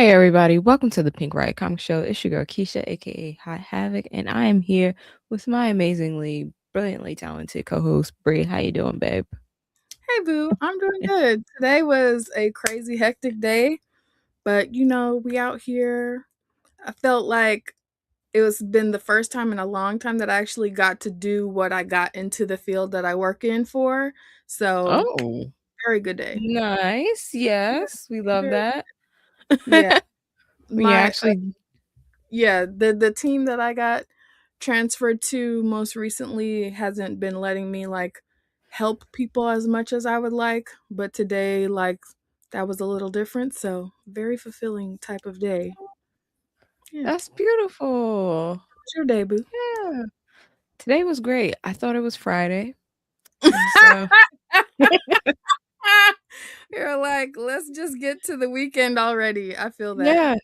Hi, everybody. Welcome to the Pink Riot Comic Show. It's your girl, Keisha, aka Hot Havoc, and I am here with my amazingly, brilliantly talented co-host, Bree. How you doing, babe? Hey, boo. I'm doing good. Today was a crazy, hectic day, but we out here. I felt like it was been the first time in a long time that I actually got to do what I got into the field that I work in for. So, Oh, very good day. nice. Yeah, Yes, we love very, that. yeah. When you My actually, yeah, the team that I got transferred to most recently hasn't been letting me like help people as much as I would like, but today that was a little different, so very fulfilling type of day. Yeah. that's beautiful. What's your day, boo? Yeah, today was great. I thought it was Friday, and so You're like, let's just get to the weekend already. I feel that.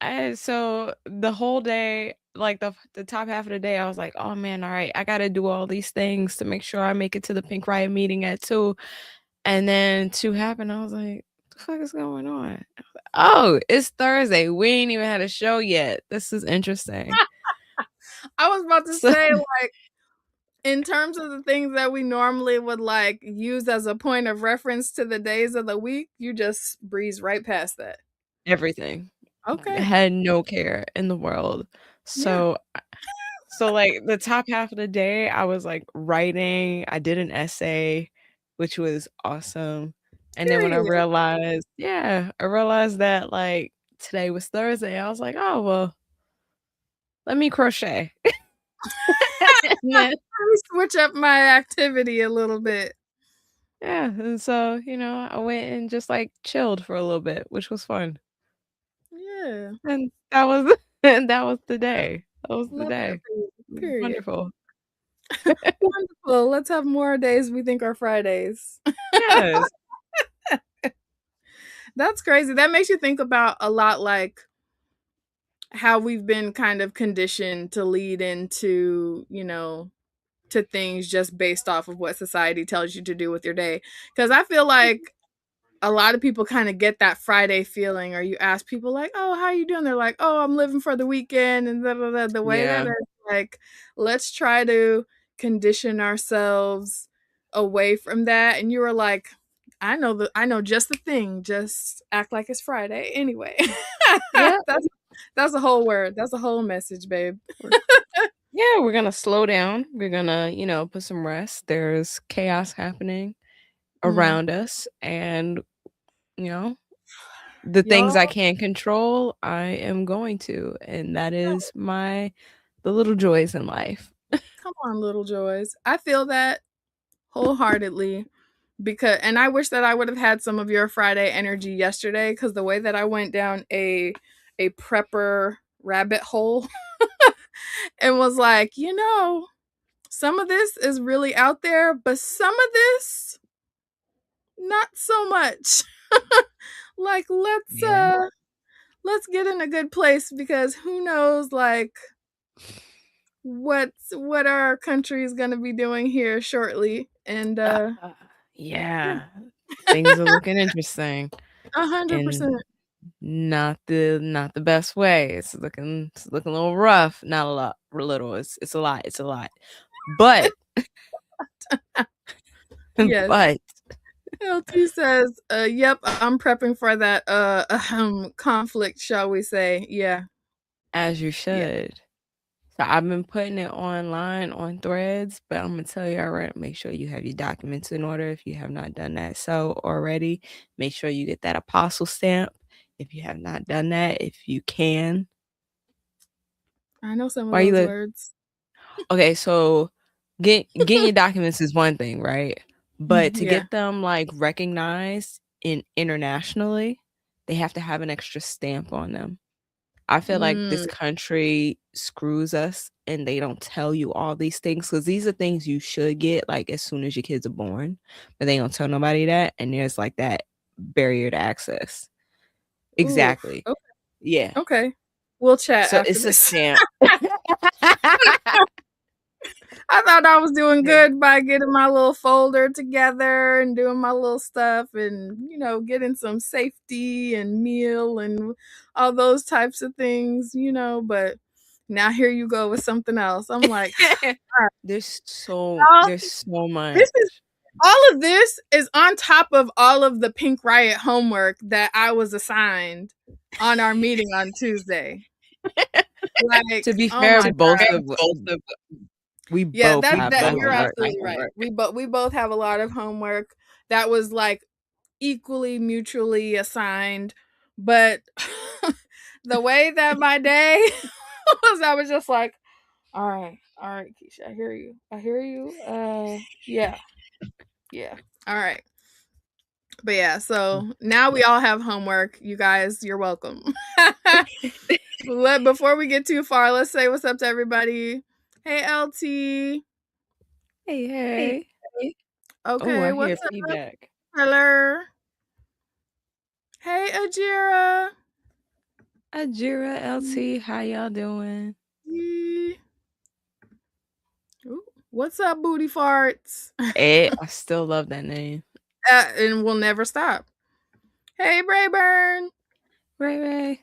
yeah. So the whole day, like the top half of the day, I was like, "Oh man, all right, I gotta do all these things to make sure I make it to the Pink Riot meeting at 2." And then 2 happened. I was like, "The fuck is going on?" Oh, it's Thursday. We ain't even had a show yet. This is interesting. I was about to So say, like, in terms of the things that we normally would like use as a point of reference to the days of the week, you just breeze right past that. everything. I Okay. had no care in the world. Yeah. So like the top half of the day, I was like writing. I did an essay, which was awesome. And then when Period. I realized that like today was Thursday, I was like, oh well, let me crochet. And then Let me switch up my activity a little bit. yeah, and so, I went and just like chilled for a little bit, which was fun. Yeah. And that was and that was the day. That was the Love that day. for you. It was Period. wonderful. Wonderful. Let's have more days we think are Fridays. Yes. That's crazy. That makes you think about a lot like how we've been kind of conditioned to lead into, to things just based off of what society tells you to do with your day. Because I feel like a lot of people kind of get that Friday feeling, or you ask people like, "Oh, how you doing?" They're like, "Oh, I'm living for the weekend," and the way that Yeah. is like, let's try to condition ourselves away from that. And you were like, I know just the thing. Just act like it's Friday anyway. Yeah. That's a whole word. That's a whole message, babe. Yeah, we're gonna slow down. We're gonna, put some rest. There's chaos happening Mm. around us, and you know, the things Y'all, I can't control, I am going to, and that is the little joys in life. come on, little joys. I feel that wholeheartedly. Because and I wish that I would have had some of your Friday energy yesterday, because the way that I went down a prepper rabbit hole and was like, some of this is really out there, but some of this not so much. Like, Yeah. let's get in a good place, because who knows like what our country is going to be doing here shortly. And Uh, yeah, yeah. Things are looking interesting. And 100%. not the best way. It's looking a little rough. Not a lot, a little. It's a lot. It's a lot. But Yes. but LT says, yep, I'm prepping for that conflict, shall we say. Yeah. as you Yeah. should. So I've been putting it online on threads, but I'm gonna tell you already, make sure you have your documents in order if you have not done that so already. Make sure you get that apostle stamp if you have not done that, if you can. I know some of Why you those live? words. Okay, so getting your documents is one thing, right? But to Yeah. get them like recognized internationally, they have to have an extra stamp on them. I feel like this Mm. country screws us and they don't tell you all these things because these are things you should get like as soon as your kids are born, but they don't tell nobody that. And there's like that barrier to access. Oof. Exactly. Okay. Yeah. Okay. We'll chat So after it's a this. stamp. I I thought I was doing good by getting my little folder together and doing my little stuff and, you know, getting some safety and meal and all those types of things, you know, but now here you go with something else. I'm like, There's y'all, so much. this is all of this is on top of all of the Pink Riot homework that I was assigned on our meeting on Tuesday. Like, To be oh fair, my both God. of we Yeah, both have that you're homework. absolutely right. We both have a lot of homework that was like equally mutually assigned, but the way that my day was, I was just like, all right, Keisha, I hear you. Yeah, all right. But yeah, so now we all have homework. You guys, you're welcome. Before we get too far, let's say what's up to everybody. Hey, LT. Hey. Oh, Okay, I hear what's up, feedback. Taylor? Hey, Ajira. Ajira, LT, how y'all doing? Ooh, what's up, booty farts? I still love that name. And we'll never stop. Hey, Brayburn. Ray.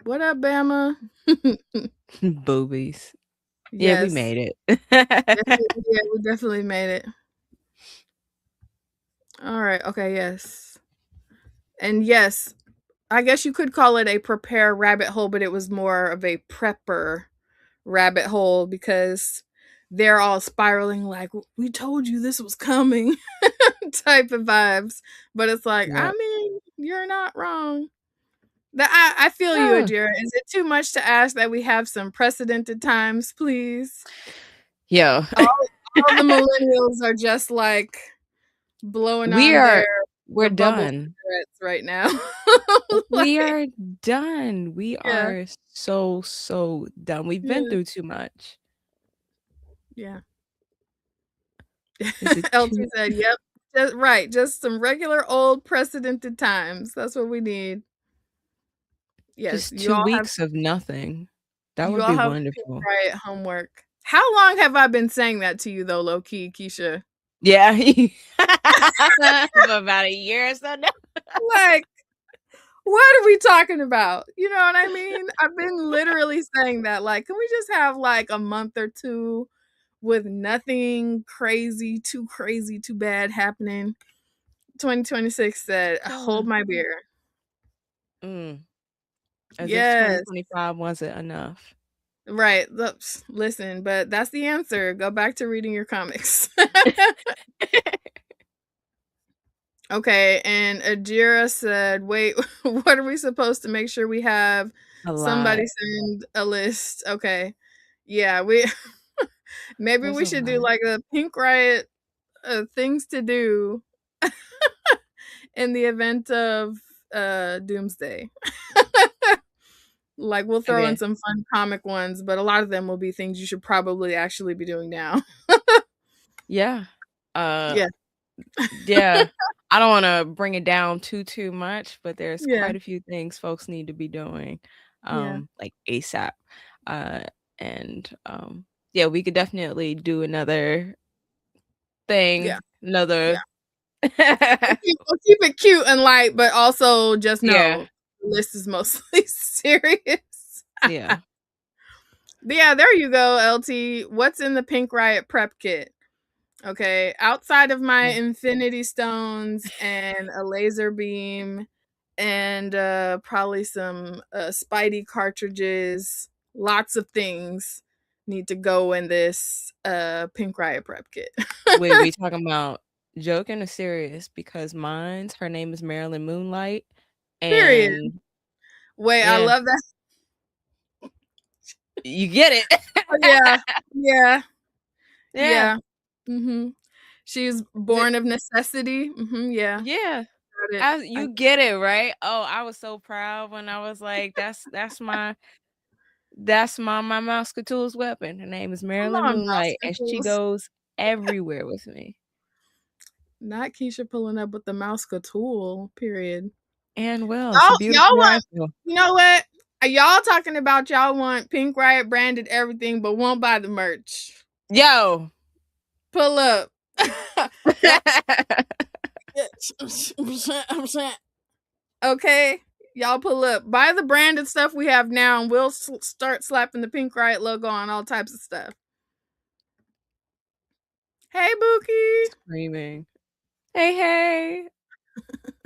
What up, Bama? Boobies. Yes. Yeah, we made it. Yeah, we definitely made it. All right. Okay. Yes. And yes, I guess you could call it a prepare rabbit hole, but it was more of a prepper rabbit hole because they're all spiraling like, we told you this was coming type of vibes. But it's like, Yep. I mean, you're not wrong. I feel you, Ajira. Is it too much to ask that we have some precedented times, please? Yo. all the millennials are just like blowing we're done right now. We are done. We are so done. We've been through too much. Yeah. LT said, yep. Right. Just some regular old precedented times. That's what we need. Yes. Just 2 weeks of nothing. That would be wonderful. Right. Homework. How long have I been saying that to you though, low key, Keisha? Yeah. About a year or so now. Like, what are we talking about? You know what I mean? I've been literally saying that. Like, can we just have like a month or two with nothing crazy, too bad happening? 2026 said, hold my beer. As if 2025 wasn't enough. Right. Listen, but that's the answer. Go back to reading your comics. Okay, and Ajira said, wait, what are we supposed to make sure we have? Somebody send a list. Okay. Yeah, maybe we should do like a Pink Riot things to do in the event of Doomsday. Like we'll throw in some fun comic ones, but a lot of them will be things you should probably actually be doing now. Yeah. Yeah. Yeah. I don't want to bring it down too much, but there's quite a few things folks need to be doing like ASAP. And yeah, we could definitely do another thing. Yeah. Another we'll keep it cute and light, but also just know the list is mostly serious. Yeah. Yeah, there you go, LT. What's in the Pink Riot prep kit? Okay, outside of my Infinity Stones and a laser beam and probably some Spidey cartridges, lots of things need to go in this Pink Riot prep kit. Wait, we talking about joking or serious? Because her name is Marilyn Moonlight. And period. Wait, I love that. You get it. Yeah. Mm-hmm. She's born of necessity. Mm-hmm, yeah. You get it, right? Oh, I was so proud when I was like, that's my Mouscatool's weapon. Her name is Marilyn Moonlight, and she goes everywhere with me. Not Keisha pulling up with the Mouscatool, period. And well, it's a beautiful rifle. You know what? Y'all talking about y'all want Pink Riot branded everything, but won't buy the merch. Yo. Pull up. Okay, y'all pull up. Buy the branded stuff we have now, and we'll start slapping the Pink Riot logo on all types of stuff. Hey, Bookie. Screaming. Hey.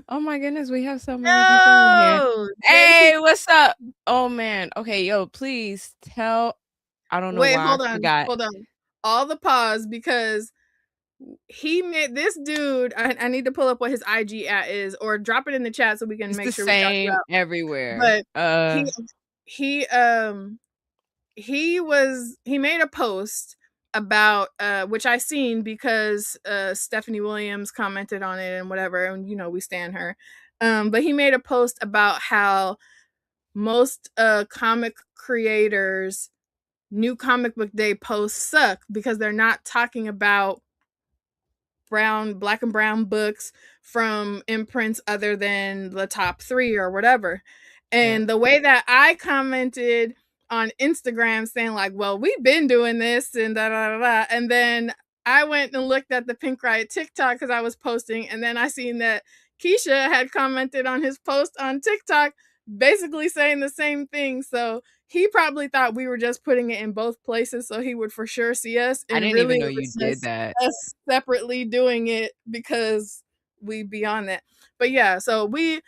Oh my goodness, we have so many people in here. Hey, what's up? Oh man. Okay, yo, please tell. I don't know Wait, why I forgot. hold on. All the pause because he made this dude. I need to pull up what his IG at is, or drop it in the chat so we can It's make the sure we shout you same out. everywhere. But he made a post about which I seen because Stephanie Williams commented on it and whatever, and we stan her. But he made a post about how most comic creators new comic book day posts suck because they're not talking about black and brown books from imprints other than the top 3 or whatever. And the way that I commented on Instagram saying like, well, we've been doing this and da da da, and then I went and looked at the Pink Riot TikTok because I was posting, and then I seen that Keisha had commented on his post on TikTok basically saying the same thing. So he probably thought we were just putting it in both places so he would for sure see us. I And didn't really even know it you was did just that. us separately doing it because we beyond that. But yeah, so we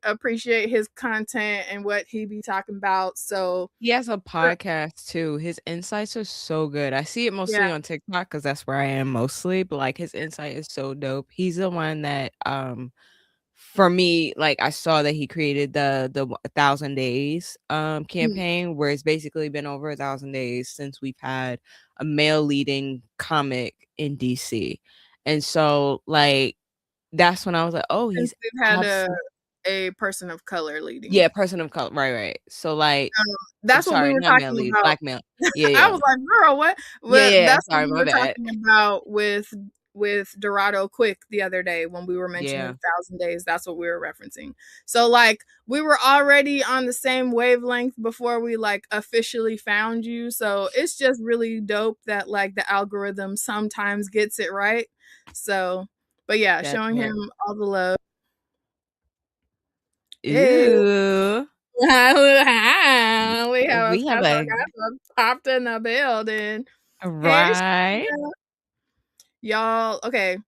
appreciate his content and what he be talking about. So He has a podcast too. His insights are so good. I see it mostly on TikTok because that's where I am mostly, but like his insight is so dope. He's the one that for me, like I saw that he created the 1,000 days campaign where it's basically been over 1,000 days since we've had a male leading comic in DC. And so like that's when I was like, oh, he's we've had a person of color leading. Yeah, person of color. Right. So like that's what we were not male talking lead, about. black male. Yeah. I was like, girl, what? That's Sorry, what we my were bad. talking about with Dorado Quick the other day when we were mentioning 1,000 days. That's what we were referencing. So like we were already on the same wavelength before we like officially found you. So it's just really dope that like the algorithm sometimes gets it right. So, but yeah, showing him all the love. Hey. Ooh. We have We have a popped in the building. right. Hey, y'all. Okay.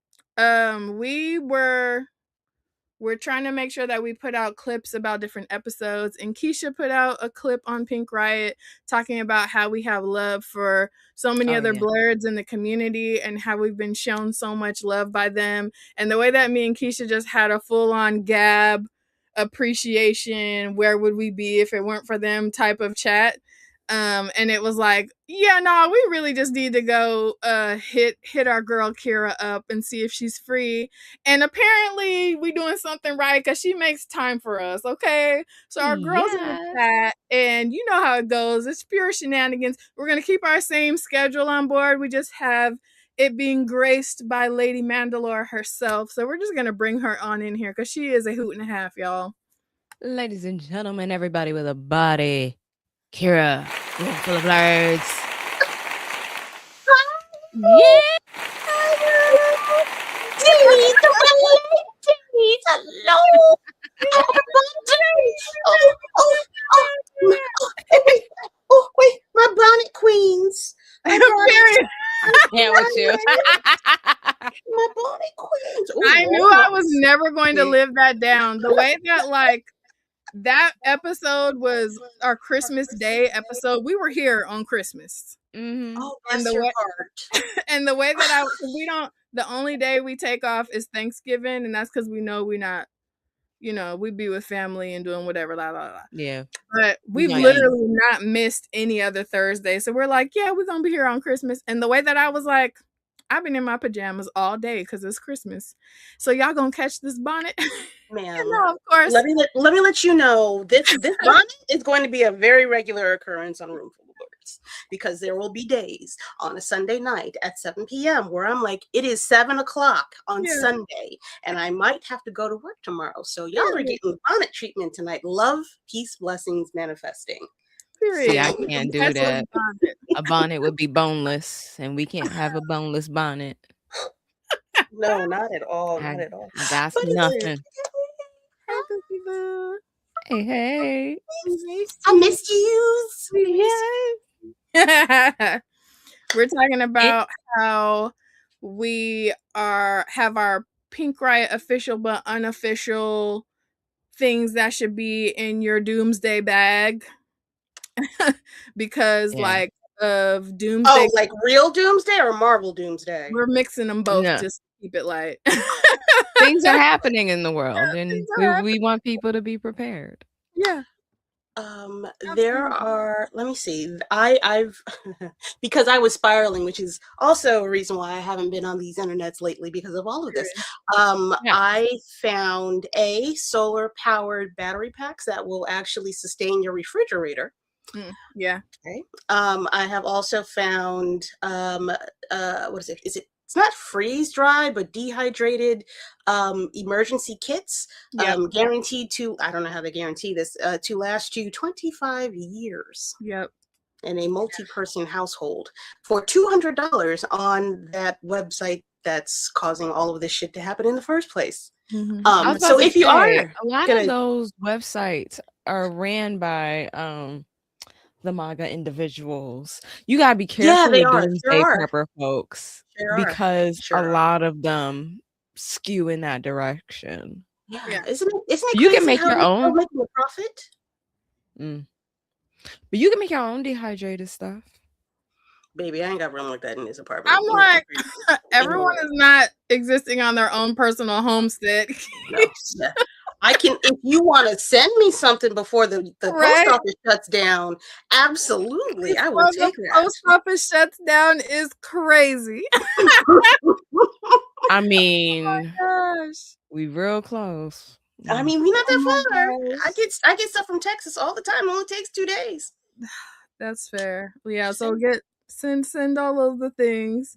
We're trying to make sure that we put out clips about different episodes, and Keisha put out a clip on Pink Riot talking about how we have love for so many other Blerds in the community and how we've been shown so much love by them. And the way that me and Keisha just had a full-on gab appreciation, where would we be if it weren't for them type of chat. And it was like, yeah, no, we really just need to go hit our girl Kira up and see if she's free. And apparently we doing something right because she makes time for us. Okay, so our girls in the chat, and you know how it goes. It's pure shenanigans. We're gonna keep our same schedule on board. We just have it being graced by Lady Mandalore herself. So we're just gonna bring her on in here because she is a hoot and a half, y'all. Ladies and gentlemen, everybody with a body, Kira, Room Full of Blerds. Yeah. Hello. Wait, my bonnet queens. Yeah, with you. My bonnet queens. Ooh, I knew I was never going to live that down. The way that like that episode was our Christmas Day episode. We were here on Christmas. Oh, bless your heart. And the way that the only day we take off is Thanksgiving, and that's because we know we're not, we be with family and doing whatever, la la la. Yeah. But we've literally not missed any other Thursday. So we're like, yeah, we're gonna be here on Christmas. And the way that I was like, I've been in my pajamas all day because it's Christmas. So y'all gonna catch this bonnet? Ma'am. No, of course. Let me let you know this bonnet is going to be a very regular occurrence on Room Full of Blerds. hours, because there will be days on a Sunday night at 7 p.m. where I'm like, it is 7 o'clock on Sunday, and I might have to go to work tomorrow. So y'all are getting bonnet treatment tonight. Love, peace, blessings, manifesting. See, I can't do that. A bonnet would be boneless, and we can't have a boneless bonnet. No, not at all. Not at all. I got nothing. Hey, hey. I missed you. Yeah. We're talking about how we have our Pink Riot official but unofficial things that should be in your doomsday bag. Because like of doomsday. Oh, like real doomsday or Marvel doomsday? We're mixing them both just to keep it light. Things are happening in the world, and we want people to be prepared. Yeah. There are, let me see, I've because I was spiraling, which is also a reason why I haven't been on these internets lately, because of all of this. I found solar powered battery packs that will actually sustain your refrigerator. Yeah. Okay. I have also found what is it? It's not freeze dry, but dehydrated emergency kits, guaranteed to, I don't know how they guarantee this, to last you 25 years. Yep. In a multi-person household for $200 on that website that's causing all of this shit to happen in the first place. So if you are, a lot of those websites are ran by the MAGA individuals. You gotta be careful with doomsday prepper folks, because a lot of them skew in that direction. Yeah, isn't it you crazy can make how your own making a profit? But you can make your own dehydrated stuff. Baby, I ain't got room like that in this apartment. I'm like, everyone is not existing on their own personal homestead. No. Yeah. I can, if you want to send me something before the post office shuts down, absolutely, I will take that. Post office shuts down is crazy. I mean, we real close. I mean, we not that far. I get stuff from Texas all the time. It only takes 2 days. That's fair. Yeah, so send all of the things.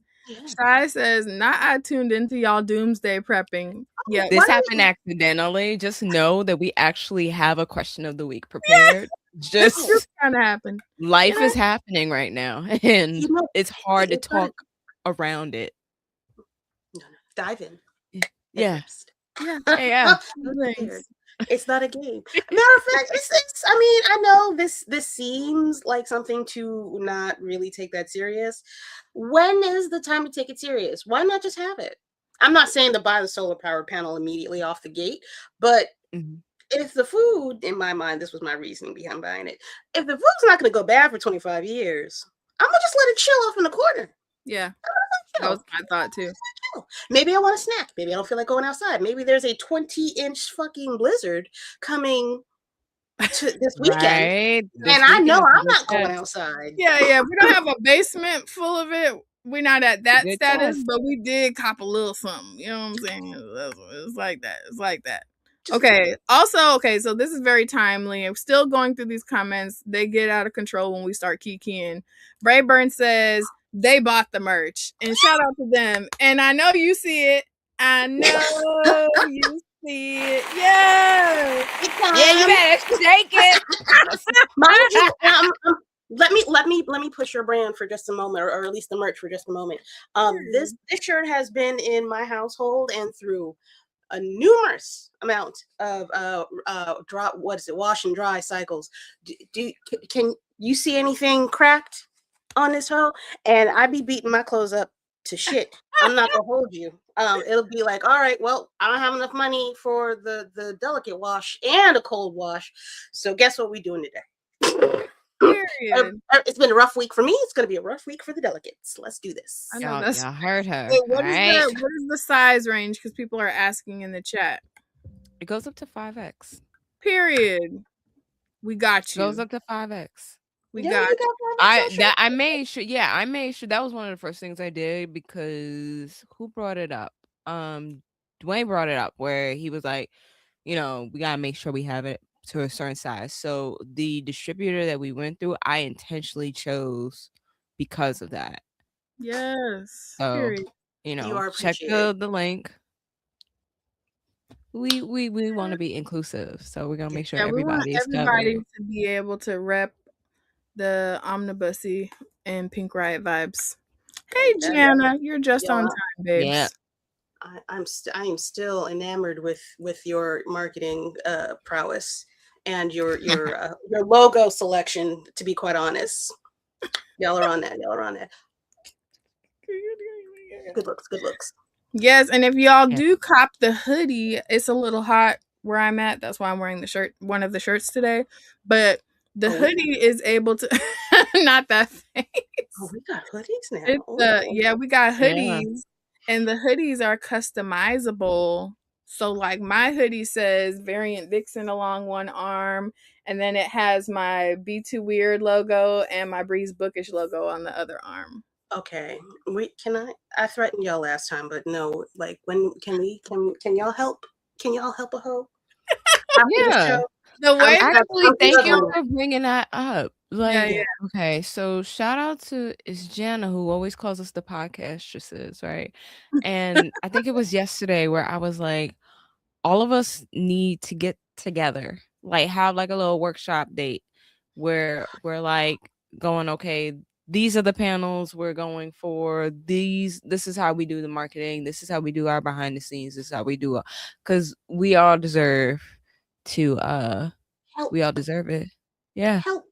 Shy says, not I tuned into y'all doomsday prepping. Yeah, this happened accidentally. Just know that we actually have a question of the week prepared. Just kind of happened. Life is happening right now, and it's hard to talk around it. No, dive in. Yeah. It's not a game. Matter of fact, I mean, I know this seems like something to not really take that serious. When is the time to take it serious? Why not just have it? I'm not saying to buy the solar powered panel immediately off the gate, but if the food, in my mind, this was my reasoning behind buying it. If the food's not going to go bad for 25 years, I'm gonna just let it chill off in the corner. Yeah. That was my thought too. Maybe I want a snack. Maybe I don't feel like going outside. Maybe there's a 20-inch fucking blizzard coming to this weekend. And I know I'm not going outside. Yeah. We don't have a basement full of it. We're not at that status, but we did cop a little something. You know what I'm saying? It's like that. Okay. Also, so this is very timely. I'm still going through these comments. They get out of control when we start kikiing. Brayburn says they bought the merch, and shout out to them. And I know you see it. I know you see it. Yeah. You better shake it. Mind you, let me push your brand for just a moment, or at least the merch for just a moment. This shirt has been in my household and through a numerous amount of wash and dry cycles. Can you see anything cracked on this hoe? And I be beating my clothes up to shit. I'm not gonna hold you. It'll be like, all right, well, I don't have enough money for the delicate wash and a cold wash, so guess what we doing today? It's been a rough week for me. It's going to be a rough week for the delegates. Let's do this. I know y'all heard her. Wait, what is the size range? Because people are asking in the chat. It goes up to 5X. Period. We got you. It goes up to 5X. We got you. I made sure. Yeah, I made sure. That was one of the first things I did, because who brought it up? Dwayne brought it up, where he was like, we gotta make sure we have it to a certain size. So the distributor that we went through, I intentionally chose because of that. Yes. So, Period. You are check appreciated. the link. We want to be inclusive, so we're gonna make sure Yeah, we want everybody is everybody covered. to be able to rep the omnibussy and Pink Riot vibes. Hey, Gianna, you're just on Y'all, time, Yeah. babes. I am still enamored with your marketing prowess and your logo selection. To be quite honest, y'all are on that. Y'all are on that. Good looks. Good looks. Yes, and if y'all Yeah. do cop the hoodie, it's a little hot where I'm at. That's why I'm wearing the shirt, one of the shirts today. But the hoodie is able to not that face. Oh, we got hoodies now. It's yeah, we got Yeah. hoodies, and the hoodies are customizable. So like my hoodie says Variant Vixen along one arm, and then it has my Be Too Weird logo and my Breeze Bookish logo on the other arm. Okay. I threatened y'all last time, but no, like when can y'all help? Can y'all help a hoe? After the Yeah. show? The way Actually, I'm thank you struggling. for bringing that up. yeah, Like, okay, so shout out to is Jana who always calls us the podcastresses, right? And I think it was yesterday where I was like, all of us need to get together, like have like a little workshop date where we're like going, okay, these are the panels we're going for. This is how we do the marketing. This is how we do our behind the scenes. This is how we do it, because we all deserve to Help. we all deserve it. Yeah. Help.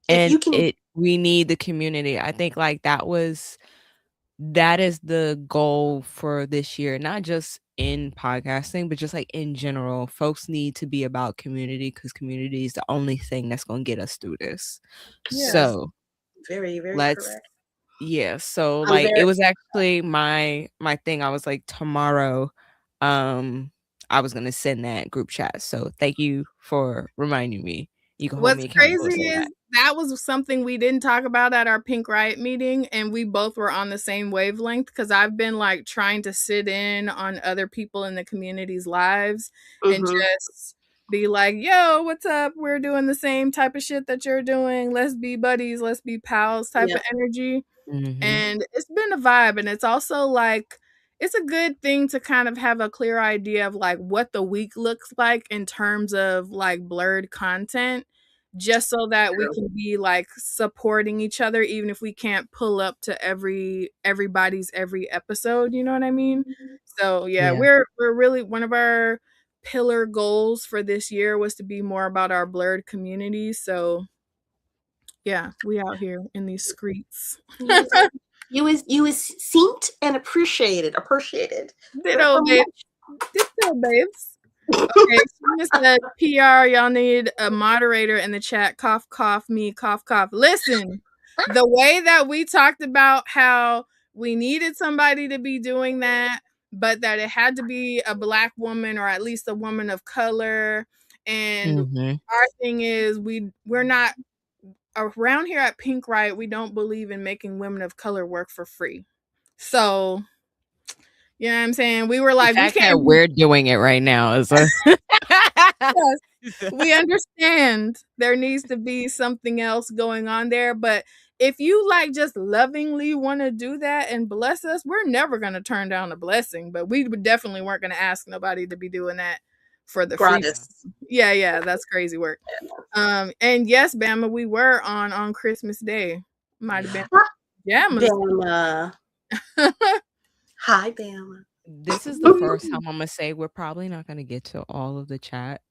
If And you can we need the community. I think like that is the goal for this year, not just in podcasting, but just like in general. Folks need to be about community because community is the only thing that's going to get us through this. Yes. So very, very let's correct. so I'm like it very was actually my thing. I was like, tomorrow I was gonna send that group chat, so thank you for reminding me. You can hold What's me accountable crazy to is that. that was something we didn't talk about at our Pink Riot meeting, and we both were on the same wavelength because I've been like trying to sit in on other people in the community's lives and just be like, yo, what's up? We're doing the same type of shit that you're doing. Let's be buddies, let's be pals type of energy. And it's been a vibe, and it's also like it's a good thing to kind of have a clear idea of like what the week looks like in terms of like blurred content, just so that we can be like supporting each other even if we can't pull up to everybody's every episode, you know what I mean? So yeah, Yeah. we're really, one of our pillar goals for this year was to be more about our blurred community. So yeah, we out here in these streets. You is synced and appreciated. Ditto, babe. Ditto, babes. Okay, Sheena said, PR, y'all need a moderator in the chat. Cough, cough, me, cough, cough. Listen, the way that we talked about how we needed somebody to be doing that, but that it had to be a Black woman or at least a woman of color. And our thing is we're not around here at Pink Riot, we don't believe in making women of color work for free. So, you know what I'm saying? We were like, The we fact that can't. we're doing it right now is a Yes, we understand there needs to be something else going on there, but if you like just lovingly want to do that and bless us, we're never going to turn down a blessing, but we definitely weren't going to ask nobody to be doing that for the free. Yeah, that's crazy work. And yes, Bama, we were on Christmas Day. Might have been Bama. Hi, Bama. This is the first time I'm gonna say we're probably not gonna get to all of the chat.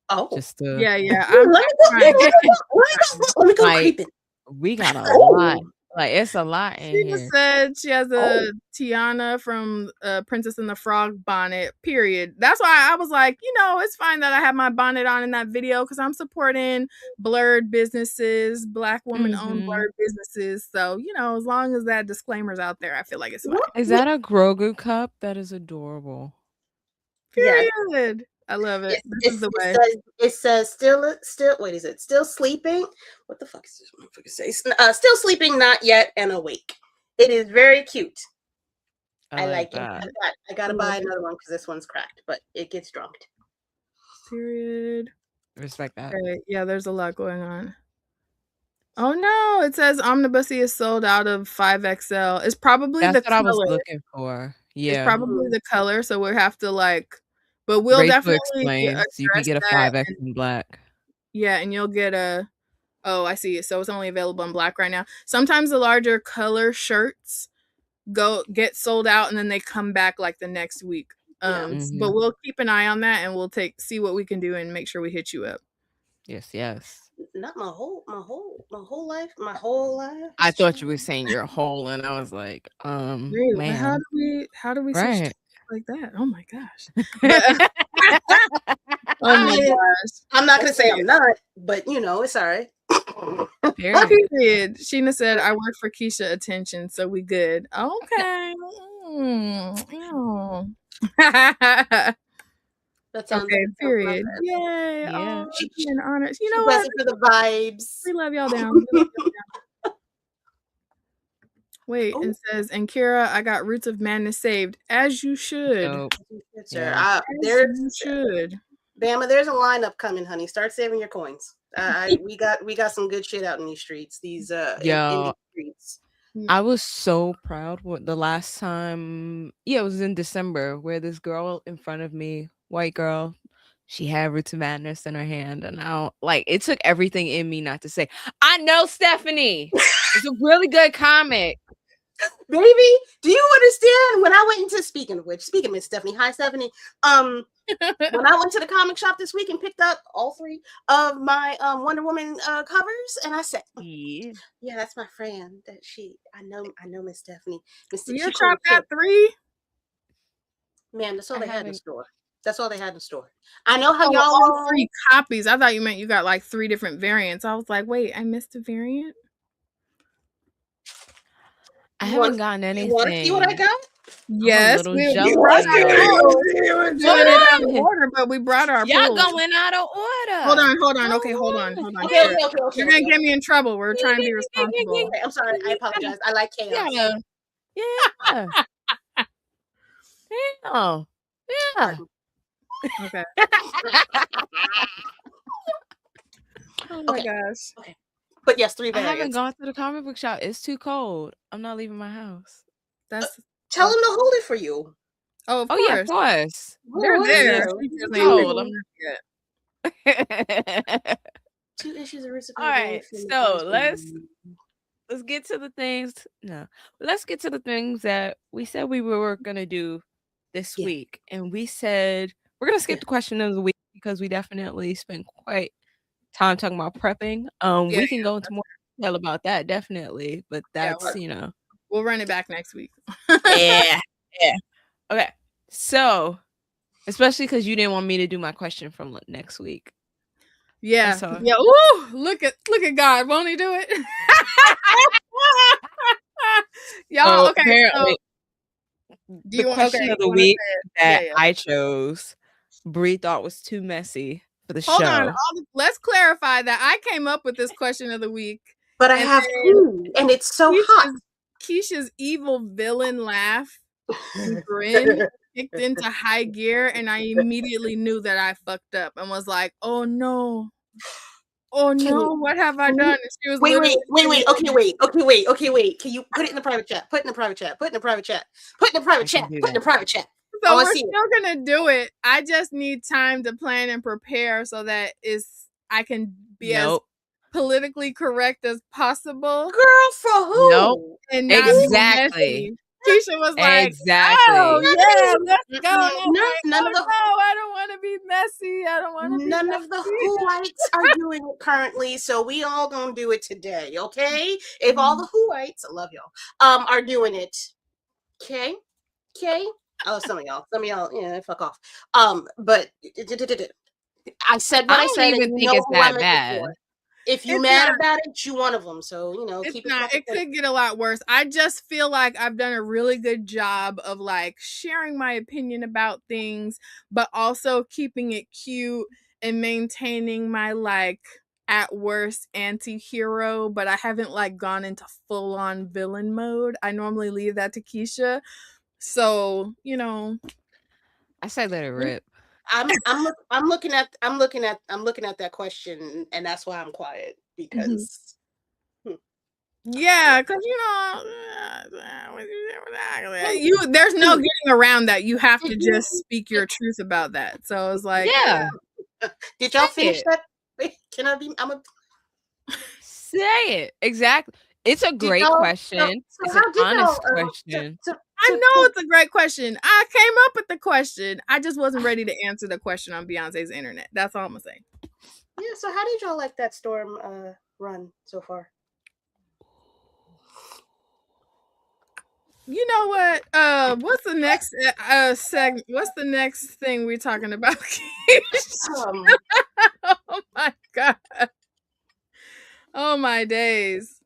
Oh, Just to yeah. Let me go like creeping. we got a lot. Like it's a lot in She here. said she has a Tiana from Princess and the Frog bonnet, period. That's why I was like, it's fine that I have my bonnet on in that video because I'm supporting blurred businesses, Black woman-owned blurred businesses. So, as long as that disclaimer's out there, I feel like it's fine. Is that a Grogu cup? That is adorable. Period. Yeah. I love it. This is the way. It says still. Wait, is it still sleeping? What the fuck is this motherfucker say? Still sleeping, not yet, and awake. It is very cute. I like that. it. I gotta buy another one because this one's cracked, but it gets drunked. Period. Respect that. Okay, yeah, there's a lot going on. Oh no, it says Omnibussy is sold out of 5XL. It's probably That's the what I was color. looking for. It's Yeah. probably the color, so we'll have to but we'll Rachel definitely explains you can address get a that. 5X in black. Yeah, and you'll get a. Oh, I see. So it's only available in black right now. Sometimes the larger color shirts get sold out, and then they come back like the next week. But we'll keep an eye on that, and we'll see what we can do and make sure we hit you up. Yes. Not my whole life. I thought you were saying your whole, and I was like, Wait, man. How do we switch like that? Oh my gosh. Oh my gosh. I'm not gonna say I'm not, but it's all right. Period. Sheena said, I work for Keisha Attention, so we good. Okay. That sounds okay, period. Yay. Yeah. Oh, an honor. You know what? Does it for the vibes. We love y'all down. Wait, and says, and Kira, I got Roots of Madness saved. As you should. Nope. Yeah. You should. Bama, there's a lineup coming, honey. Start saving your coins. We got some good shit out in these streets. These indie streets. I was so proud the last time. Yeah, it was in December where this girl in front of me, white girl, she had Roots of Madness in her hand, and it took everything in me not to say, I know Stephanie. It's a really good comic. Baby, do you understand when I went into speaking of Miss Stephanie, hi Stephanie. When I went to the comic shop this week and picked up all 3 of my Wonder Woman covers, and I said, yeah, that's my friend. That I know Miss Stephanie. Your shop got 3? Man, that's all they had in store. That's all they had in store. I know how y'all all 3 copies. I thought you meant you got like 3 different variants. I was like, wait, I missed a variant. I haven't gotten anything. You want to see what I got? Yes, we brought our order, but we brought our Y'all going out of order. Hold on. Okay. Okay. You're gonna get me in trouble. We're trying to be responsible. Okay, I'm sorry. I apologize. I like chaos. Yeah. Okay. Oh my gosh. Okay. But yes, 3 variants. I haven't gone to the comic book shop. It's too cold. I'm not leaving my house. Tell them to hold it for you. Oh, of course. Yeah, of course. They're there. Cold. 2 issues of Roots of Madness. All right, so let's get to the things. Let's get to the things that we said we were gonna do this week, and we said we're gonna skip the question of the week because we definitely spent quite time talking about prepping. We can go into more detail about that, definitely, but that's we'll run it back next week. yeah. Okay, so especially because you didn't want me to do my question from next week. Yeah. Ooh, look at God. Won't he do it? Y'all, okay. Apparently, the question of the week that I chose, Bree thought was too messy for the show. Hold on. Let's clarify that I came up with this question of the week. But I have 2, and it's so hot. Keisha's evil villain laugh and grin kicked into high gear, and I immediately knew that I fucked up and was like, oh no, what have I done? And she was wait. Okay, wait. Can you put it in the private chat? Put it in the private chat. So we're still gonna do it. I just need time to plan and prepare so that I can be as politically correct as possible. Girl, for who? Nope. And not exactly. Keisha was like, exactly. Oh, yeah, let's go. None of the I don't want to be messy. I don't want to be None of the Whoites are doing it currently, so we all gonna do it today, okay? If all the Whoites, I love y'all, are doing it, okay? Oh, some of y'all, yeah, fuck off. But I said what I said. I don't even think it's that bad. If you're mad about it, you one of them. So, keep it. It could get a lot worse. I just feel like I've done a really good job of sharing my opinion about things, but also keeping it cute and maintaining my at worst anti-hero, but I haven't gone into full on villain mode. I normally leave that to Keisha. So, I say let it rip. I'm looking at that question, and that's why I'm quiet, because yeah, because there's no getting around that. You have to just speak your truth about that. So it's like, Yeah. Did y'all finish that? Can I be? I'm a. Say it. Exactly. It's a great question. It's an honest question. I know it's a great question. I came up with the question. I just wasn't ready to answer the question on Beyonce's internet. That's all I'm gonna say. Yeah. So how did y'all like that storm run so far? You know what? What's the next segment? What's the next thing we're talking about? Oh my god! Oh my days!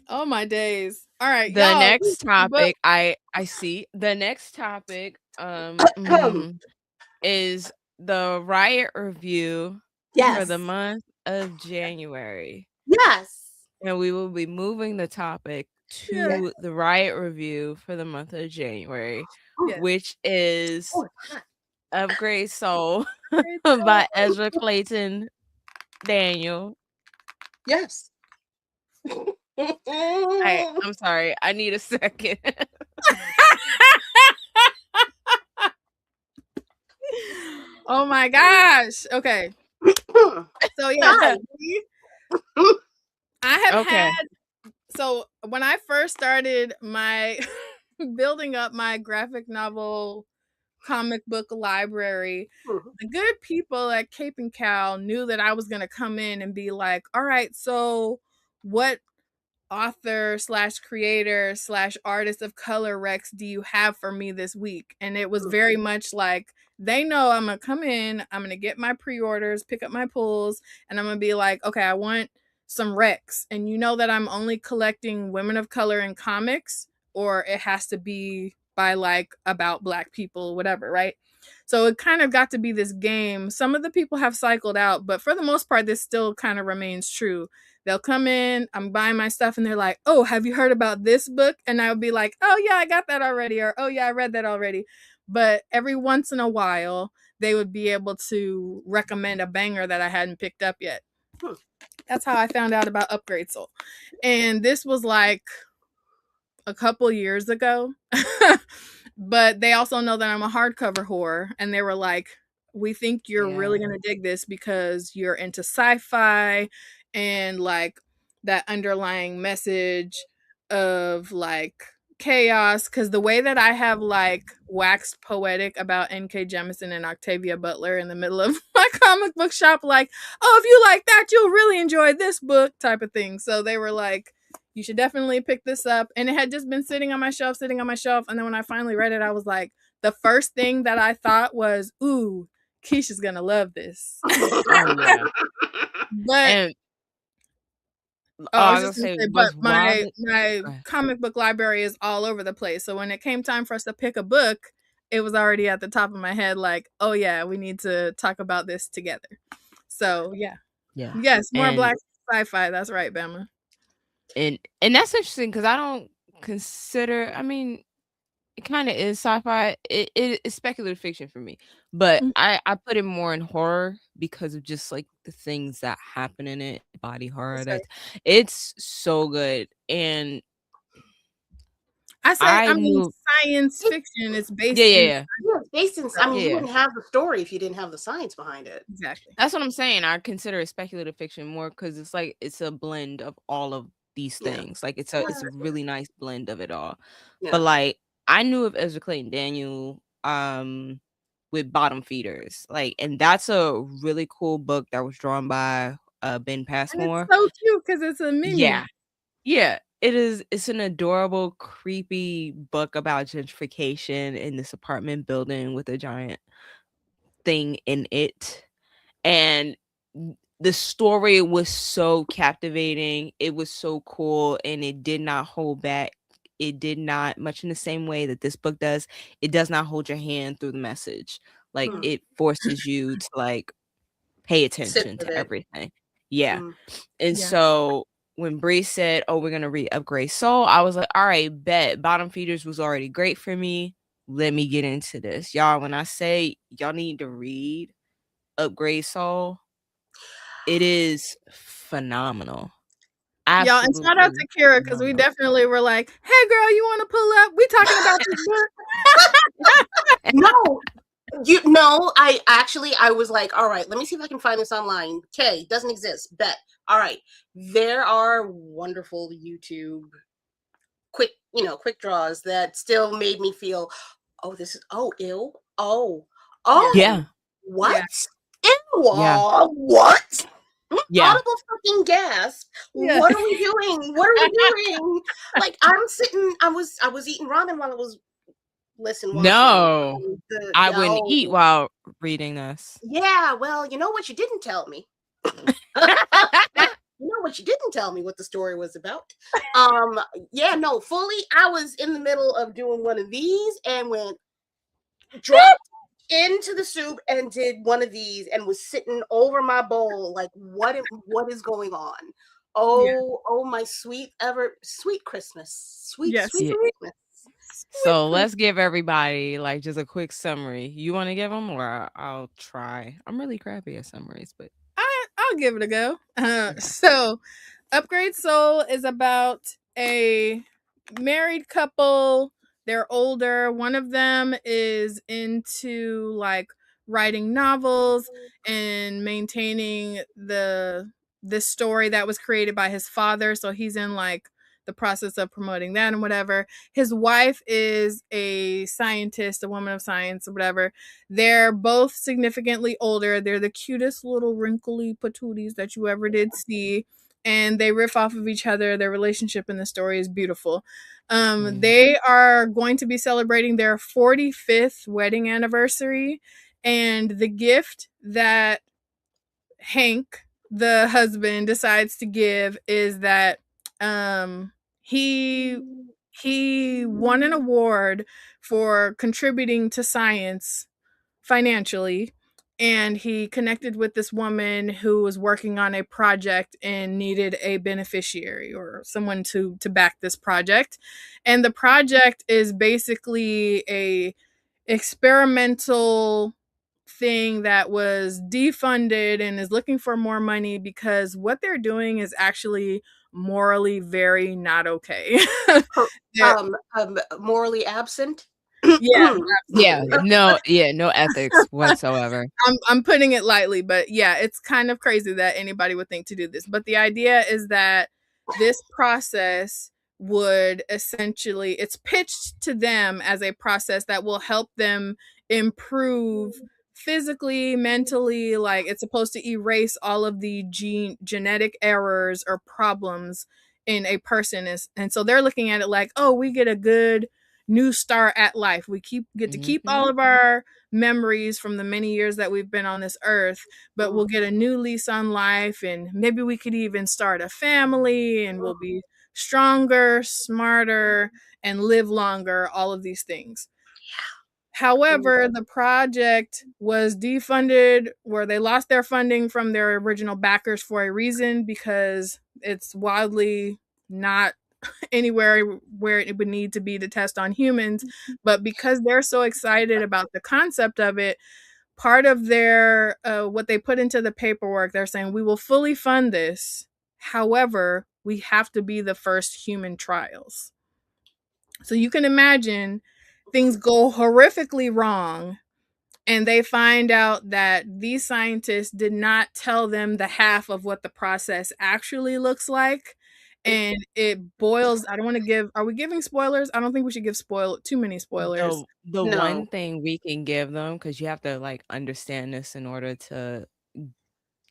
Oh my days! All right, The y'all. next topic, I see. The next topic is the Riot review for the month of January. Yes. And we will be moving the topic to the Riot review for the month of January, which is Upgrade Soul by Ezra Clayton Daniels. Yes. I'm sorry. I need a second. Oh my gosh. Okay. So yeah. I have had, so when I first started my building up my graphic novel comic book library, the good people at Cape and Cow knew that I was going to come in and be like, all right, so what author / creator / artist of color Rex do you have for me this week? And it was very much like, they know I'm gonna come in, I'm gonna get my pre-orders, pick up my pulls, and I'm gonna be like, okay, I want some Rex, and you know that I'm only collecting women of color in comics, or it has to be by like about Black people, whatever, right? So it kind of got to be this game. Some of the people have cycled out, but for the most part, this still kind of remains true. They'll come in, I'm buying my stuff, and they're like, oh, have you heard about this book? And I would be like, oh yeah, I got that already, or oh yeah, I read that already. But every once in a while, they would be able to recommend a banger that I hadn't picked up yet. That's how I found out about Upgrade Soul. And this was like a couple years ago. But they also know that I'm a hardcover whore. And they were like, we think you're really going to dig this because you're into sci-fi and like that underlying message of like chaos. Because the way that I have like waxed poetic about N.K. Jemisin and Octavia Butler in the middle of my comic book shop, like, oh, if you like that, you'll really enjoy this book type of thing. So they were like, you should definitely pick this up. And it had just been sitting on my shelf. And then when I finally read it, I was like, the first thing that I thought was, ooh, Keisha's going to love this. But my comic book library is all over the place. So when it came time for us to pick a book, it was already at the top of my head, like, oh yeah, we need to talk about this together. So yeah. Yes, more Black sci-fi. That's right, Bama. And that's interesting because I don't consider, I mean, it kind of is sci-fi. It's speculative fiction for me, but I put it more in horror because of just like the things that happen in it, body horror. It's so good. And I mean science fiction. It's based it's based in, I mean, you wouldn't have the story if you didn't have the science behind it. Exactly. That's what I'm saying. I consider it speculative fiction more because it's like it's a blend of all of these things. Like it's a really nice blend of it all. But like I knew of Ezra Clayton Daniels with Bottom Feeders. Like, and that's a really cool book that was drawn by Ben Passmore. It's so cute because it's a minion. Yeah. It is. It's an adorable, creepy book about gentrification in this apartment building with a giant thing in it. And the story was so captivating. It was so cool, and it did not hold back. It did not, much in the same way that this book does, it does not hold your hand through the message. Like it forces you to like pay attention to everything. And so when Bree said, oh, we're gonna read Upgrade Soul, I was like, all right, bet. Bottom Feeders was already great for me. let me get into this. Y'all, when I say y'all need to read Upgrade Soul, it is phenomenal. Y'all, and shout out to Kira, because we definitely were like, hey girl, you want to pull up? We talking about this book. No, I was like, all right, let me see if I can find this online. Okay, doesn't exist. Bet. All right. There are wonderful YouTube quick draws that still made me feel, ew. Yeah. What? Yeah. Ew. Yeah. What? Yeah. Audible fucking gasp. Yeah. What are we doing? What are we doing? Like, I was eating ramen while I was watching. No, I wouldn't eat while reading this. Yeah, well, you know what you didn't tell me. You know what you didn't tell me what the story was about. Fully. I was in the middle of doing one of these and dropped into the soup and did one of these and was sitting over my bowl like, what is going on? Oh my sweet Christmas. Sweet Christmas. So let's give everybody like just a quick summary. You want to give them, or I'll try. I'm really crappy at summaries, but I'll give it a go. So, Upgrade Soul is about a married couple. They're older. One of them is into like writing novels and maintaining this story that was created by his father. So he's in like the process of promoting that and whatever. His wife is a scientist, a woman of science, or whatever. They're both significantly older. They're the cutest little wrinkly patooties that you ever did see. And they riff off of each other. Their relationship in the story is beautiful. They are going to be celebrating their 45th wedding anniversary. And the gift that Hank, the husband, decides to give is that he won an award for contributing to science financially, and he connected with this woman who was working on a project and needed a beneficiary or someone to back this project. And the project is basically a experimental thing that was defunded and is looking for more money because what they're doing is actually morally very not okay. Morally absent. No ethics whatsoever. I'm putting it lightly, but yeah, it's kind of crazy that anybody would think to do this. But the idea is that this process would essentially, it's pitched to them as a process that will help them improve physically, mentally. Like, it's supposed to erase all of the genetic errors or problems in a person. And so they're looking at it like, oh, we get a good new start at life. We get to keep all of our memories from the many years that we've been on this earth, but we'll get a new lease on life, and maybe we could even start a family, and we'll be stronger, smarter, and live longer, all of these things. However, the project was defunded, where they lost their funding from their original backers for a reason, because it's wildly not anywhere where it would need to be to test on humans. But because they're so excited about the concept of it, part of their what they put into the paperwork, they're saying, we will fully fund this. However, we have to be the first human trials. So you can imagine things go horrifically wrong, and they find out that these scientists did not tell them the half of what the process actually looks like. And it boils, I don't want to give, are we giving spoilers? I don't think we should give too many spoilers. The one thing we can give them, because you have to like understand this in order to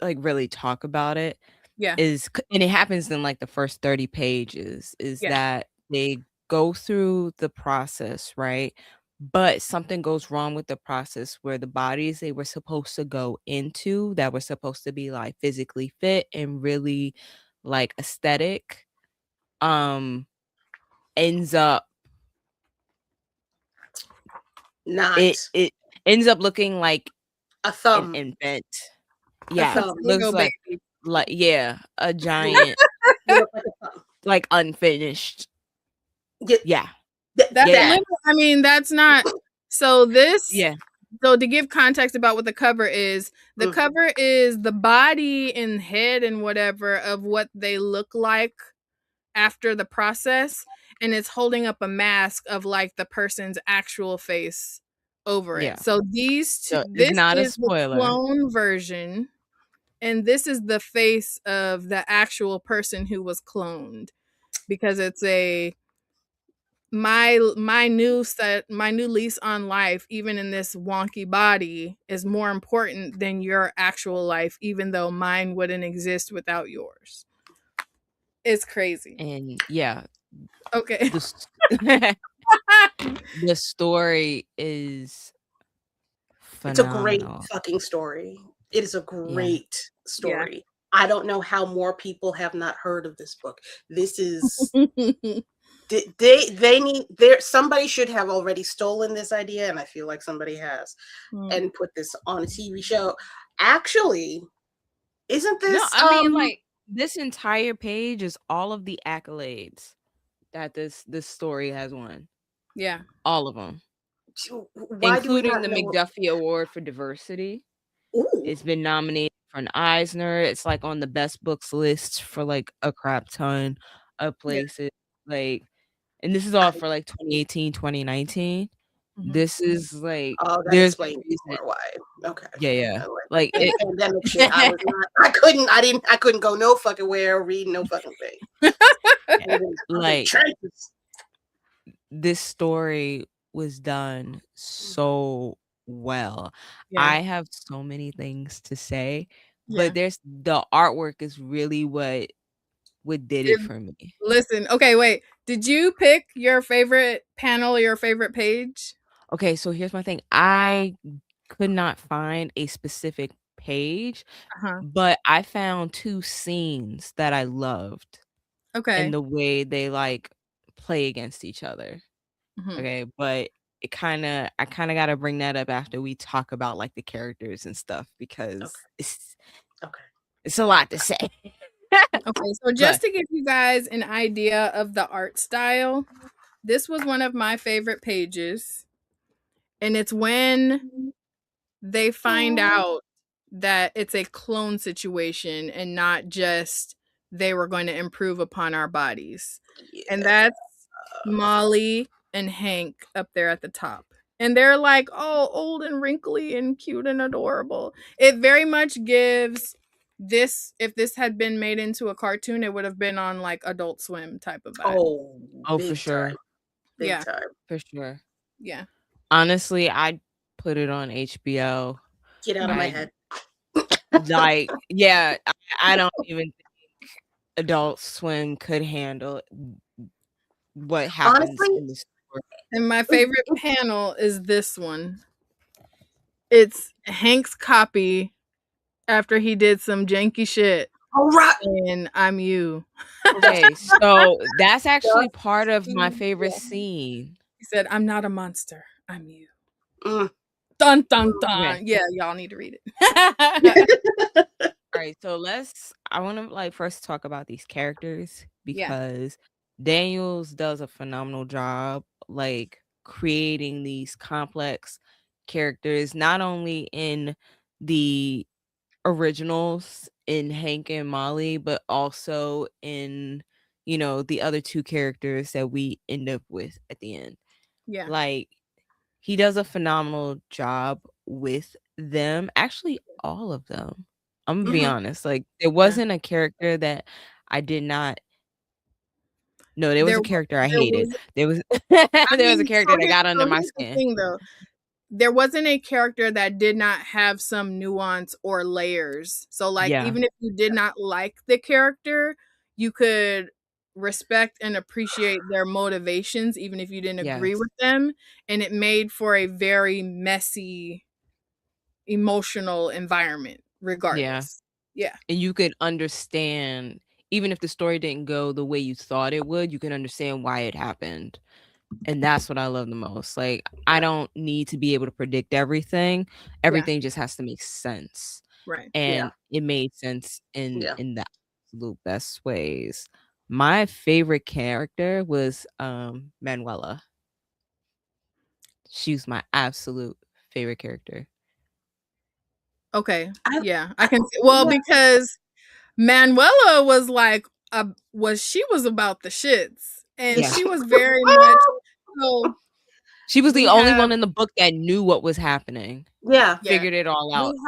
like really talk about it, is, and it happens in like the first 30 pages, is that they go through the process, right? But something goes wrong with the process where the bodies they were supposed to go into, that were supposed to be like physically fit and really like aesthetic, ends up not. It ends up looking like a thumb, an infant. Yeah, looks like a giant, like unfinished. Yeah. I mean, that's not So this, Yeah. so to give context about what the cover is, the cover is the body and head and whatever of what they look like after the process, and it's holding up a mask of like the person's actual face over Yeah. it. So these two, So it's this not a is the spoiler. clone version, and this is the face of the actual person who was cloned, because it's a my new lease on life, even in this wonky body, is more important than your actual life, even though mine wouldn't exist without yours. It's crazy. And yeah, Okay. the story is It's a great phenomenal. fucking story. It is a great Yeah. story. I don't know how more people have not heard of this book. This is they need there somebody should have already stolen this idea, and I feel like somebody has, and put this on a TV show. Actually, isn't No, this I mean, like, this entire page is all of the accolades that this story has won. Yeah. All of them. why do we Including not the know? McDuffie Award for Diversity. Ooh, It's been nominated for an Eisner. It's, like, on the best books list for, like, a crap ton of places. Like, and this is all for, like, 2018, 2019. This is, like, oh, that there's a explains reason. more why. Okay. Yeah. I Like, the it pandemic shit. I couldn't go no fucking where, read no fucking thing. like, Trenches. this story was done so well. Yeah. I have so many things to say, Yeah. but the artwork is really what did it for me. Listen, okay, wait. Did you pick your favorite panel or your favorite page? Okay, so here's my thing. I could not find a specific page, but I found 2 scenes that I loved Okay. in the way they, like, play against each other. Okay, but I kinda gotta bring that up after we talk about, like, the characters and stuff, because it's a lot to say. Okay, so just to give you guys an idea of the art style, this was one of my favorite pages. And it's when they find out that it's a clone situation and not just they were going to improve upon our bodies. And that's Molly and Hank up there at the top. And they're like, oh, old and wrinkly and cute and adorable. It very much gives this, if this had been made into a cartoon, it would have been on like Adult Swim type of vibe. Oh, for sure. Big time. For sure. Yeah. Honestly, I'd put it on HBO. Get out of my head. Like, yeah, I don't even think Adult Swim could handle what happens Honestly, in the story. And my favorite panel is this one. It's Hank's copy after he did some janky shit. All right. And I'm you. Okay, so that's actually part of my favorite scene. He said, I'm not a monster. I'm you. Dun, dun, dun. Okay. Yeah, y'all need to read it. All right, so I want to like first talk about these characters, because Daniels does a phenomenal job like creating these complex characters, not only in the originals in Hank and Molly, but also in, the other 2 characters that we end up with at the end. Yeah. Like, he does a phenomenal job with them. Actually, all of them. I'm gonna be honest. Like, there wasn't a character that I did not. No, there was a character I hated. There was there was a character that got under my skin. Thing, though. There wasn't a character that did not have some nuance or layers. So, like, even if you did not like the character, you could respect and appreciate their motivations, even if you didn't agree with them. And it made for a very messy, emotional environment, regardless. Yeah. And you could understand, even if the story didn't go the way you thought it would, you can understand why it happened. And that's what I love the most. Like, I don't need to be able to predict everything. Everything just has to make sense. Right. And it made sense in the absolute best ways. My favorite character was Manuela. she was my absolute favorite character. Okay. Yeah, I can see. Well, because Manuela was like, she was about the shits, and she was very much so. She was the only one in the book that knew what was happening. Yeah, figured it all out. We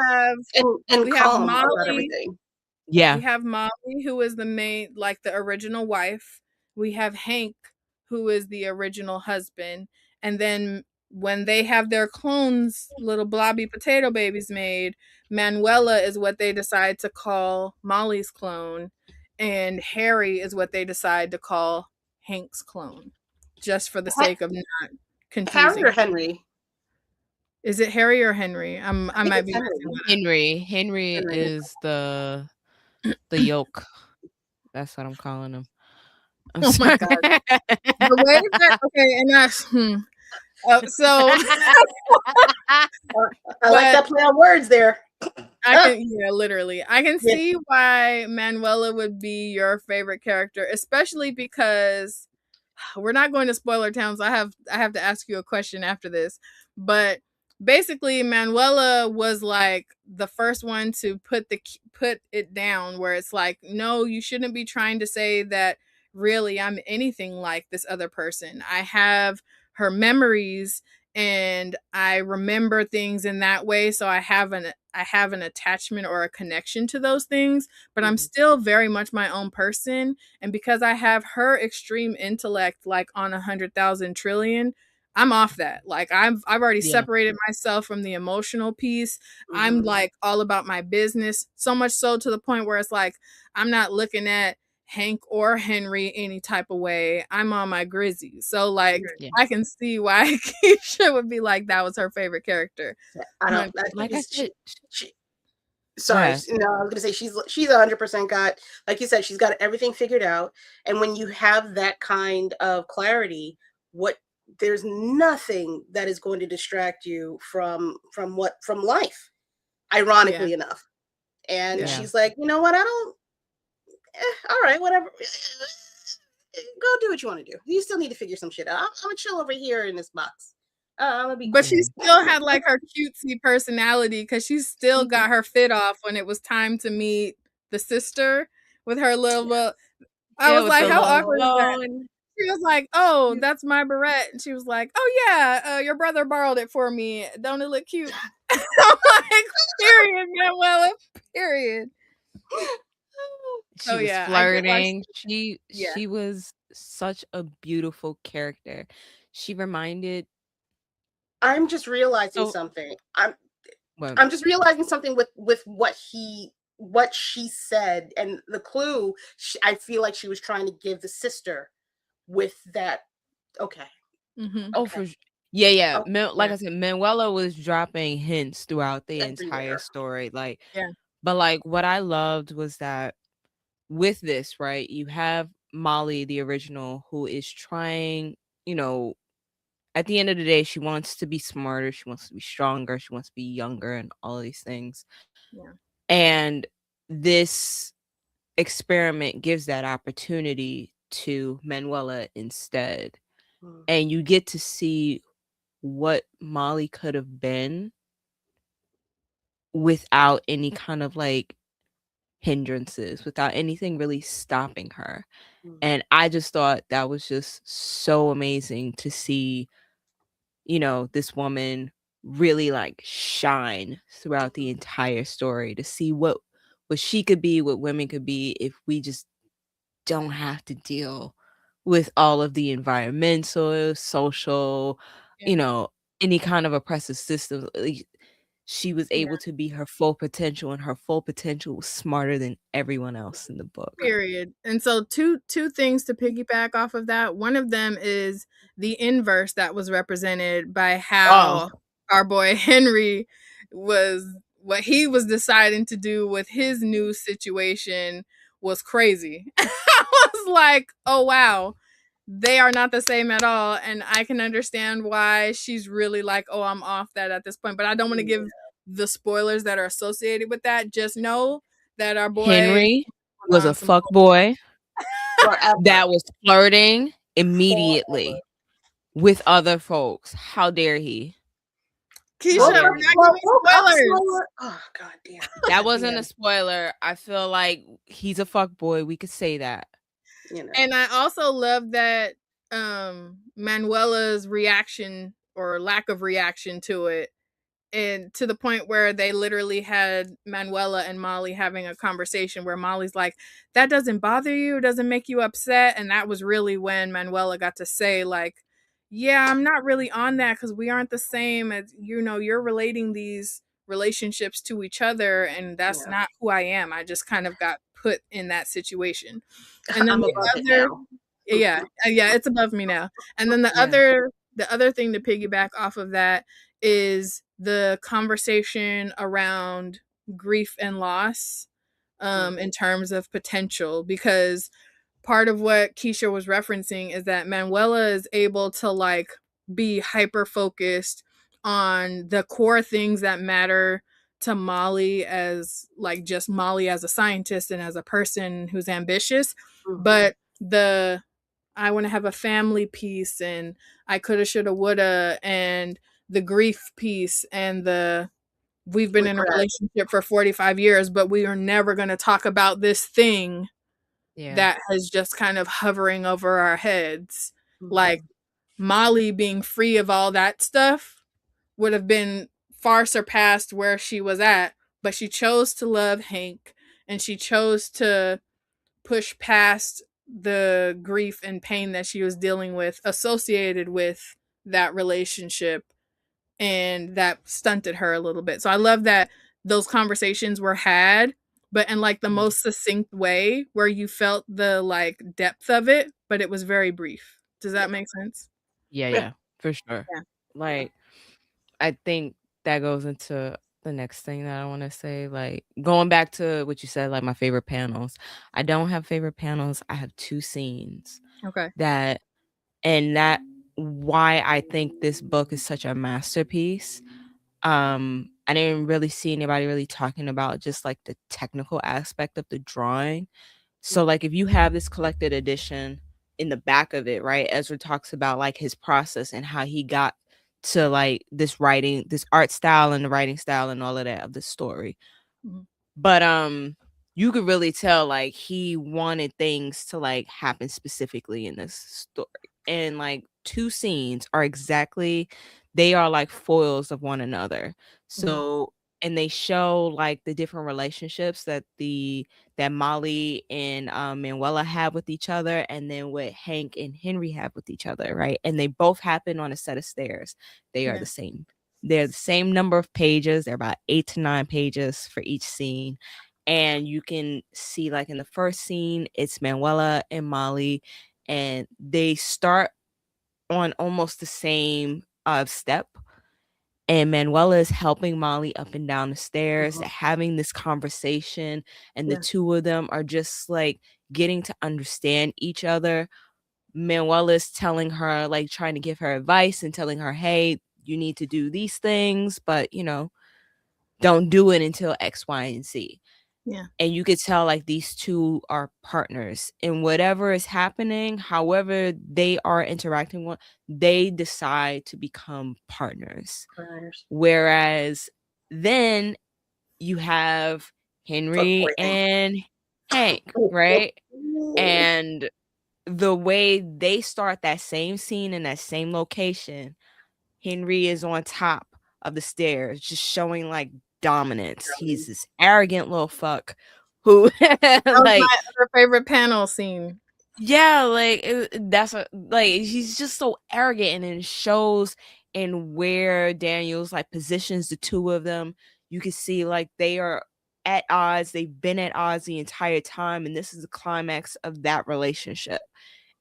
have calm about everything. Yeah, we have Molly, who is the main, like the original wife. We have Hank, who is the original husband, and then when they have their clones, little blobby potato babies made, Manuela is what they decide to call Molly's clone, and Harry is what they decide to call Hank's clone, just for the sake of not confusing. Harry or Henry? Is it Harry or Henry? I might be Henry. Henry is the yolk. That's what I'm calling him. Oh my god! The way that and that's so. I like that play on words there. Literally. I can see why Manuela would be your favorite character, especially because we're not going to spoiler town, so I have to ask you a question after this. But basically, Manuela was like the first one to put it down, where it's like, no, you shouldn't be trying to say that really I'm anything like this other person. I have her memories and I remember things in that way, so I have an attachment or a connection to those things, but I'm still very much my own person. And because I have her extreme intellect, like on 100,000 trillion, I'm off that. Like I've already separated myself from the emotional piece. I'm like all about my business, so much so to the point where it's like I'm not looking at Hank or Henry any type of way. I'm on my Grizzy. So like I can see why Keisha would be like that was her favorite character. I don't like I said. Sorry, I was gonna say she's 100% got, like you said, she's got everything figured out. And when you have that kind of clarity, there's nothing that is going to distract you from life, ironically enough. And she's like, you know what, I don't. All right, whatever. Go do what you want to do. You still need to figure some shit out. I'm gonna chill over here in this box. But she still had like her cutesy personality because she still got her fit off when it was time to meet the sister with her little. I was like, how awkward is that? She was like, "Oh, that's my beret," and she was like, "Oh yeah, your brother borrowed it for me. Don't it look cute?" I'm like, period, Manuela. Period. She was flirting. She was such a beautiful character. She reminded. I'm just realizing something. I'm just realizing something with what she said, and the clue. I feel like she was trying to give the sister with that. Okay. Oh, for yeah. Like I said, Manuela was dropping hints throughout the entire story. Like, but like what I loved was that with this, right, you have Molly, the original, who is trying, at the end of the day, she wants to be smarter, she wants to be stronger, she wants to be younger, and all of these things. Yeah. And this experiment gives that opportunity to Manuela instead. And you get to see what Molly could have been without any kind of like hindrances, without anything really stopping her. And I just thought that was just so amazing to see, this woman really like shine throughout the entire story, to see what she could be, what women could be if we just don't have to deal with all of the environmental, social, any kind of oppressive systems. She was able to be her full potential, and her full potential was smarter than everyone else in the book. Period. And so two things to piggyback off of that. One of them is the inverse that was represented by how our boy Henry was, what he was deciding to do with his new situation was crazy. I was like, oh wow, they are not the same at all. And I can understand why she's really like, oh, I'm off that at this point. But I don't want to give the spoilers that are associated with that. Just know that our boy Henry was a fuck boy that was flirting immediately. with other folks. How dare he? Keisha, How dare we're he? not giving spoilers. Oh god damn. That wasn't a spoiler. I feel like he's a fuck boy. We could say that. You know. And I also love that Manuela's reaction or lack of reaction to it, and to the point where they literally had Manuela and Molly having a conversation where Molly's like, that doesn't bother you, it doesn't make you upset. And that was really when Manuela got to say, like, yeah, I'm not really on that because we aren't the same. As you know, you're relating these relationships to each other, and that's not who I am. I just kind of got put in that situation. And then I'm the above it other, now. yeah, it's above me now. And then the other thing to piggyback off of that is the conversation around grief and loss, in terms of potential, because part of what Keisha was referencing is that Manuela is able to like be hyper focused on the core things that matter to Molly, as like just Molly as a scientist and as a person who's ambitious. But the I want to have a family piece, and I coulda, shoulda, woulda, and the grief piece, and the we've been in a relationship for 45 years, but we are never going to talk about this thing that has just kind of hovering over our heads. Like Molly being free of all that stuff would have been far surpassed where she was at, but she chose to love Hank, and she chose to push past the grief and pain that she was dealing with associated with that relationship, and that stunted her a little bit. So I love that those conversations were had, but in like the most succinct way where you felt the like depth of it, but it was very brief. Does that make sense? Yeah, for sure. Yeah. Like, I think that goes into the next thing that I want to say. Like, going back to what you said, like my favorite panels. I don't have favorite panels. I have 2 scenes Okay. that why I think this book is such a masterpiece. I didn't really see anybody really talking about just like the technical aspect of the drawing. So like if you have this collected edition, in the back of it, right, Ezra talks about like his process and how he got to like this writing, this art style and the writing style and all of that of the story. But you could really tell like he wanted things to like happen specifically in this story. And like 2 scenes are exactly, they are like foils of one another. So and they show like the different relationships that Molly and Manuela have with each other, and then what Hank and Henry have with each other, right? And they both happen on a set of stairs. They are the same. They're the same number of pages. They're about 8 to 9 pages for each scene. And you can see like in the first scene, it's Manuela and Molly, and they start on almost the same step. And Manuela is helping Molly up and down the stairs, having this conversation, and the 2 of them are just like getting to understand each other. Manuela is telling her, like trying to give her advice and telling her, hey, you need to do these things, but you know, don't do it until X, Y, and Z. Yeah. And you could tell like these 2 are partners, and whatever is happening, however they are interacting with, they decide to become partners. Whereas then you have Henry and Hank, right? And the way they start that same scene in that same location, Henry is on top of the stairs, just showing like dominance. He's this arrogant little fuck who That was like my other favorite panel scene. Yeah, like that's like he's just so arrogant, and it shows in where Daniels like positions the 2 of them. You can see like they are at odds. They've been at odds the entire time, and this is the climax of that relationship.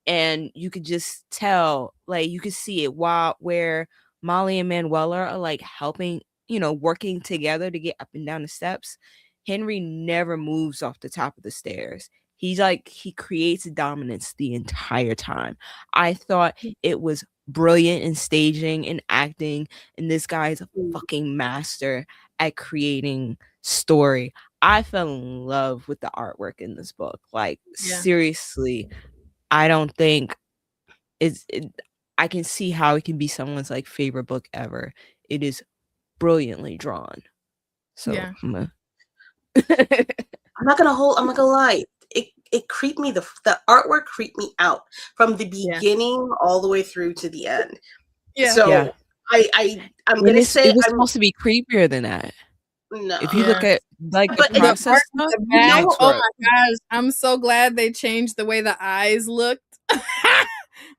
And you could just tell, like you could see it where Molly and Manuela are like helping, working together to get up and down the steps. Henry never moves off the top of the stairs. He creates dominance the entire time. I thought it was brilliant in staging and acting, and this guy is a fucking master at creating story. I fell in love with the artwork in this book. Like seriously, I don't think I can see how it can be someone's like favorite book ever. It is brilliantly drawn. So Yeah. I'm not gonna lie. It creeped me. The artwork creeped me out from the beginning all the way through to the end. Yeah. So Yeah. I'm gonna say it was supposed to be creepier than that. no. If you look at like the But the process art stuff, the back, next oh work. my gosh, I'm so glad they changed the way the eyes looked.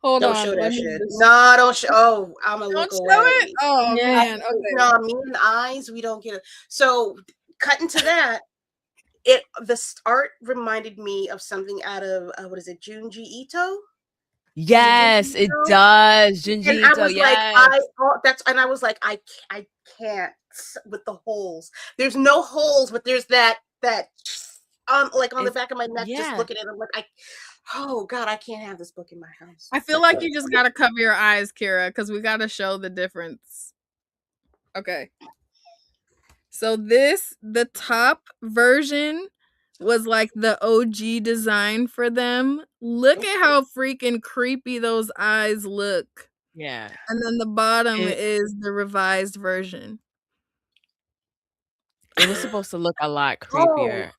Hold don't on, show let that me shit. just No, don't show. Oh, I'm gonna don't look show away. it. Oh Yeah. man, okay. No, me and eyes, we don't get it. So cutting to that, the art reminded me of something out of what is it, Junji Ito? Yes, it does. Junji And I Ito, was like, I was like, I can't with the holes. There's no holes, but there's that like on the back of my neck, just looking at it. I'm like, oh God, I can't have this book in my house. I feel like you just gotta cover your eyes, Kira, because we gotta show the difference. Okay. So the top version was like the OG design for them. Look at how freaking creepy those eyes look. Yeah. And then the bottom is the revised version. It was supposed to look a lot creepier.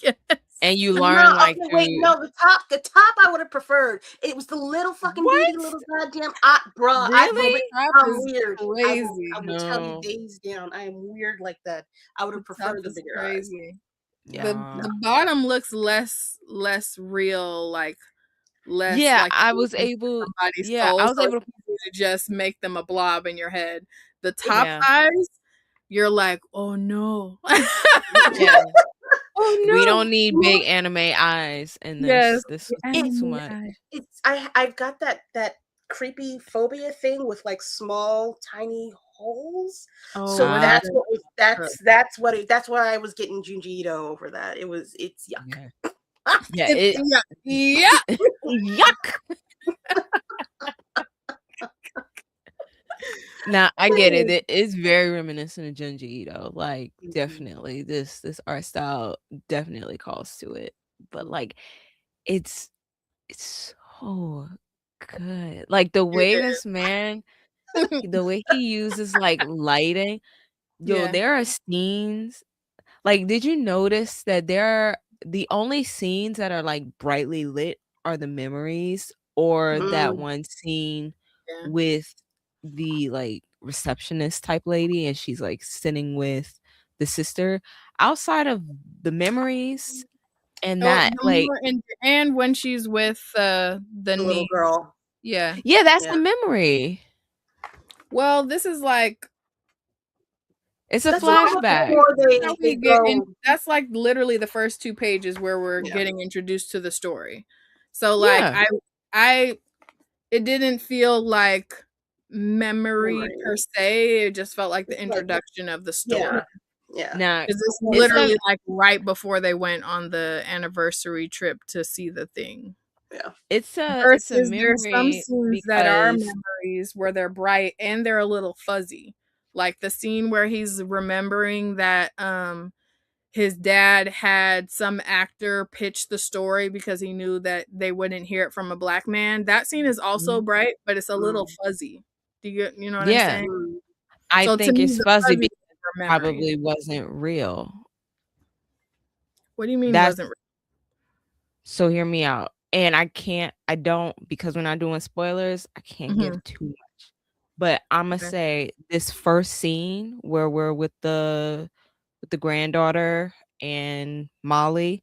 Yes. And you learn like the top I would have preferred. It was the little fucking bitty little goddamn bruh. Really? I'm weird. Crazy. I will tell you days down. I am weird like that. I would have preferred the bigger crazy. eyes. The bottom looks less real, like less. Yeah, like I was able. Yeah, I was able to just make them a blob in your head. The top eyes, you're like, oh no. Yeah. Oh no. We don't need big anime eyes in this. This is too much. I've got that creepy phobia thing with like small tiny holes. So that's why I was getting Junji Ito over that. It's yuck. Yeah, yuck. Yuck. Now I get it. It is very reminiscent of Junji Ito. Like definitely, this art style definitely calls to it. But like, it's so good. Like the way this man, the way he uses like lighting. Yo, there are scenes. Like, did you notice that the only scenes that are like brightly lit are the memories or that one scene with the like receptionist type lady and she's like sitting with the sister. Outside of the memories and that like and when she's with the little girl. Yeah, that's the memory. Well, this is like it's a flashback. That's like literally the first 2 pages where we're getting introduced to the story. So like it didn't feel like memory per se. It just felt like the introduction of the story. Yeah. Now, because it's literally like right before they went on the anniversary trip to see the thing. Yeah. It's a memory. There's some scenes that are memories where they're bright and they're a little fuzzy. Like the scene where he's remembering that his dad had some actor pitch the story because he knew that they wouldn't hear it from a black man. That scene is also bright, but it's a little fuzzy. Do you know what I'm saying? I think it's fuzzy because it probably wasn't real. What do you mean wasn't real? So hear me out. And I don't, because we're not doing spoilers, I can't give too much. But I'm going to say this first scene where we're with the granddaughter and Molly,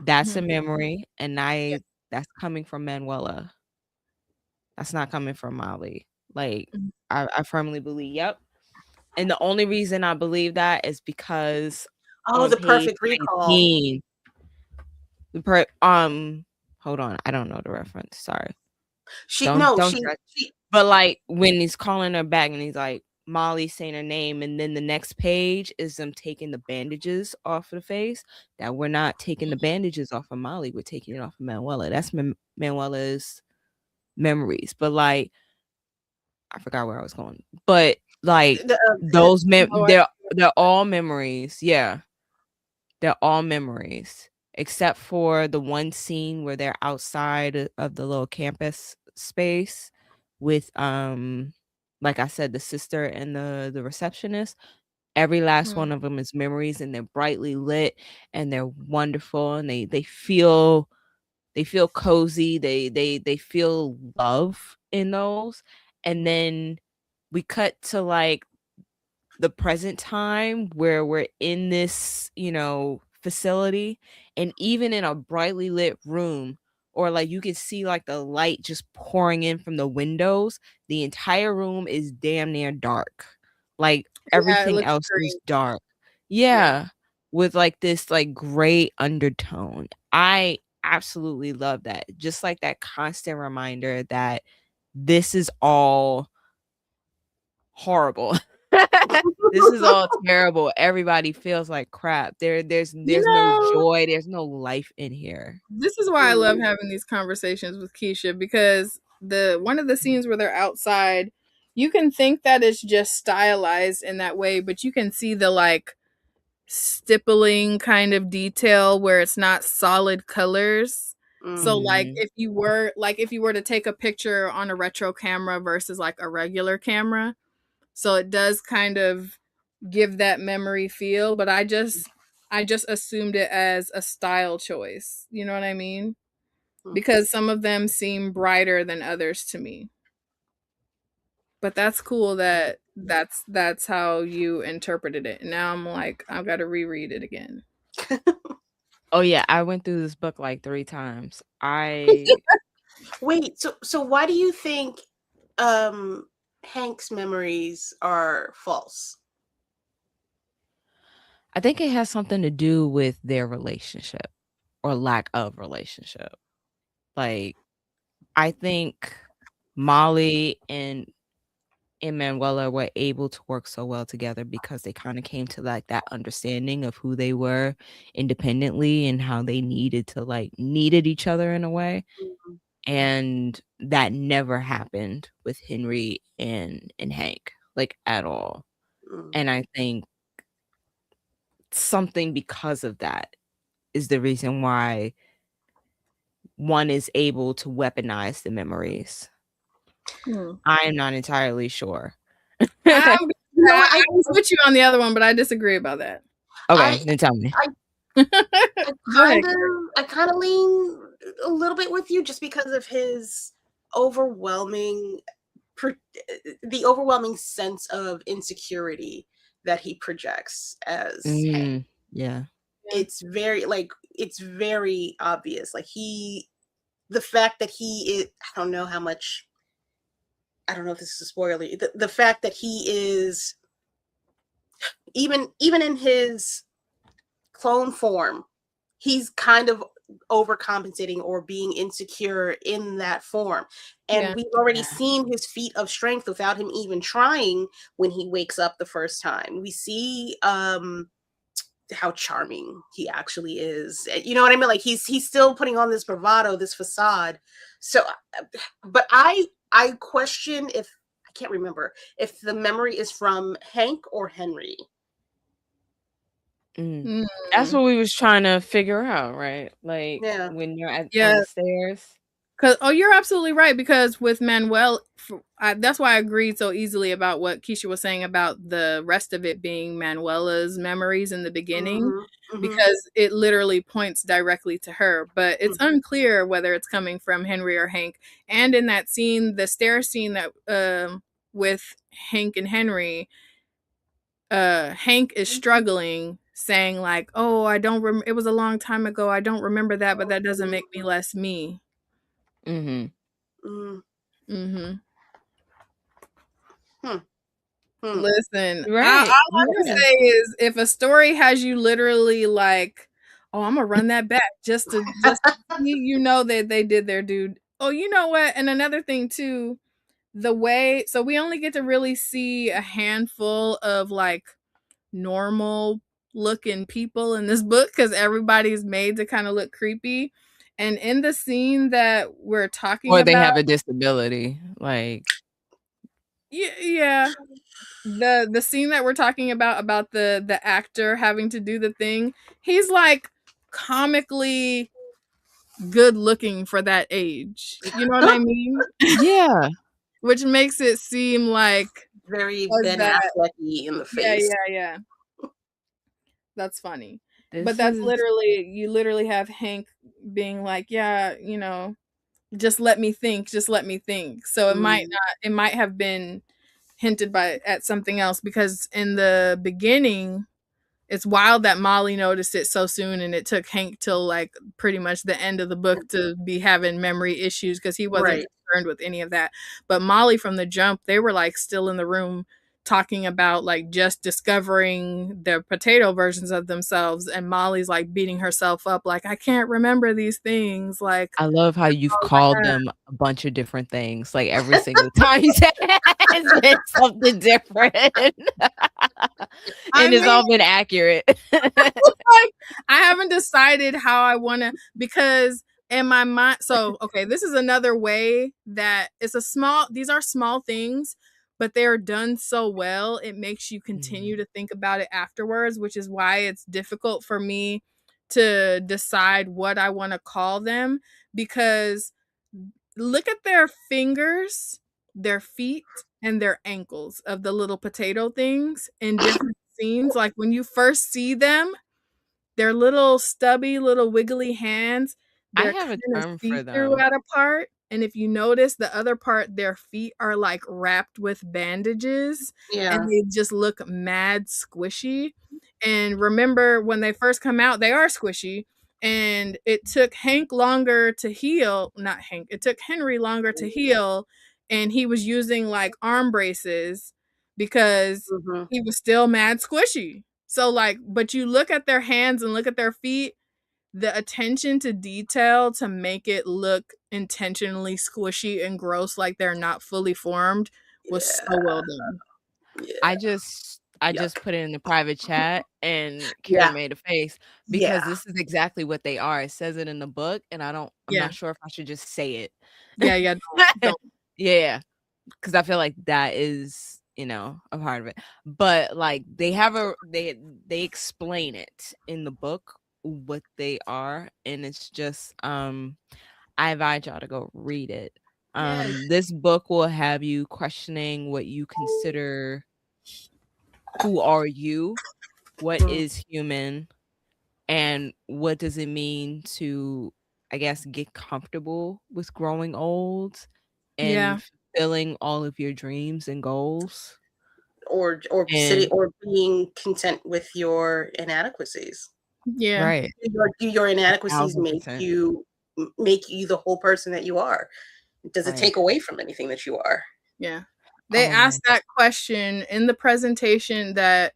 that's a memory. And that's coming from Manuela. That's not coming from Molly. Like, I firmly believe, And the only reason I believe that is because the perfect recall. Hold on, I don't know the reference. Sorry. She but like when he's calling her back and he's like Molly saying her name, and then the next page is them taking the bandages off of the face. That we're not taking the bandages off of Molly, we're taking it off of Manuela. That's Manuela's memories. But like I forgot where I was going. But like those they're all memories. Yeah. They're all memories. Except for the one scene where they're outside of the little campus space with like I said, the sister and the receptionist. Every last one of them is memories, and they're brightly lit, and they're wonderful, and they feel cozy. They feel love in those. And then we cut to like the present time where we're in this, facility, and even in a brightly lit room, or like you can see like the light just pouring in from the windows, the entire room is damn near dark. Like Yeah, it everything looks else is green. dark. Yeah. With like this like gray undertone. I absolutely love that. Just like that constant reminder that this is all horrible. This is all terrible. Everybody feels like crap. There's no joy, there's no life in here. This is why I love having these conversations with Keisha, because one of the scenes where they're outside, you can think that it's just stylized in that way, but you can see the like stippling kind of detail where it's not solid colors. So like if you were to take a picture on a retro camera versus like a regular camera, so it does kind of give that memory feel, but I just assumed it as a style choice. You know what I mean? Because some of them seem brighter than others to me. But that's cool that that's how you interpreted it. Now I'm like, I've got to reread it again. Oh yeah, I went through this book like 3 times. Wait, so why do you think Hank's memories are false? I think it has something to do with their relationship or lack of relationship. Like, I think Molly and Manuela were able to work so well together because they kind of came to like that understanding of who they were independently and how they needed each other in a way. And that never happened with Henry and Hank, like at all. And I think something because of that is the reason why one is able to weaponize the memories. I am not entirely sure. I was with you on the other one, but I disagree about that. Okay, then tell me. I kind of lean a little bit with you just because of his overwhelming sense of insecurity that he projects as Hank. Yeah. It's very obvious. Like the fact that he is, I don't know if this is a spoiler. The fact that he is even in his clone form, he's kind of overcompensating or being insecure in that form. And we've already seen his feat of strength without him even trying when he wakes up the first time. We see how charming he actually is. You know what I mean? Like he's still putting on this bravado, this facade. So, but I question I can't remember if the memory is from Hank or Henry. That's what we was trying to figure out, right? Like when you're on the stairs. You're absolutely right, because with Manuel, that's why I agreed so easily about what Keisha was saying about the rest of it being Manuela's memories in the beginning, because it literally points directly to her. But it's unclear whether it's coming from Henry or Hank. And in that scene, the stair scene that with Hank and Henry, Hank is struggling, saying like, "Oh, I don't it was a long time ago. I don't remember that, but that doesn't make me less me." Listen, all I can say is, if a story has you literally like, "Oh, I'm gonna run that back just to see," you know that they did their dude. Oh, you know what? And another thing too, so we only get to really see a handful of like normal looking people in this book because everybody's made to kind of look creepy. And in the scene that we're talking about, or they have a disability, like the scene that we're talking about the actor having to do the thing, he's like comically good looking for that age. You know what I mean? Yeah. which makes it seem like Very was Ben that Affleck-y in the yeah, face. yeah. That's funny. But This that's is literally you literally have Hank being like, yeah, just let me think, just let me think. So it might have been hinted at something else because in the beginning it's wild that Molly noticed it so soon and it took Hank till like pretty much the end of the book to be having memory issues because he wasn't Right. concerned with any of that. But Molly from the jump, they were like still in the room talking about like just discovering the potato versions of themselves and Molly's like beating herself up like I can't remember these things like I love how you've all called I have. them a bunch of different things, like, every single time you say it's been something different. I And it's mean, all been accurate. like, I haven't decided how I want to because in my mind so okay, this is another way that these are small things, but they're done so well it makes you continue to think about it afterwards, which is why it's difficult for me to decide what I want to call them because look at their fingers, their feet, and their ankles of the little potato things in different scenes. Like when you first see them, their little stubby, little wiggly hands, I they're have a kind of term for see-through them. at a part. And if you notice the other part, their feet are like wrapped with bandages and Yeah. they just look mad squishy. And remember when they first come out, they are squishy. And it took Hank longer to heal, not Hank, it took Henry longer to heal. And he was using like arm braces because Mm-hmm. he was still mad squishy. So like, but you look at their hands and look at their feet, the attention to detail to make it look intentionally squishy and gross like they're not fully formed was Yeah. so well done. I Yeah. just Yuck. put it in the private chat and Kara Yeah. made a face because Yeah. this is exactly what they are. It says it in the book and I'm Yeah. not sure if I should just say it. Yeah, don't. Yeah, because I feel like that is, a part of it. But like they explain it in the book what they are, and it's just I advise y'all to go read it. Yeah. This book will have you questioning what you consider who are you, what Mm. is human, and what does it mean to, I guess, get comfortable with growing old Yeah. and fulfilling all of your dreams and goals. Or sitting And or being content with your inadequacies. Yeah. right, Do your inadequacies 1000%. make you the whole person that you are? Does it Right. take away from anything that you are? Yeah. They Oh my asked that question in the presentation that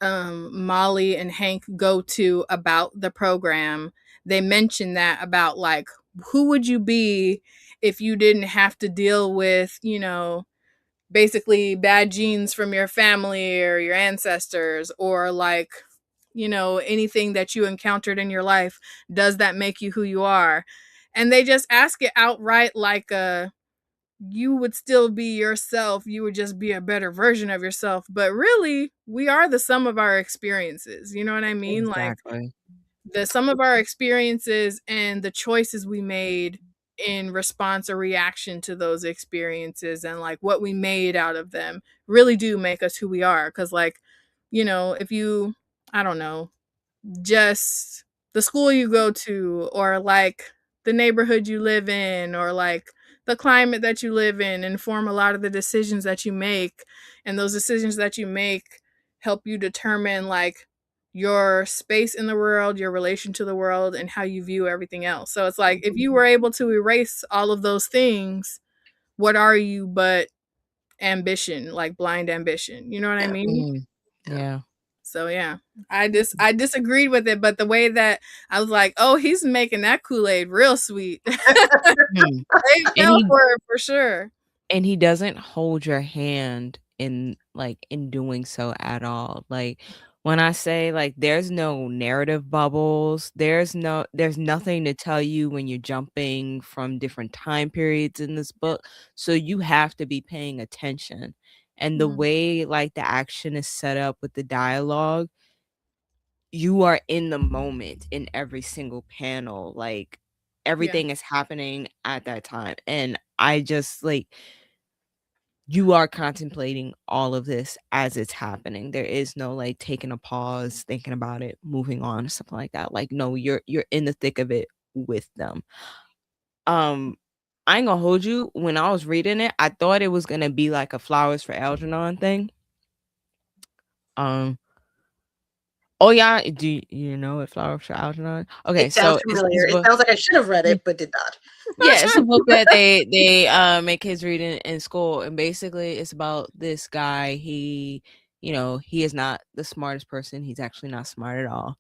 Molly and Hank go to about the program. They mention that about like who would you be if you didn't have to deal with, basically bad genes from your family or your ancestors or like anything that you encountered in your life, does that make you who you are? And they just ask it outright like you would still be yourself, you would just be a better version of yourself, but really we are the sum of our experiences, you know what I mean? Like exactly. the sum of our experiences and the choices we made in response or reaction to those experiences and like what we made out of them really do make us who we are. Because like if you, I don't know, just the school you go to or like the neighborhood you live in or like the climate that you live in inform a lot of the decisions that you make, and those decisions that you make help you determine like your space in the world, your relation to the world, and how you view everything else. So it's like if you were able to erase all of those things, what are you but ambition, like blind ambition, you know what I Yeah. mean? Yeah. Yeah. So yeah, I disagreed with it, but the way that I was like, oh, he's making that Kool-Aid real sweet. Mm. They And fell he for it for sure. and he doesn't hold your hand in doing so at all. Like when I say like there's no narrative bubbles, there's nothing to tell you when you're jumping from different time periods in this book. So you have to be paying attention. And the Mhm. way like the action is set up with the dialogue, you are in the moment in every single panel. Like Yeah. everything is happening at that time. And I just like you are contemplating all of this as it's happening. There is no like taking a pause, thinking about it, moving on, or something like that. Like, no, you're in the thick of it with them. I ain't gonna hold you. When I was reading it, I thought it was gonna be like a Flowers for Algernon thing. Oh yeah, do you know what Flowers for Algernon? Okay, It sounds so familiar. It sounds like I should have read it, but did not. yeah, it's a book that they make kids read in school, and basically it's about this guy. He, he is not the smartest person. He's actually not smart at all,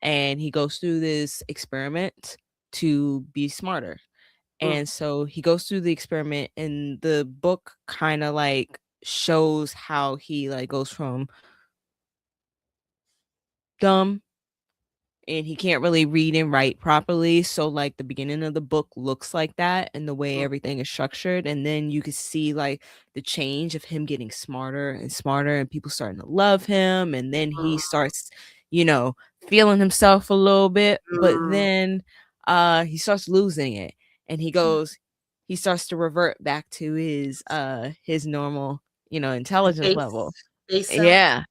and he goes through this experiment to be smarter. And so he goes through the experiment, and the book kind of like shows how he like goes from dumb, and he can't really read and write properly. So like the beginning of the book looks like that, and the way everything is structured, and then you can see like the change of him getting smarter and smarter, and people starting to love him, and then he starts, feeling himself a little bit, but then he starts losing it, and he starts to revert back to his normal, intelligence level. Yeah.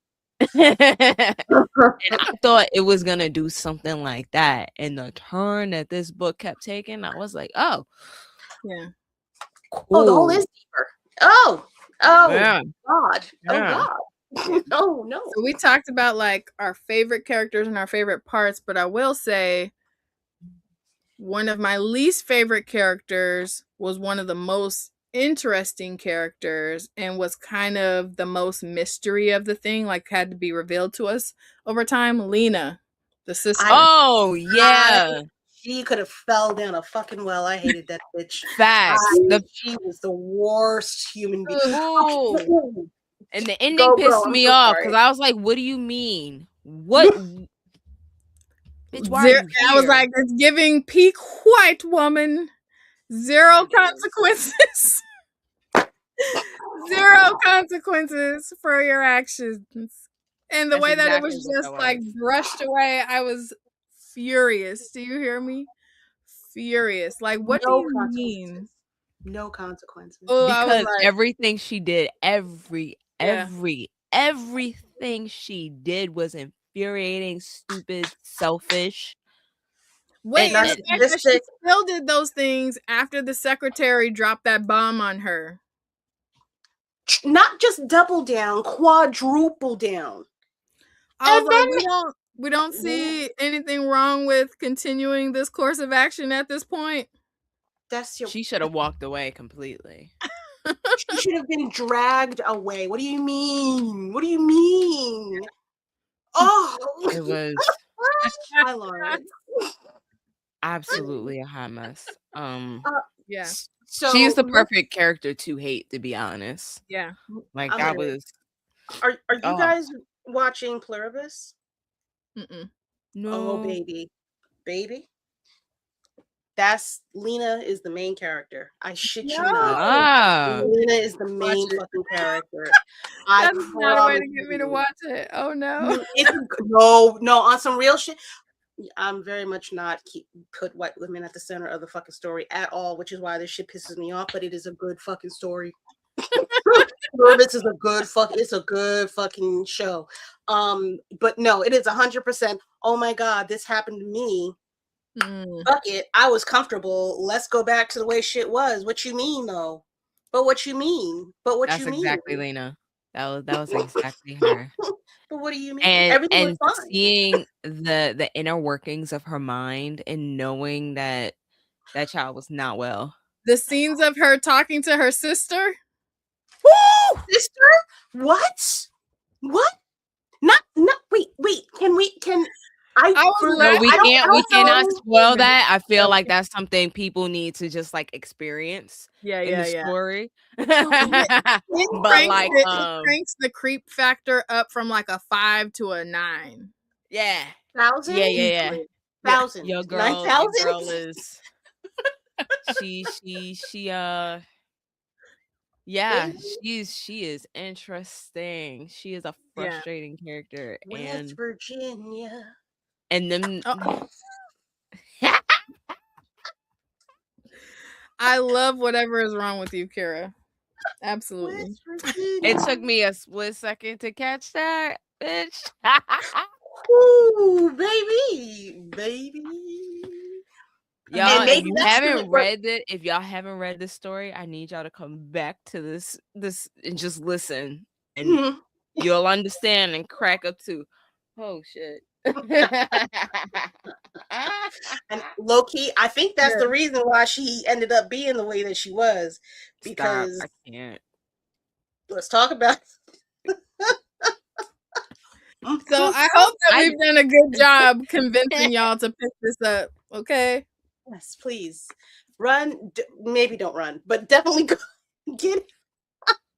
And I thought it was gonna do something like that, and the turn that this book kept taking, I was like, "Oh, yeah, cool." Oh, the whole is deeper. Oh, Yeah. God, Yeah. oh God, no. So we talked about like our favorite characters and our favorite parts, but I will say one of my least favorite characters was one of the most interesting characters and was kind of the most mystery of the thing, like had to be revealed to us over time. Lena, the sister. Oh yeah, she could have fell down a fucking well. I hated that bitch. facts. She was the worst human being. Ooh. And the ending pissed me off because I was like, "What do you mean? What?" Bitch, why are you here? I was like, it's giving peak white woman. Zero consequences. Zero consequences for your actions. And the way that it was just like brushed away, I was furious. Do you hear me? Furious. Like, what do you mean? No consequences. Oh, I was Because like, everything she did, everything she did was infuriating, stupid, selfish. Wait, and the fact that she still did those things after the secretary dropped that bomb on her. Not just double down, quadruple down. I was like, we don't see anything wrong with continuing this course of action at this point. She should have walked away completely. She should have been dragged away. What do you mean? What do you mean? Oh, it was my Lord. Absolutely a hot mess. Yeah. So she's the perfect character to hate, to be honest. Yeah. Like that was. Are you guys watching Pluribus? No. Oh baby. That's Lena is the main character. I shit you not. Lena is the main fucking character. That's not a way to get me to watch it. Oh no. No, on some real shit. I'm very much not put white women at the center of the fucking story at all, which is why this shit pisses me off. But it is a good fucking story. Pluribus is it's a good fucking show. But no, it is 100%. Oh my God, this happened to me. Fuck it, I was comfortable. Let's go back to the way shit was. What you mean though? But what you mean? But what you mean? That's exactly Lena. That was exactly her. But what do you mean? And seeing the inner workings of her mind and knowing that child was not well. The scenes of her talking to her sister. Woo! Sister? What? Not wait. We cannot spoil that. I feel like that's something people need to just like experience in the story. But like it cranks the creep factor up from like a 5 to a 9. Yeah. 1,000? Yeah. 1,000. Your girl is she is interesting. She is a frustrating character. West Virginia. And then I love whatever is wrong with you, Kira. Absolutely. It took me a split second to catch that, bitch. Ooh, baby. Y'all, And maybe if y'all haven't read this story, I need y'all to come back to this and just listen, and you'll understand and crack up too. Oh shit. And low key, I think that's the reason why she ended up being the way that she was. Because Stop, I can't. Let's talk about So I hope that we've done a good job convincing y'all to pick this up. Okay. Yes, please run. Maybe don't run, but definitely go get it.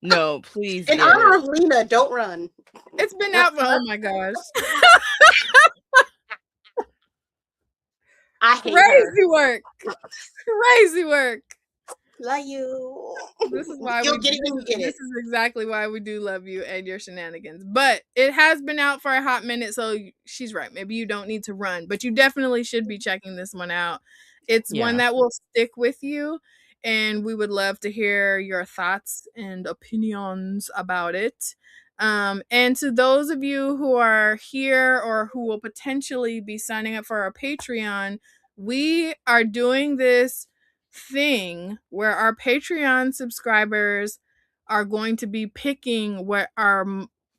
No, please. In honor of Lena, don't run. It's been out for, oh my gosh. I hate crazy work. Crazy work. Love you. This is why You'll get it when you get it. This is exactly why we do love you and your shenanigans. But it has been out for a hot minute, so she's right. Maybe you don't need to run, but you definitely should be checking this one out. It's one that will stick with you, and we would love to hear your thoughts and opinions about it. And to those of you who are here or who will potentially be signing up for our Patreon, we are doing this thing where our Patreon subscribers are going to be picking what our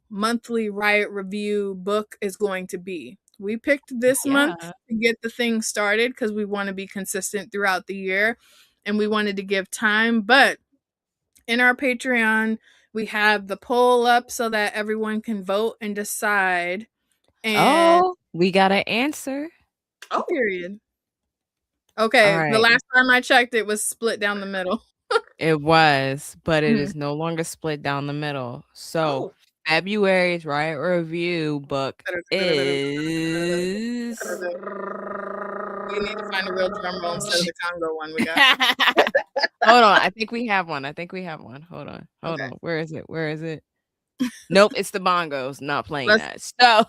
monthly Riot review book is going to be. We picked this month to get the thing started because we want to be consistent throughout the year and we wanted to give time. But in our Patreon, we have the poll up so that everyone can vote and decide. And we got an answer. Oh, period. Okay, the last time I checked, it was split down the middle. It was, but it is no longer split down the middle. So February's Riot review book is. We need to find a real drum roll instead of the Congo one we got. Hold on, I think we have one. Hold on. Where is it? Nope, it's the bongos. Not playing that. So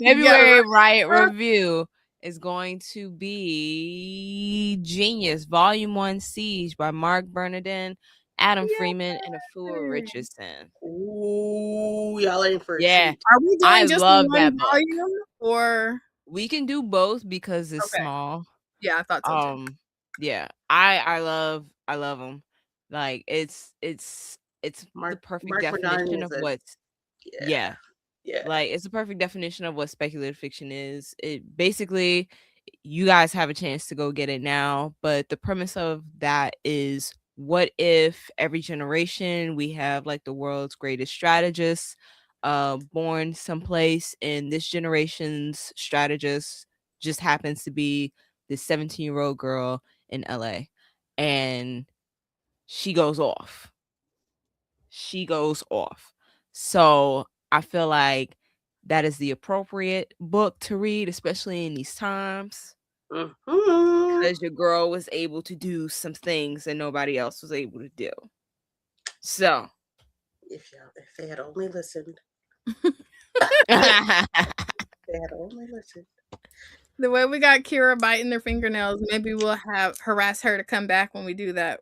February Riot review is going to be Genius Volume 1 Siege by Mark Bernardin, Adam Freeman, and Afua Richardson. Ooh, y'all in for a treat. Are we doing just one volume or we can do both because it's small. Yeah, I thought so too. Yeah, I love them. Like it's the perfect definition of what's like it's the perfect definition of what speculative fiction is. It basically, you guys have a chance to go get it now, but the premise of that is, what if every generation we have like the world's greatest strategists born someplace, and this generation's strategist just happens to be this 17-year-old girl in LA, and she goes off. So I feel like that is the appropriate book to read, especially in these times, because your girl was able to do some things that nobody else was able to do. So if they had only listened. They had only listened. The way we got Kira biting their fingernails, maybe we'll harass her to come back when we do that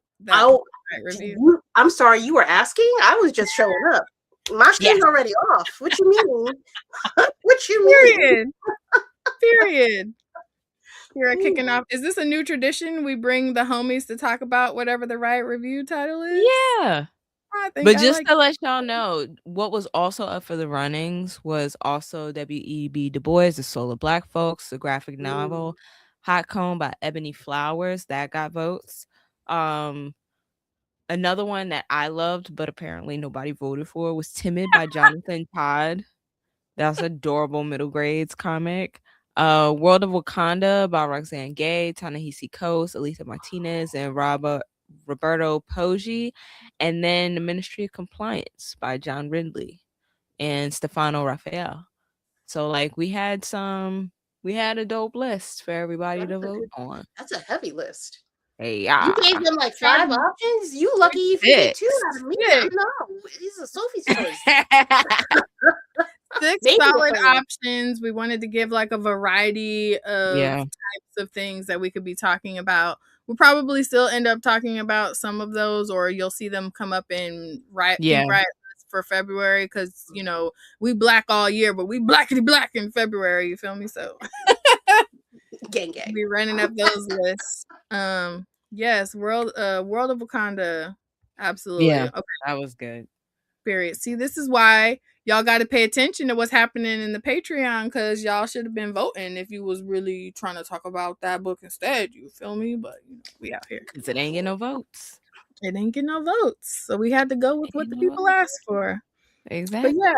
review. I'm sorry, you were asking? I was just showing up. My shit's already off. What you mean? What you mean? Period. Kira kicking off. Is this a new tradition? We bring the homies to talk about whatever the Riot review title is? Yeah. But just to let y'all know, what was also up for the runnings was also W.E.B. Du Bois, The Soul of Black Folks, the graphic novel, Hot Comb by Ebony Flowers, that got votes. Another one that I loved, but apparently nobody voted for, was Timid by Jonathan Todd. That was an adorable middle grades comic. World of Wakanda by Roxane Gay, Ta-Nehisi Coates, Alisa Martinez, and Roberto Poggi. And then The Ministry of Compliance by John Ridley and Stefano Raphael. So like we had a dope list for everybody to vote on. That's a heavy list. Hey, you gave them like 5 options. You lucky if you get 2 out of me. No, these are Sophie's choice. 6 solid options. We wanted to give like a variety of types of things that we could be talking about. we'll probably still end up talking about some of those, or you'll see them come up in Pink Riot for February, because you know we black all year, but we blackity black in February. You feel me? So gang. be running up those lists. Yes, World of Wakanda. Absolutely. Yeah, okay. that was good. Period. See, this is why y'all got to pay attention to what's happening in the Patreon, because y'all should have been voting if you was really trying to talk about that book instead. You feel me? But you know, we out here. Because it ain't get no votes. It ain't get no votes. So we had to go with what the people asked for. Exactly. But yeah.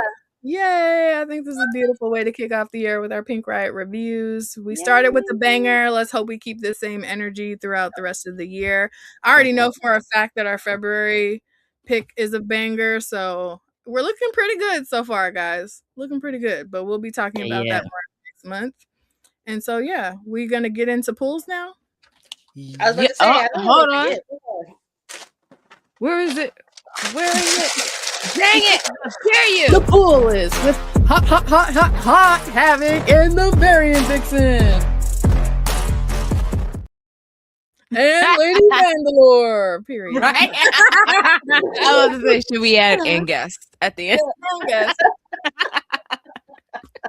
Yay. I think this is a beautiful way to kick off the year with our Pink Riot reviews. We started with a banger. Let's hope we keep the same energy throughout the rest of the year. I already know for a fact that our February pick is a banger, so we're looking pretty good so far, guys. Looking pretty good, but we'll be talking about that more next month. And so yeah, we're gonna get into pools now. I was about to say, hold on. Where is it? Where is it? Dang it! Dare you! The pool is with hot Havoc and the Variant Vixen. And Lady Mandalore, period. Right? I was to say, should we add and guest at the end? And guest.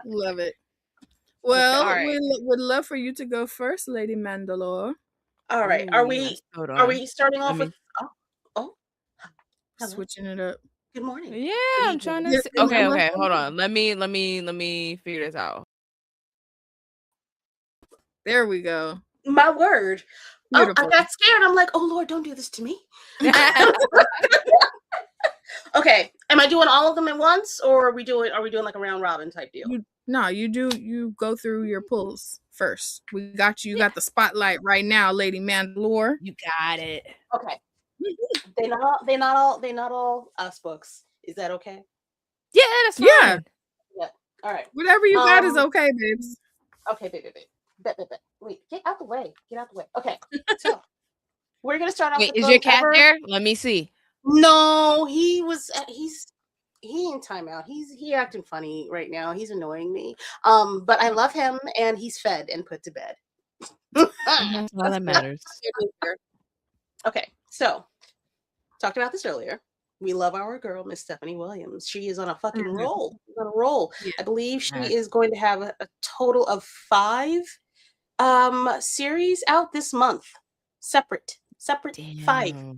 Love it. Well, we would love for you to go first, Lady Mandalore. All right. Are we starting off with switching it up? Good morning. Yeah, I'm trying to see. Okay, hold on. Let me figure this out. There we go. My word. Oh, I got scared. I'm like, oh Lord, don't do this to me. Okay. Am I doing all of them at once, or are we doing like a round robin type deal? You go through your pulls first. We got you. You got the spotlight right now, Lady Mandalore. You got it. Okay. They not all us books. Is that okay? Yeah, that's fine. Yeah. All right. Whatever you got is okay, babes. Okay, babe. Bet. Wait, get out the way. Okay. So we're gonna start off. Wait, is your cat there? Let me see. No, he in timeout. He acting funny right now. He's annoying me. But I love him, and he's fed and put to bed. That's all that matters. Okay, so talked about this earlier. We love our girl, Miss Stephanie Williams. She is on a fucking roll. She's on a roll. Yeah. I believe she is going to have a total of 5 series out this month. Separate. Damn. 5.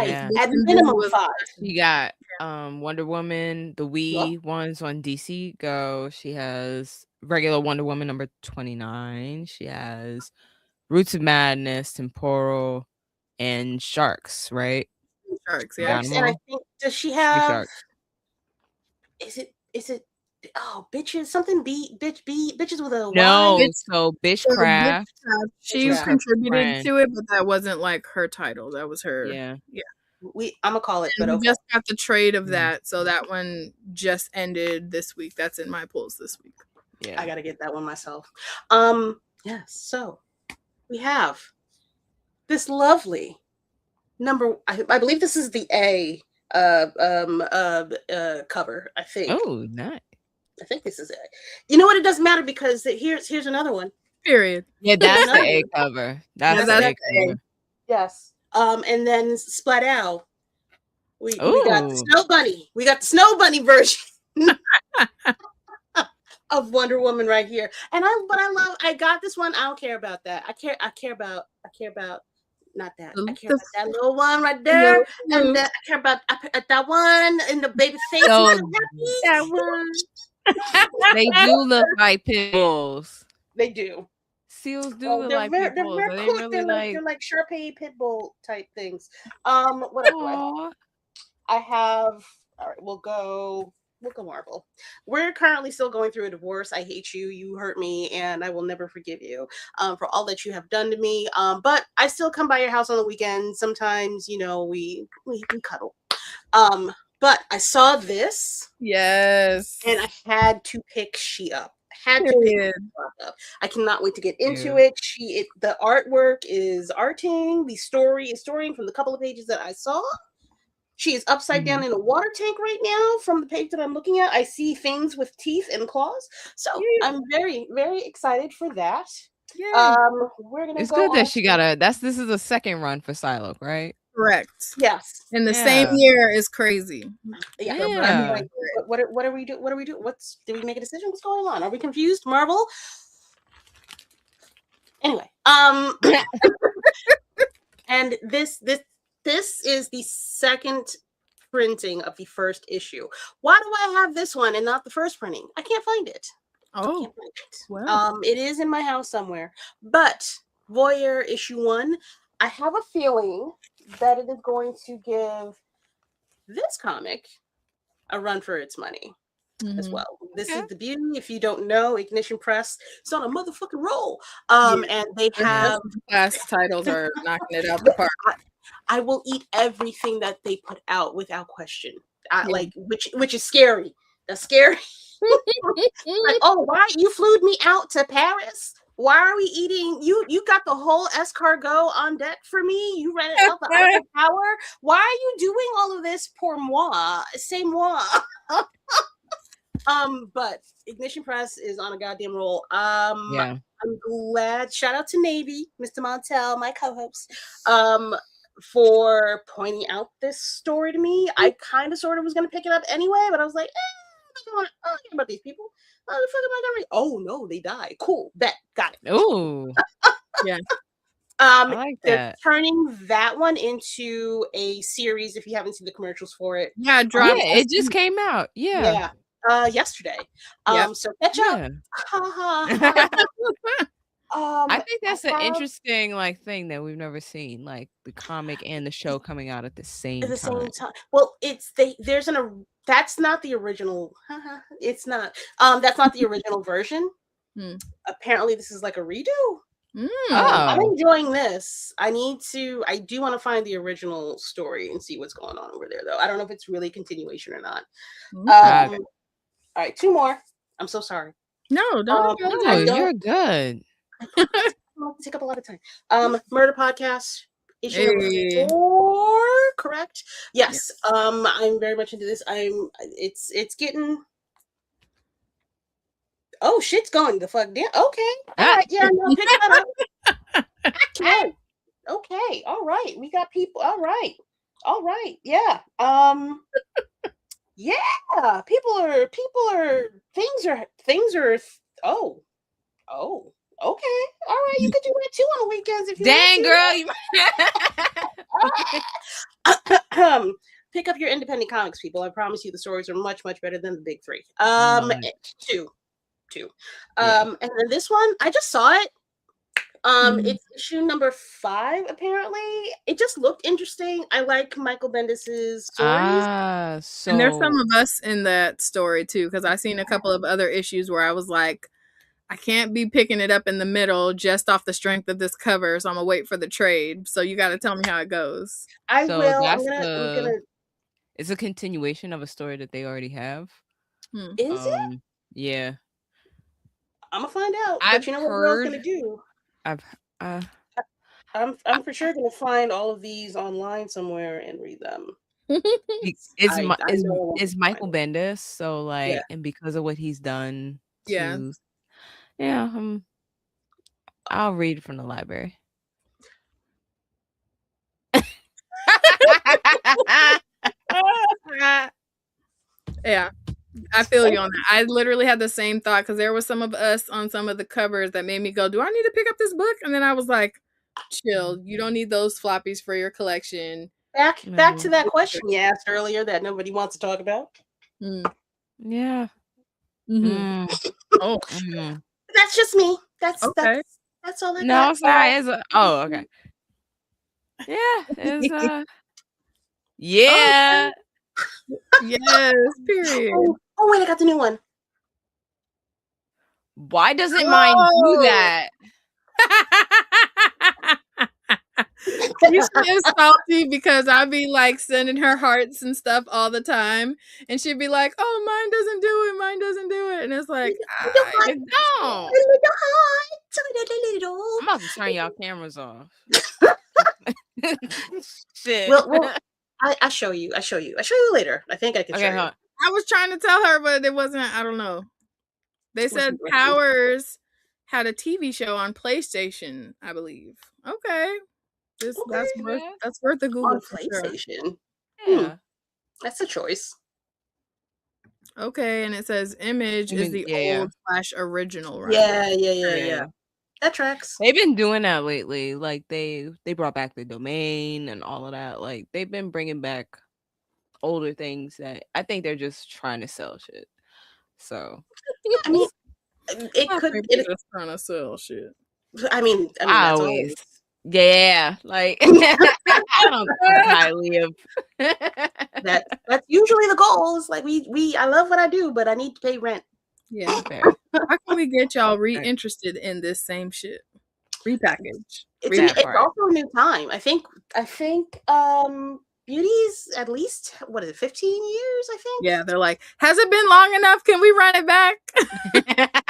Yeah. At minimum 5. She got Wonder Woman, the Wii ones on DC Go. She has regular Wonder Woman number 29. She has Roots of Madness, Temporal, and Sharks, right? Sharks, yeah. And I think, does she have? Is it? Oh, bitches! Something bitches with a no. So Bitchcraft. She's contributed to it, but that wasn't like her title. That was her. Yeah. I'm gonna call it. And we just got the trade of that, so that one just ended this week. That's in my pulls this week. Yeah, I gotta get that one myself. Yes. So we have this lovely number. I believe this is the A cover. I think. Oh, nice. I think this is it. You know what? It doesn't matter because here's another one. Period. Yeah, that's the A cover. That's the A cover. Yes. And then Splat Owl. We got the Snow Bunny. We got the Snow Bunny version of Wonder Woman right here. And I got this one. I don't care about that. I care about not that. I care about that little one right there. And I care about that one in the baby face. That one. They do look like pit bulls. They do. Seals do look like pit bulls. They're very cool. They're like Shar-Pei pit bull type things. What else do I have? I have. All right, we'll go Marvel. We're currently still going through a divorce. I hate you. You hurt me, and I will never forgive you for all that you have done to me. But I still come by your house on the weekend. Sometimes, we cuddle. But I saw this. Yes. And I had to pick she up. Up. I cannot wait to get into it. The artwork is arting. The story is storying from the couple of pages that I saw. She is upside down in a water tank right now. From the page that I'm looking at, I see things with teeth and claws. So I'm very, very excited for that. Yeah. We're gonna It's go good on that she to- got a. This is a second run for Psylocke, right? Correct. Yes. In the same Yeah. year is crazy. Yeah. So, but Yeah. Like, what are we doing? What are we doing? Did we make a decision? What's going on? Are we confused, Marvel? Anyway, and this is the second printing of the first issue. Why do I have this one and not the first printing? I can't find it. oh, Can't find it. well. It is in my house somewhere. But Voyeur issue 1, I have a feeling that it is going to give this comic a run for its money as Mhm. well. This Okay. is the beauty. If you don't know, Ignition Press is on a motherfucking roll. Yeah. And they have Class titles are knocking it out the park. I will eat everything that they put out without question. Yeah. Like which is scary. That's scary. Like, oh, why you flew me out to Paris? Why are we eating? You got the whole escargot on deck for me. You rented out the Eiffel Tower. Why are you doing all of this pour moi? C'est moi. But Ignition Press is on a goddamn roll. Yeah. I'm glad. Shout out to Navy, Mr. Montel, my co-host, for pointing out this story to me. I kind of sort of was gonna pick it up anyway, but I was like, I don't care about these people. How the fuck am I gonna read? Oh no, they die. Cool, bet, got it. Ooh. Yeah. I like They're that. turning that one into a series. If you haven't seen the commercials for it, Yeah, it Yeah, dropped. it just came out. Yeah. yesterday. Yep. So catch up. Yeah. I I think that's an interesting thing that we've never seen, like the comic and the show coming out at the same time. Well, that's not the original. It's not. That's not the original version. Apparently, this is like a redo. I'm enjoying this. I do want to find the original story and see what's going on over there, though. I don't know if it's really a continuation or not. All right, 2 more. I'm so sorry. No, don't No, you're good. Take up a lot of time. Murder Podcast issue Hey. 4, correct? Yes. I'm very much into this. It's getting. Oh, shit's going the fuck down. Okay. All right. Yeah, no, pick that up. Okay. Okay. All right. We got people. All right. All right. Yeah. Yeah. People are things are oh. Okay. All right. You could do that too on the weekends if you Dang, girl. You pick up your independent comics, people. I promise you the stories are much, much better than the big 3. Two. And then this one, I just saw it. It's issue number 5, apparently. It just looked interesting. I like Michael Bendis's stories. And there's some of us in that story too, because I've seen a couple of other issues where I was like, I can't be picking it up in the middle just off the strength of this cover, so I'm gonna wait for the trade. So you got to tell me how it goes. I will. I'm gonna. It's a continuation of a story that they already have. Is it? Yeah. I'm gonna find out. But you know what Will's gonna do? I'm for sure gonna find all of these online somewhere and read them. It's Michael Bendis, so and because of what he's done, I'll read from the library. Yeah, I feel you on that. I literally had the same thought because there was some of us on some of the covers that made me go, do I need to pick up this book? And then I was like, chill. You don't need those floppies for your collection. Back to that question you asked earlier that nobody wants to talk about. Yeah. Oh. That's just me. That's all I got. Sorry. Okay. Yeah. It's yeah. Yes, period. Oh, wait, I got the new one. Why doesn't mine do that? She's salty because I'd be like sending her hearts and stuff all the time, and she'd be like, "Oh, mine doesn't do it," and it's like, I don't. I'm about to turn y'all cameras off. Shit. Well, I show you. I show you later. I think I can show you. I was trying to tell her, but it wasn't. I don't know. They said Powers had a TV show on PlayStation, I believe. Okay. That's worth a Google On for sure. PlayStation. Yeah. That's a choice. Okay, and it says Image is the old/original, right? Yeah. That tracks. They've been doing that lately. Like they brought back the domain and all of that. Like they've been bringing back older things that I think they're just trying to sell shit. So I mean, it could. They're just trying to sell shit. I mean, that's always. Yeah, like I don't think highly of that's usually the goal. It's like I love what I do, but I need to pay rent. Yeah. How can we get y'all re-interested in this same shit? Repackage. It's also a new time. I think beauty's at least 15 years, I think. Yeah, they're like, has it been long enough? Can we run it back?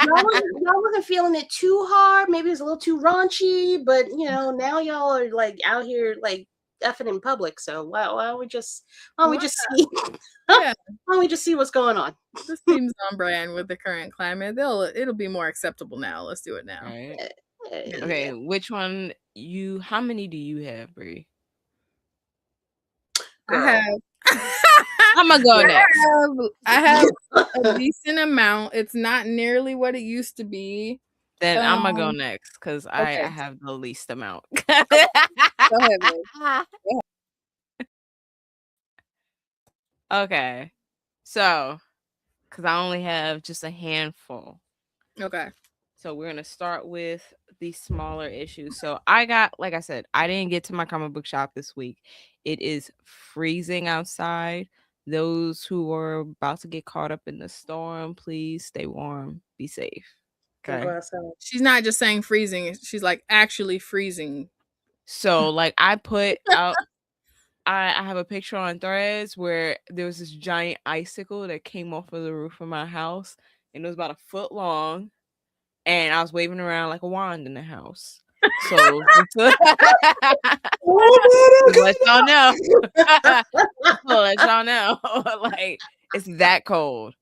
y'all wasn't feeling it too hard. Maybe it's a little too raunchy, but now y'all are like out here like effing in public. So why don't we just see? Why don't we just see what's going on? This seems on brand with the current climate. It'll be more acceptable now. Let's do it now. Right. Okay, which one how many do you have, Bree? I have I'm gonna go next. I have a decent amount. It's not nearly what it used to be. Then I'm gonna go next because I have the least amount. Go ahead, Okay, so because I only have just a handful. Okay. So we're gonna start with the smaller issues. So I got, like I said, I didn't get to my comic book shop this week. It is freezing outside. Those who are about to get caught up in the storm, please stay warm, be safe. Okay. She's not just saying freezing, she's like actually freezing. So like I put out I have a picture on Threads where there was this giant icicle that came off of the roof of my house, and it was about a foot long, and I was waving around like a wand in the house. So let y'all know. Let y'all know. Like it's that cold.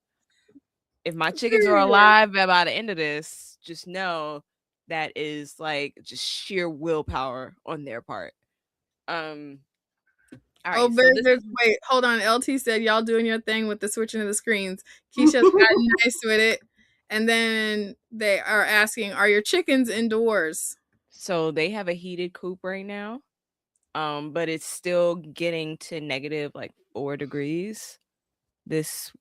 If my chickens are alive by the end of this, just know that is like just sheer willpower on their part. All right, wait, hold on. LT said y'all doing your thing with the switching of the screens. Keisha's gotten nice with it. And then they are asking, are your chickens indoors? So they have a heated coop right now. But it's still getting to negative like 4 degrees this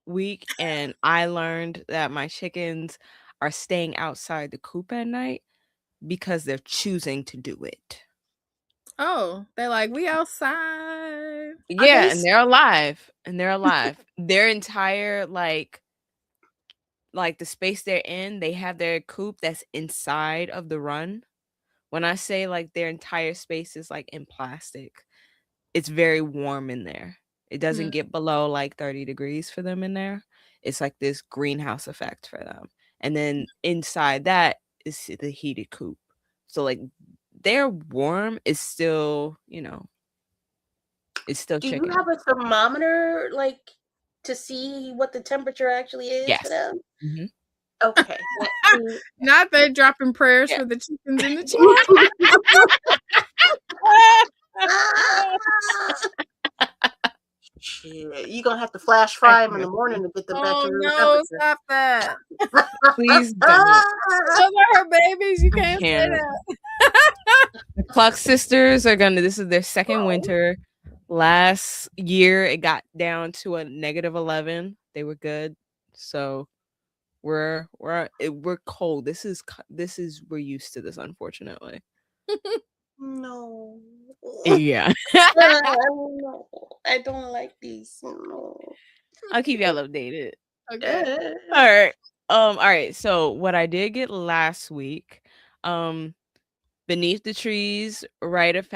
week. And I learned that my chickens are staying outside the coop at night because they're choosing to do it. Oh, they're like, we outside. Yeah, and they're alive. Their entire like the space they're in, they have their coop that's inside of the run. When I say like their entire space is like in plastic, it's very warm in there. It doesn't get below like 30 degrees for them in there. It's like this greenhouse effect for them. And then inside that is the heated coop. So like their warm is still, it's still chicken. Do you have a thermometer like to see what the temperature actually is for them? Mm-hmm. Okay. Not they dropping prayers for the chickens in the chat. Shit, you're gonna have to flash fry them in the morning to get them back to room temperature. Stop that. Please don't. Those are her babies. You can't say that. The Cluck sisters are this is their second winter. Last year it got down to a negative 11. They were good. So we're cold. This is we're used to this, unfortunately. No. Yeah. I don't like these. No. I'll keep y'all updated. Okay. All right. So what I did get last week, Beneath the Trees, Rite of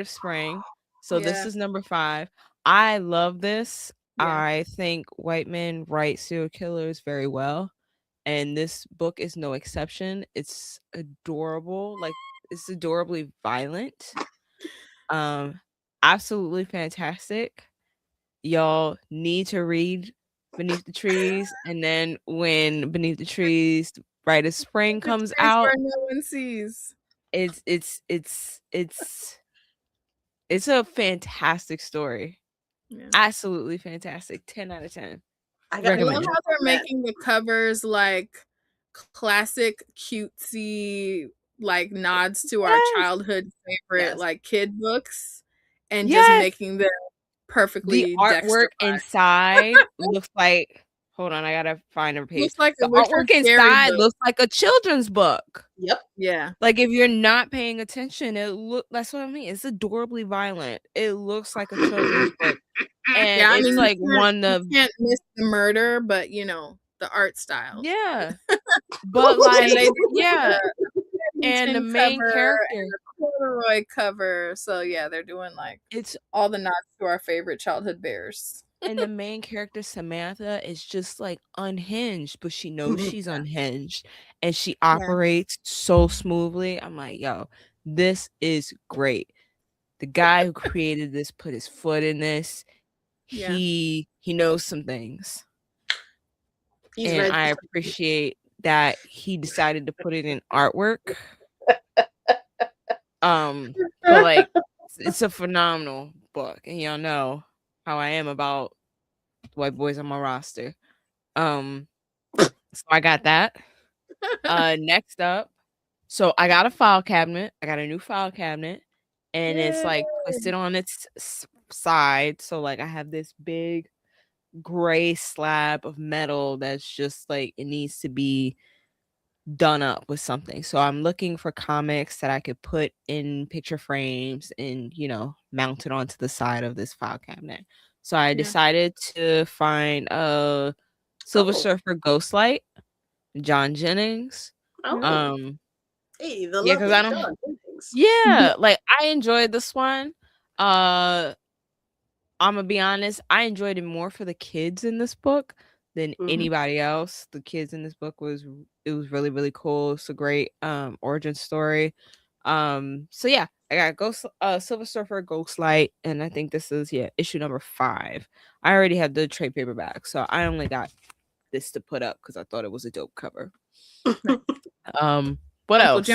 Spring. So this is number 5. I love this. Yeah. I think white men write serial killers very well, and this book is no exception. It's adorable. Like it's adorably violent. Absolutely fantastic. Y'all need to read Beneath the Trees, and then when Beneath the Trees, right as spring comes Place out. where no one sees. It's a fantastic story. Yeah. Absolutely fantastic. 10 out of 10. I love Recommend. how they're making the covers like classic cutesy, like nods to our childhood favorite like kid books, and just making them perfectly the artwork Dexter-fied. inside looks like, hold on, I gotta find a page. Looks like The a Richard artwork Scarry inside book. looks like a children's book. Yep. Yeah. Like if you're not paying attention, that's what I mean. It's adorably violent. It looks like a children's book. And Yeah, I it's mean, like you can't miss the murder, but you know, the art style. Yeah. But like, yeah. And the main character and the corduroy cover. So yeah, they're doing like it's all the nods to our favorite childhood bears. and the main character Samantha is just like unhinged, but she knows she's unhinged and she operates so smoothly. I'm like, yo, this is great. The guy who created this put his foot in this. He knows some things. And I appreciate that he decided to put it in artwork. But like it's a phenomenal book, and y'all know how I am about white boys on my roster. So I got that. Next up, so I got a file cabinet. I got a new file cabinet, and it's like twisted on its side. So like I have this big gray slab of metal that's just like it needs to be done up with something. So I'm looking for comics that I could put in picture frames and, you know, mount it onto the side of this file cabinet. So I decided to find a Silver Surfer Ghostlight, John Jennings. Hey, because I don't. Yeah, like I enjoyed this one. I'm gonna be honest, I enjoyed it more for the kids in this book than anybody else. The kids in this book was really, really cool. It's a great origin story. So yeah, I got Silver Surfer Ghostlight, and I think this is issue number 5. I already had the trade paperback, so I only got this to put up because I thought it was a dope cover. What else?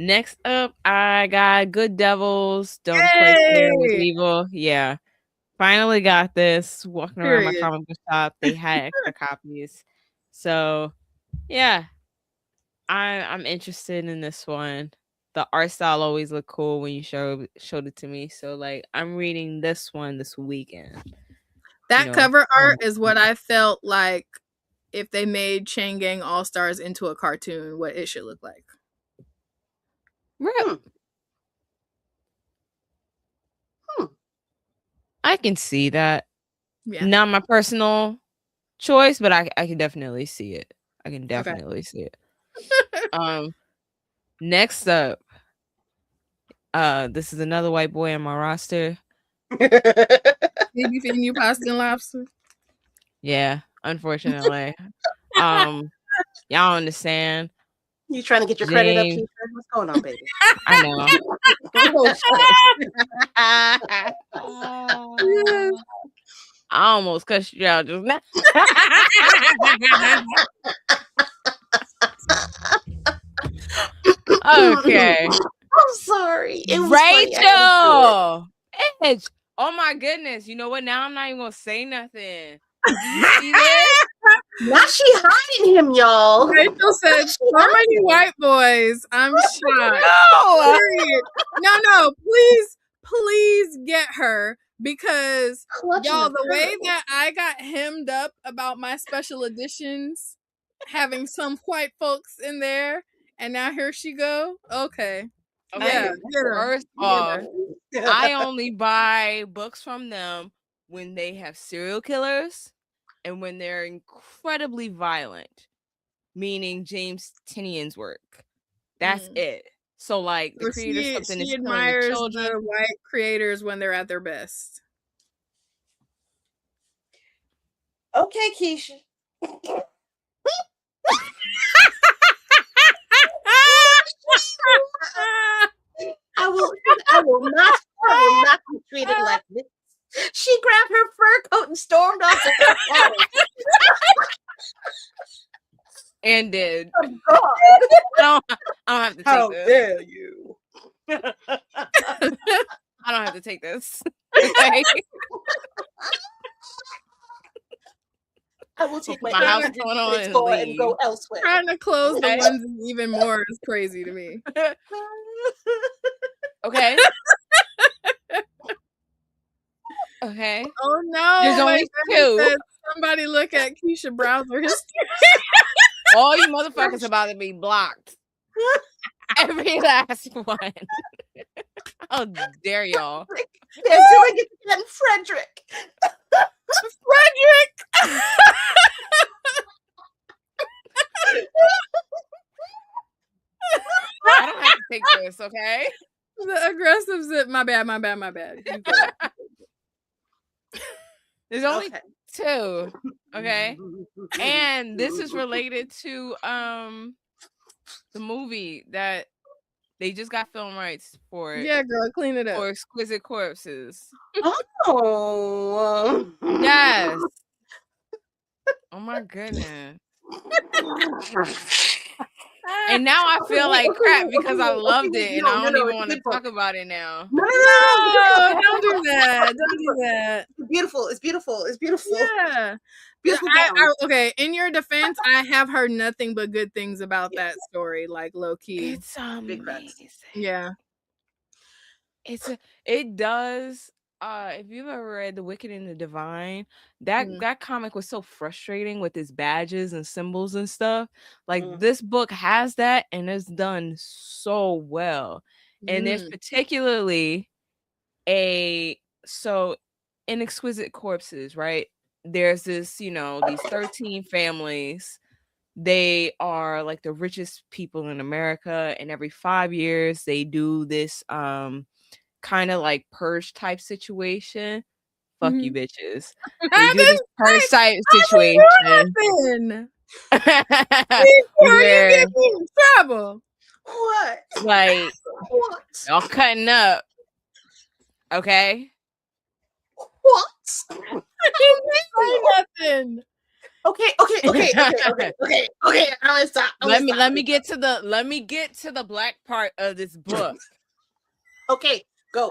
Next up, I got Good Devils, Don't Play Fair with Evil. Yeah. Finally got this. Walking around my comic book shop. They had extra copies. So yeah. I'm interested in this one. The art style always looked cool when you showed it to me. So like I'm reading this one this weekend. That cover art is what I felt like if they made Chain Gang All Stars into a cartoon, what it should look like. Right. I can see that. Yeah. Not my personal choice, but I can definitely see it. I can definitely see it. Next up, this is another white boy on my roster. Maybe feeding you pasta and lobster. Yeah, unfortunately. Y'all understand. You trying to get your credit up, Keisha? What's going on, baby? I know. I almost cussed you out just now. Okay. I'm sorry. It was Rachel. Edge. Oh my goodness. You know what? Now I'm not even gonna say nothing. You see this? Now she hiding him, y'all. Rachel said, "So many white boys." I'm shocked. No, please get her, because y'all, the way that I got hemmed up about my special editions having some white folks in there, and now here she go. Okay. Yeah. First off, I only buy books from them when they have serial killers and when they're incredibly violent, meaning James Tinian's work. That's it. So like the creator something is admires the white creators when they're at their best. Okay, Keisha. I will not be treated like this. She grabbed her fur coat and stormed off the And did. Oh, God. I don't have to take How this. dare you? I don't have to take this. Okay. I will take my house 800 phone on credit and score and leave. go elsewhere. Trying to close Okay. the ones even more is crazy to me. Okay. Okay. Oh no! There's only two. Said, somebody look at Keisha browser history. All you motherfuckers about to be blocked. Every last one. How dare y'all? They're doing it again, Frederick. Frederick. I don't have to take this, okay? The aggressive zip. My bad. There's only two. Okay. And this is related to the movie that they just got film rights for. Yeah, girl, clean it up. For Exquisite Corpses. Oh. Yes. Oh my goodness. And now I feel like crap because I loved it and I don't even want to talk about it now. No, don't do that. Don't do that. It's beautiful. Yeah. Beautiful. Okay, in your defense, I have heard nothing but good things about that story, like low key. It's amazing. Yeah. It does. If you've ever read The Wicked and the Divine, that comic was so frustrating with its badges and symbols and stuff. Like this book has that, and it's done so well. And there's particularly in Exquisite Corpses, right? There's this, these 13 families. They are like the richest people in America, and every 5 years they do this kind of like purge type situation. Fuck you bitches. They do this purge type situation. Where you get me in trouble? What? Like what? Y'all cutting up. Okay. What? I didn't say nothing. Okay. I'm gonna stop. Let me get to the black part of this book. Okay, go.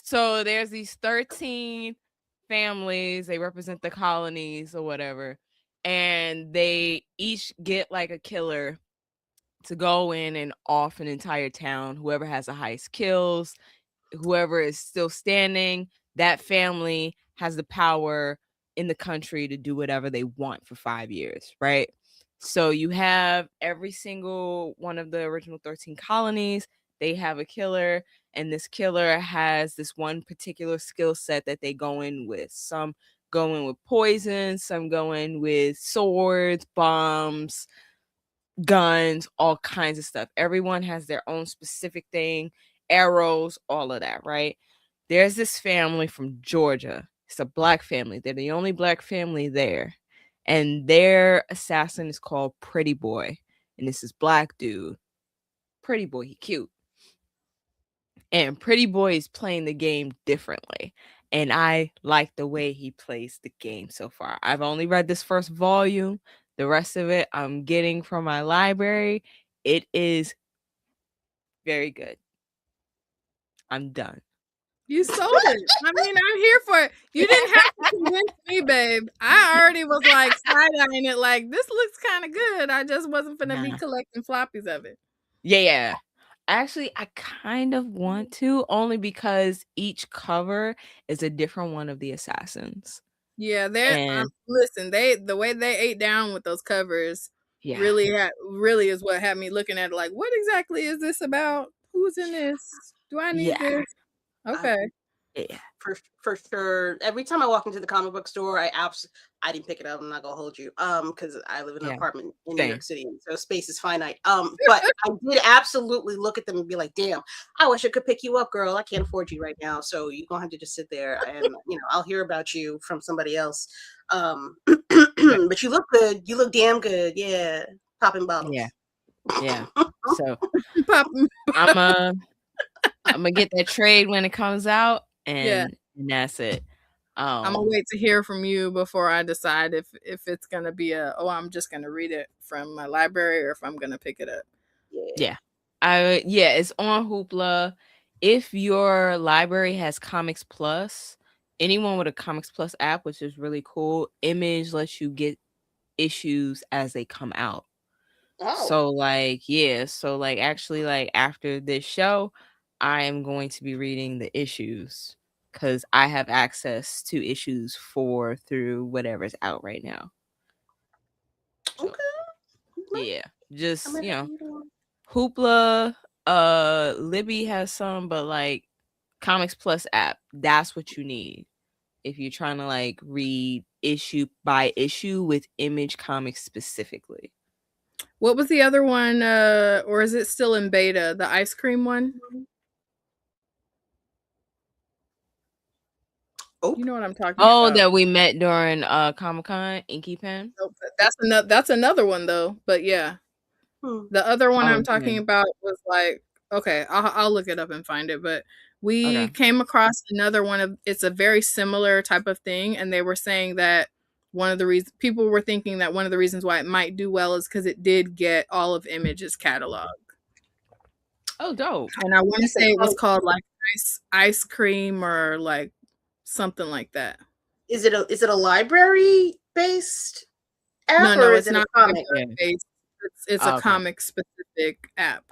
So there's these 13 families. They represent the colonies or whatever, and they each get like a killer to go in and off an entire town. Whoever has the highest kills, whoever is still standing, that family has the power in the country to do whatever they want for 5 years, right? So you have every single one of the original 13 colonies, they have a killer, and this killer has this one particular skill set that they go in with. Some go in with poison, some go in with swords, bombs, guns, all kinds of stuff. Everyone has their own specific thing, arrows, all of that, right? There's this family from Georgia. It's a black family. They're the only black family there. And their assassin is called Pretty Boy. And this is black dude. Pretty Boy, he cute. And Pretty Boy is playing the game differently. And I like the way he plays the game so far. I've only read this first volume. The rest of it I'm getting from my library. It is very good. I'm done. You sold it. I mean, I'm here for it. You didn't have to convince me, babe. I already was like side-eyeing it like, this looks kind of good. I just wasn't going to be collecting floppies of it. Yeah. Actually, I kind of want to, only because each cover is a different one of the assassins. Yeah, listen, the way they ate down with those covers really is what had me looking at it like, what exactly is this about? Who's in this? Do I need this? Okay. Yeah. For sure. Every time I walk into the comic book store, I didn't pick it up. I'm not gonna hold you. Because I live in an apartment in New York City, so space is finite. But I did absolutely look at them and be like, damn, I wish I could pick you up, girl. I can't afford you right now. So you're gonna have to just sit there and I'll hear about you from somebody else. But you look good. You look damn good. Yeah. Popping bottles. Yeah. So I'm gonna get that trade when it comes out, and that's it. I'm gonna wait to hear from you before I decide if it's gonna be I'm just gonna read it from my library or if I'm gonna pick it up. Yeah. It's on Hoopla. If your library has Comics Plus, anyone with a Comics Plus app, which is really cool, Image lets you get issues as they come out. So actually after this show, I am going to be reading the issues because I have access to issues 4 through whatever's out right now. So, okay. yeah, just Hoopla, Libby has some, but like Comics Plus app, that's what you need if you're trying to like read issue by issue with Image Comics specifically. What was the other one? Or is it still in beta? The ice cream one? Oh, you know what I'm talking about. That we met during Comic-Con, Inky Pen. Oh, that's another one though. But yeah. The other one I'm talking about was like, okay, I'll look it up and find it. But we came across another one of it's a very similar type of thing, and they were saying that one of the reasons people were thinking that one of the reasons why it might do well is because it did get all of Image's catalog. Oh, dope! And I want to say it was called like ice cream or like something like that. Is it a library based app? No, or it's not comic based. It's a comic specific app.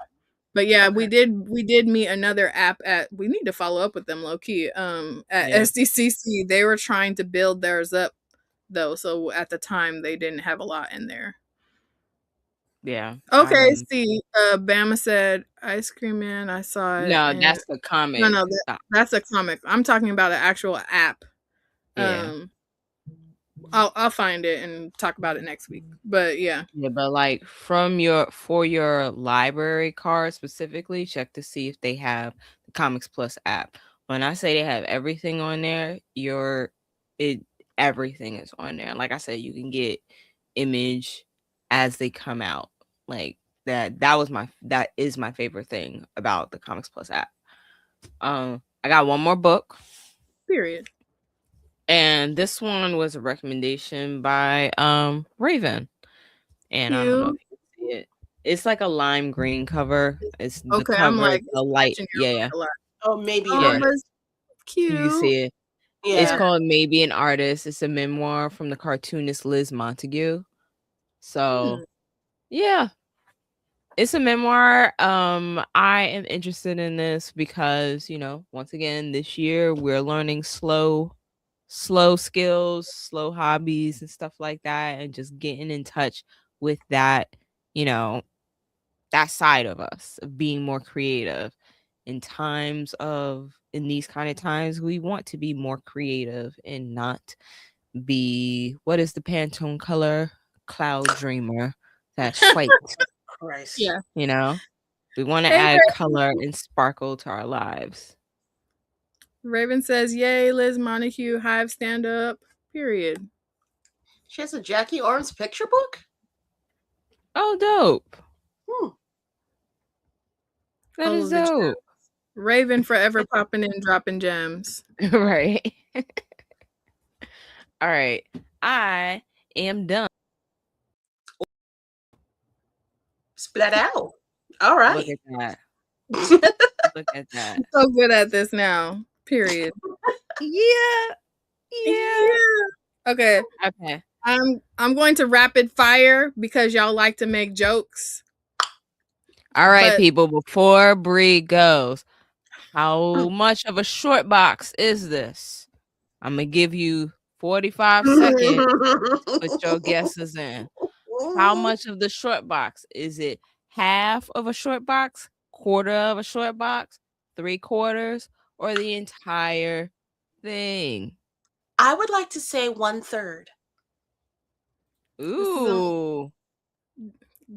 But yeah, we did meet another app we need to follow up with them low key. At SDCC, they were trying to build theirs up though, so at the time they didn't have a lot in there. Yeah. Okay, see, Bama said Ice Cream Man. I saw it. No, that's the comic. No, that's a comic. I'm talking about an actual app. Yeah. I'll find it and talk about it next week. But yeah. Yeah, but like for your library card specifically, check to see if they have the Comics Plus app. When I say they have everything on there, everything is on there. Like I said, you can get Image as they come out. Like that is my favorite thing about the Comics Plus app. I got one more book. Period. And this one was a recommendation by Raven. And I don't know if you can see it. It's like a lime green cover. It's the cover. I'm like a light. Yeah. Oh, maybe an artist. Cute. You can see it. Yeah. It's called Maybe an Artist. It's a memoir from the cartoonist Liz Montague. So yeah. It's a memoir. I am interested in this because, once again, this year we're learning slow skills, slow hobbies and stuff like that, and just getting in touch with that, that side of us, of being more creative. In these kind of times, we want to be more creative and not be, what is the Pantone color? Cloud Dreamer. That's white. Christ. Yeah. We want to add color and sparkle to our lives. Raven says, yay, Liz Montague, Hive stand up, period. She has a Jackie Orms picture book? Oh, dope. That is dope. Raven forever popping in, dropping gems. Right. All right. I am done. Split out. All right. Look at that. Look at that. I'm so good at this now. Period. Yeah. Okay. I'm going to rapid fire because y'all like to make jokes. All right, people, before Bree goes, how much of a short box is this? I'm going to give you 45 seconds to put your guesses in. How much of the short box? Is it half of a short box, quarter of a short box, 3/4, or the entire thing? I would like to say 1/3. Ooh.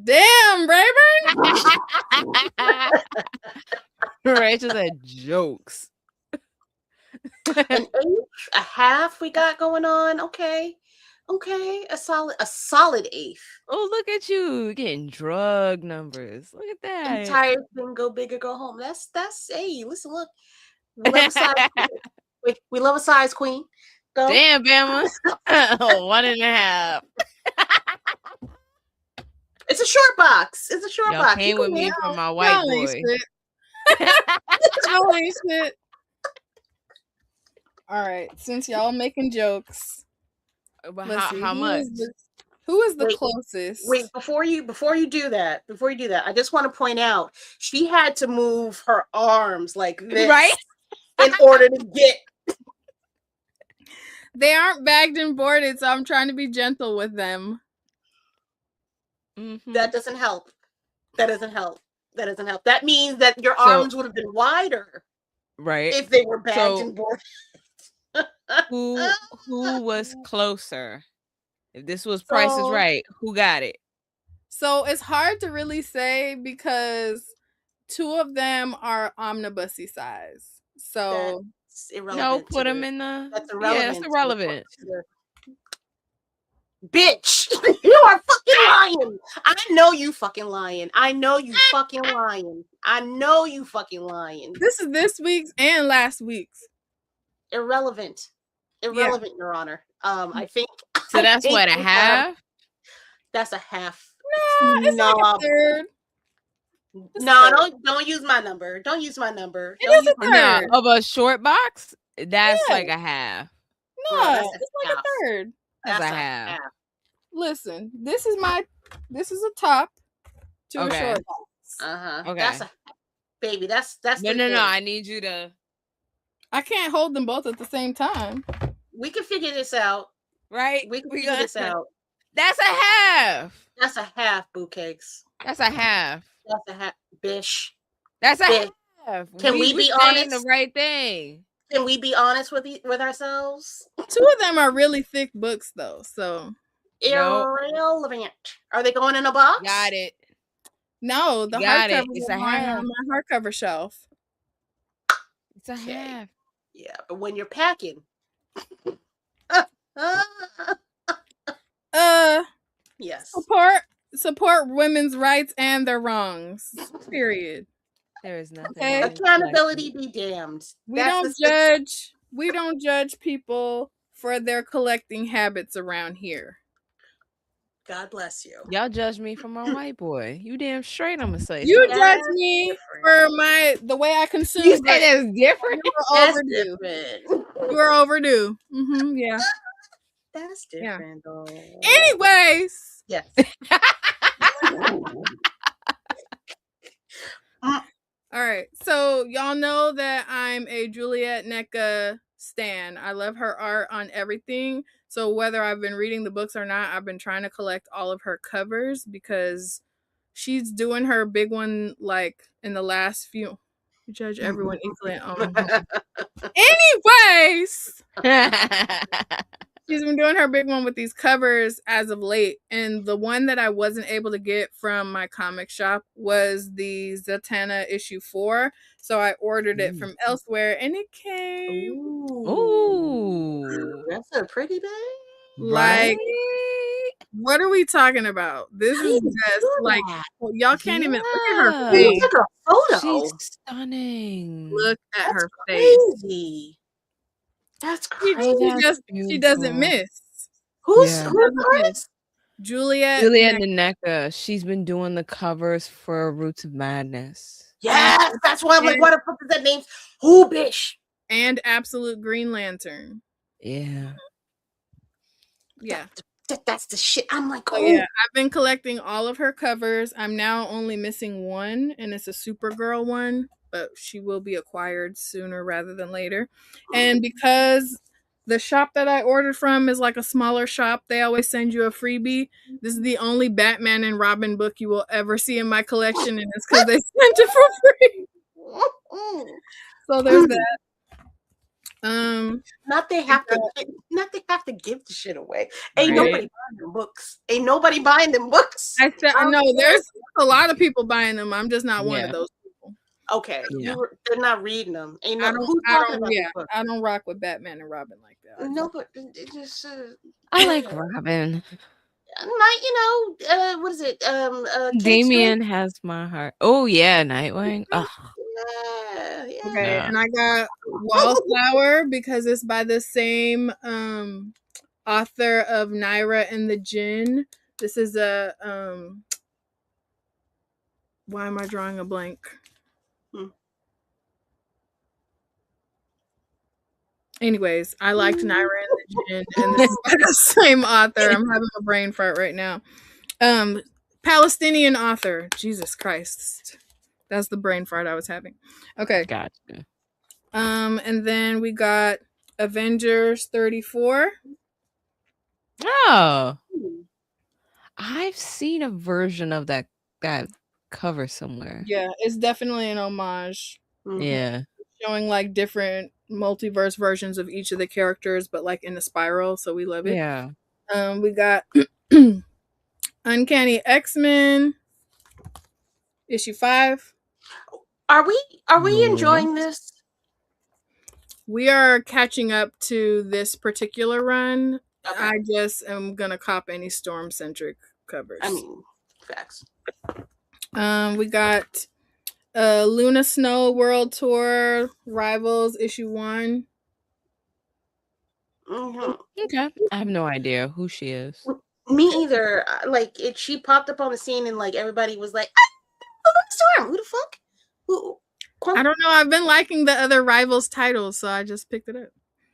Damn, Raven! Rachel said jokes. An eighth, a half we got going on. Okay. A solid eighth. Oh, look at you getting drug numbers. Look at that. Entire thing, go big or go home. That's hey, listen, look. We love a size queen. We love a size queen. Go. Damn, Bama. 1.5. It's a short box. It's a short Y'all box. came with me for my white Y'all ain't boy. shit. Y'all ain't shit. All right, since y'all making jokes, But let's see, how much? Who is the Wait, closest? Wait, before you do that, I just want to point out she had to move her arms like this, Right? in order to get. They aren't bagged and boarded, so I'm trying to be gentle with them. Mm-hmm. That doesn't help. That means that your arms would have been wider, right? if they were bagged and boarded. Who was closer? If this was Price is Right, who got it? So it's hard to really say because two of them are omnibusy size. So that's irrelevant. No, put them in the. That's irrelevant. Yeah, that's irrelevant. Bitch, you are fucking lying. I know you fucking lying. I know you fucking lying. This is this week's and last week's. Irrelevant, Your Honor. I think. So that's what, a half? That's a half. No, it's like a third. No, don't use my number. Don't use my number. It is a third. Of a short box? That's like a half. No, it's like a third. That's a half. Listen, this is a top to a short box. Okay. That's baby. That's no. I need you to. I can't hold them both at the same time. We can figure this out, right? We can figure this out. That's a half. That's a half, boo cakes. That's a half. That's a half, bish. That's a half. Can we be honest? The right thing. Can we be honest with ourselves? Two of them are really thick books, though. So irrelevant. Are they going in a box? Got it. No, the hardcover is on my hardcover shelf. It's a half. Yeah, but when you're packing. Yes. Support women's rights and their wrongs. Period. There is nothing. Okay? Accountability be damned. We don't judge people for their collecting habits around here. God bless you. Y'all judge me for my white boy. You damn straight, I'm gonna say. You judge me for the way I consume. You say that's different. You were overdue. You were overdue. Mm-hmm, yeah. That's different, though. Anyways. Yes. All right. So y'all know that I'm a Juliet Nneka stan. I love her art on everything. So whether I've been reading the books or not, I've been trying to collect all of her covers because she's doing her big one like in the last few. You judge everyone equally. Anyways. She's been doing her big one with these covers as of late. And the one that I wasn't able to get from my comic shop was the Zatanna issue 4. So I ordered it from elsewhere and it came. Ooh. That's a pretty bag. Like, what are we talking about? This is just like, y'all can't even look at her face. Look at her photo. She's stunning. Look at her crazy. face. That's crazy. She doesn't miss. Who's Juliet Nneka. She's been doing the covers for Roots of Madness. Yes, that's why I'm like, what the fuck is that name? Who, bitch? And Absolute Green Lantern. Yeah. Yeah. That's the shit. I'm like, oh yeah, I've been collecting all of her covers. I'm now only missing one, and it's a Supergirl one, but she will be acquired sooner rather than later. And because the shop that I ordered from is like a smaller shop, they always send you a freebie. This is the only Batman and Robin book you will ever see in my collection, and it's because they sent it for free. So there's that. Not they have to give the shit away. Ain't nobody buying them books. Ain't nobody buying them books. I said I know there's a lot of people buying them. I'm just not one of those people. Okay, they're not reading them. Ain't no, I don't rock with Batman and Robin like that. No, but it just I like Robin. What is it? Damien has my heart. Oh yeah, Nightwing. Yeah. Okay, Yeah. and I got Wallflower because it's by the same author of Naira and the Jinn. This is a why am I drawing a blank? Anyways, I liked Naira and the Jinn, and this is by the same author. I'm having a brain fart right now. Palestinian author. Jesus Christ. That's the brain fart I was having. Okay. Gotcha. And then we got Avengers 34. Oh. I've seen a version of that cover somewhere. Yeah, it's definitely an homage. Yeah. Showing like different multiverse versions of each of the characters, but like in a spiral, so we love it. Yeah. We got Uncanny X-Men issue 5. Are we enjoying this? We are catching up to this particular run. Okay. I just am gonna cop any Storm-centric covers. I mean, facts. We got Luna Snow World Tour Rivals issue 1. Okay. I have no idea who she is. Me either. Like she popped up on the scene and like everybody was like, Storm, who the fuck? Who? I don't know. I've been liking the other Rivals titles, so I just picked it up.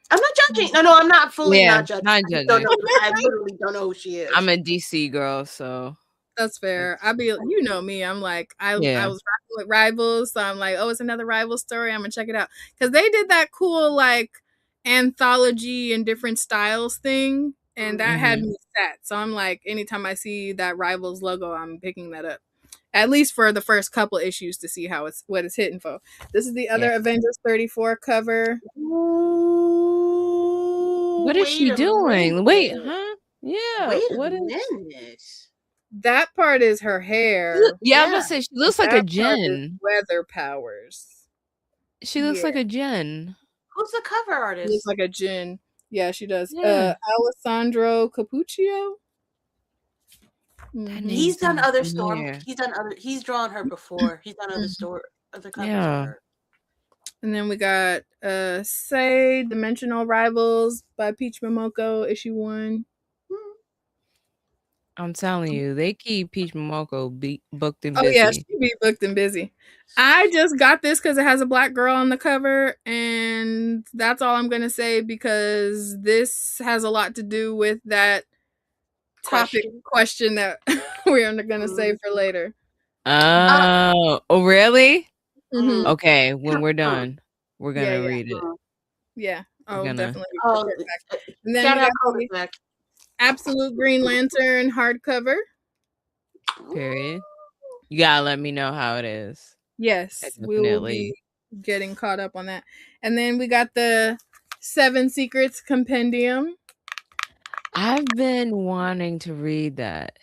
I'm not judging. No, I'm not fully not judging. Not judging. I literally don't know who she is. I'm a DC girl, so that's fair. You know me. I'm like, I was rocking with Rivals, so I'm like, oh, it's another Rivals story. I'm gonna check it out because they did that cool like anthology and different styles thing, and that had me set. So I'm like, anytime I see that Rivals logo, I'm picking that up. At least for the first couple issues to see what it's hitting for. This is the other Avengers 34 cover. Ooh, what is she doing? Wait, huh? Yeah. Wait a minute. That part is her hair. Yeah, I was gonna say she looks like a Jen. Weather powers. She looks like a Jen. Who's the cover artist? She looks like a Jen. Yeah, she does. Yeah. Alessandro Capuccio. He's done other Storm. He's drawn her before. He's done other covers for her. And then we got Say Dimensional Rivals by Peach Momoko issue 1. I'm telling you, they keep Peach Momoko booked and busy. Oh yeah, she be booked and busy. I just got this because it has a black girl on the cover, and that's all I'm gonna say because this has a lot to do with that question that we're gonna save for later. Oh, really? Mm-hmm. Okay, when we're done, we're gonna read it. Yeah. Oh, definitely. And then shout out back. Absolute Green Lantern hardcover. Period. You gotta let me know how it is. Yes, we will be getting caught up on that. And then we got the 7 Secrets Compendium. I've been wanting to read that.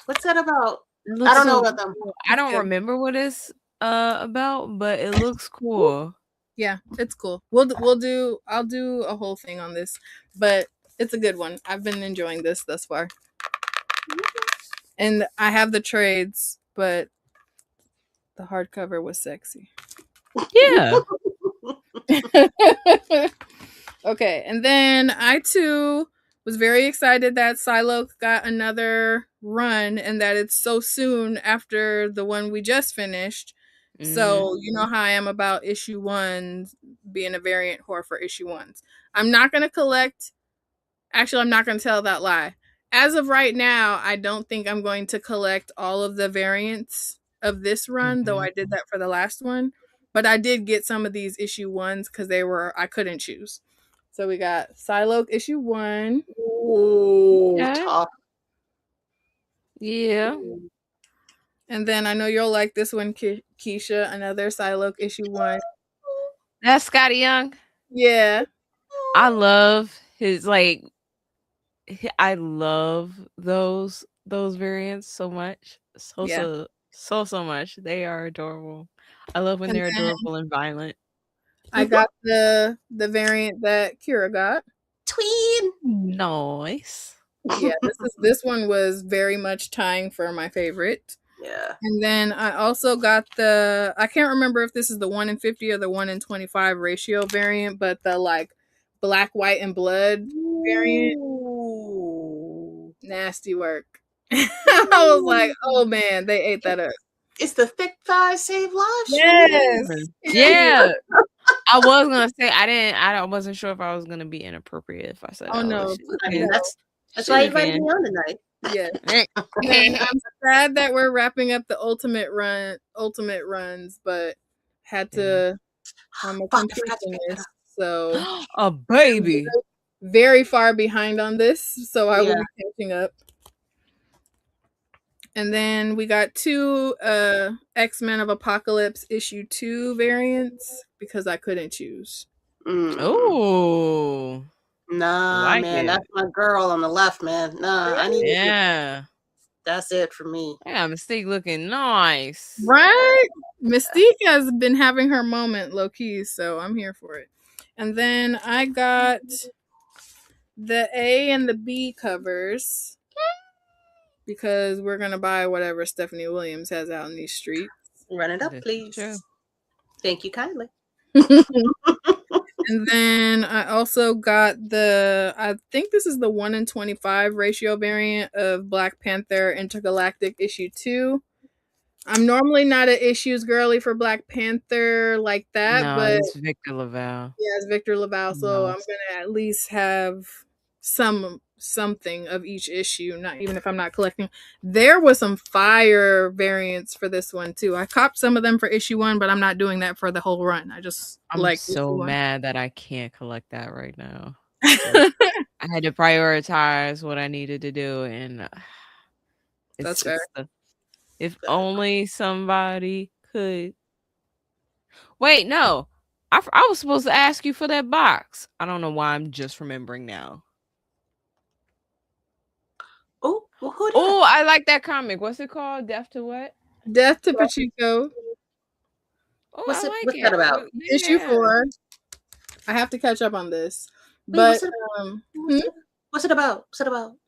What's that about? I don't know about them. I don't remember what it's about, but it looks cool. Yeah, it's cool. I'll do a whole thing on this, but it's a good one. I've been enjoying this thus far. And I have the trades, but the hardcover was sexy. Yeah. Okay, and then I too was very excited that Psylocke got another run and that it's so soon after the one we just finished. Mm-hmm. So you know how I am about issue 1 being a variant whore for issue 1s. I'm not going to collect. Actually, I'm not going to tell that lie. As of right now, I don't think I'm going to collect all of the variants of this run, though I did that for the last one. But I did get some of these issue 1s because I couldn't choose. So we got Psylocke issue 1. Ooh, tough. Yeah. And then I know you'll like this one, Keisha, another Psylocke issue 1. That's Scotty Young. Yeah. I love his I love those variants so much. So much. They are adorable. I love when they're adorable and violent. I got the variant that Kira got. Tween. Nice. Yeah, this one was very much tying for my favorite. Yeah. And then I also got I can't remember if this is the 1 in 50 or the 1 in 25 ratio variant, but the like black, white, and blood variant. Ooh. Nasty work. I was like, oh man, they ate that up. It's the thick thighs save lives. Yes. Yeah. I was gonna say I wasn't sure if I was gonna be inappropriate if I said, Oh no. I mean, that's why you invited me on tonight. Yeah. And I'm sad that we're wrapping up the ultimate runs, but had to I'm a completionist, so a baby. Very far behind on this, so I will be catching up. And then we got 2 X-Men of Apocalypse issue 2 variants because I couldn't choose. Oh. Nah, man, that's my girl on the left, man. Nah, I need that's it for me. Yeah, Mystique looking nice. Right? Mystique has been having her moment low key, so I'm here for it. And then I got the A and the B covers because we're gonna buy whatever Stephanie Williams has out in these streets. Run it up, please. Sure. Thank you kindly. And then I also got I think this is the 1 in 25 ratio variant of Black Panther Intergalactic issue 2. I'm normally not an issues girly for Black Panther like that, but it's Victor LaValle. Yeah, it's Victor LaValle, so I'm gonna at least have something of each issue, not even if I'm not collecting. There was some fire variants for this one too. I copped some of them for issue 1, but I'm not doing that for the whole run. I'm so mad that I can't collect that right now. I had to prioritize what I needed to do, and that's fair. If only somebody could. Wait, no. I was supposed to ask you for that box. I don't know why I'm just remembering now. Oh, well, who did? Oh, I like that comic. What's it called? Death to what? Death to Pacheco. Oh, what's that about? Issue 4. I have to catch up on this. But what's it about?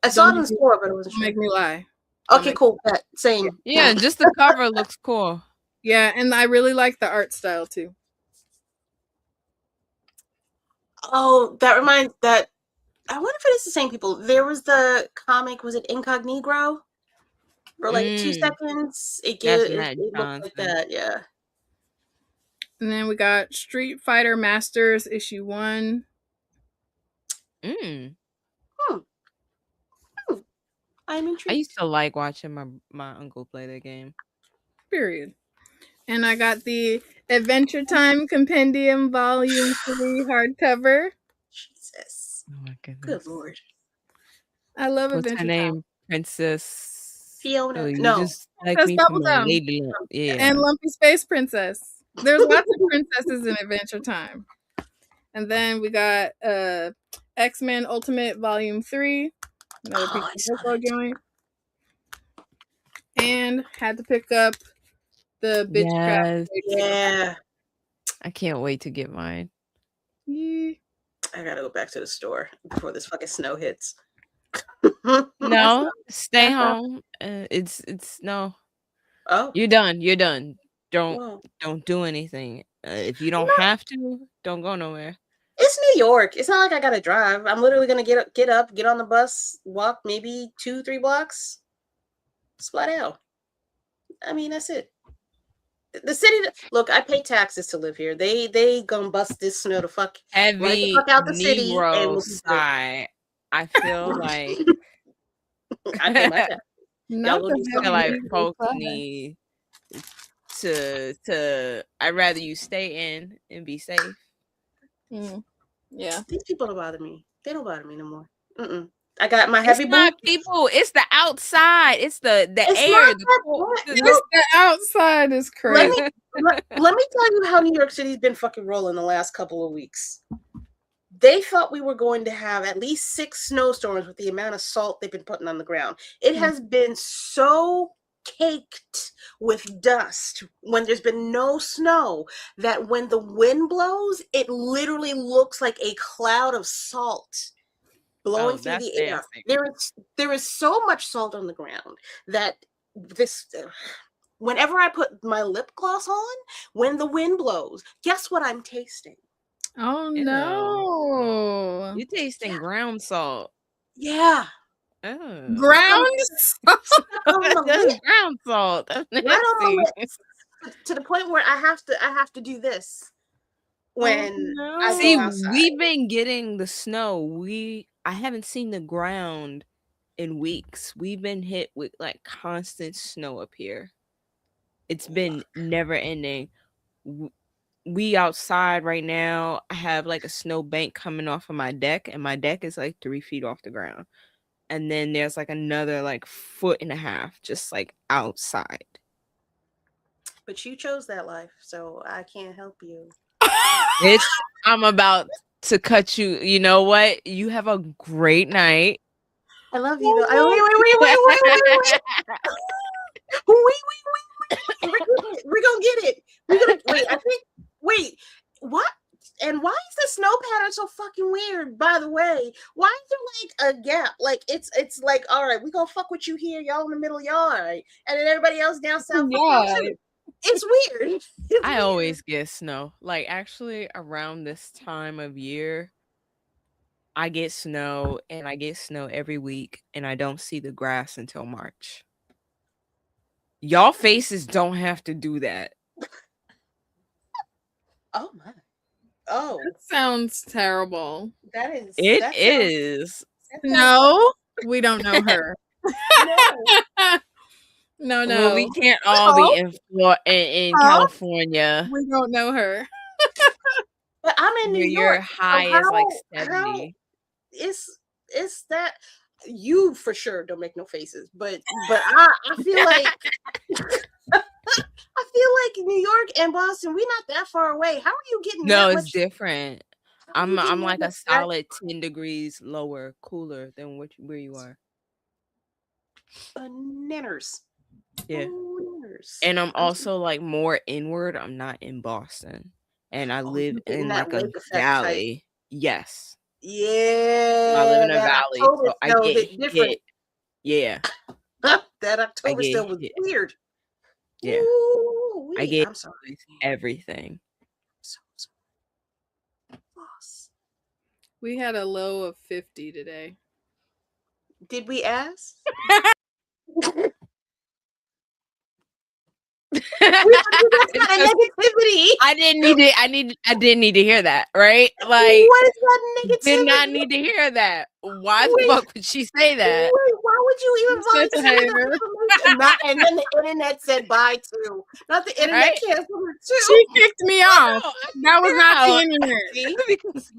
I saw it in the store, but it wasn't sure. Make me lie. Okay, cool. Same. Yeah, just the cover looks cool. Yeah, and I really like the art style too. Oh, that reminds that. I wonder if it is the same people. There was the comic. Was it Incognito? For like 2 seconds, it looked like that. Yeah. And then we got Street Fighter Masters issue 1. I'm intrigued. I used to like watching my uncle play that game. Period. And I got the Adventure Time Compendium Volume 3 hardcover. Jesus. Oh my goodness. Good Lord. I love What's Adventure her name? Time. Princess Fiona. Oh, no. Just like me from Lady Lump. Yeah. And Lumpy Space Princess. There's lots of princesses in Adventure Time. And then we got X-Men Ultimate Volume 3. Another piece of joint. And had to pick up the Bitchcraft. Yeah. I can't wait to get mine. Yeah. I gotta go back to the store before this fucking snow hits. No, stay home. It's no. Oh, you're done. Don't do anything. If you don't have to, don't go nowhere. It's New York. It's not like I gotta drive. I'm literally gonna get up, get on the bus, walk maybe 2-3 blocks, splat out. I mean, that's it. The city. Look, I pay taxes to live here. They gonna bust this snow to fuck heavy right the fuck out the city. And sigh. I feel like I pay my taxes. I feel like folks need to. I'd rather you stay in and be safe. Yeah, these people don't bother me. They don't bother me no more. I got my heavy boots. People, it's the outside. It's the air. The outside is crazy. Let me tell you how New York City's been fucking rolling the last couple of weeks. They thought we were going to have at least 6 snowstorms with the amount of salt they've been putting on the ground. It has been so caked with dust when there's been no snow that when the wind blows, it literally looks like a cloud of salt blowing through the air. There is so much salt on the ground that whenever I put my lip gloss on, when the wind blows, guess what I'm tasting? Oh Ew. no. You tasting ground salt. Yeah. Oh. Ground Stuck on the That's lip. ground salt. That's Right on the nasty. lips. To the point where I have to do this when I See, go outside. we've been getting the snow. I haven't seen the ground in weeks. We've been hit with like constant snow up here. It's been never ending. We outside right now. I have like a snow bank coming off of my deck, and my deck is like 3 feet off the ground. And then there's like another like 1.5 foot just like outside. But you chose that life, so I can't help you. Bitch, I'm about to cut you. You know what? You have a great night. I love you though. Wait. We're gonna get it. We're gonna wait. I think. Wait, what? And why is the snow pattern so fucking weird? By the way, why is there like a gap? Like it's like, all right, we gonna fuck with you here, y'all in the middle, y'all, all right, and then everybody else down south. Yeah. It's weird. I always get snow. Like actually around this time of year, I get snow, and I get snow every week, and I don't see the grass until March. Y'all faces don't have to do that. Oh my. Oh, That sounds terrible. that is. It that is. No, we don't know her. No. No. Well, we can't all be in California. We don't know her. But I'm in New Where York. your high is like 70. It's that you for sure don't make no faces, but I feel like I feel like New York and Boston, we're not that far away. How are you getting No, that it's much? different. How are you getting I'm that like a much solid 10 degrees lower, cooler than where you are. Bananas. Yeah. Bananas. And I'm also like more inward. I'm not in Boston. And I live you getting in that like a lake effect valley. Yes. Yeah, I live in a that valley, October so I snow get hit different. hit. Yeah. That October get still was hit. weird. Yeah. Ooh, I get I'm sorry. with everything. So lost. We had a low of 50 today. Did we ask? That's kind of negativity. I didn't need to hear that, right? Like, what is that negativity? did not need to hear that. Why the fuck would she say that? Wait, why would you even Such a volunteer hater. that information? And then the internet said bye too. Not the internet Right? canceled her too. She kicked me off. No, That was not the no. internet. See? Because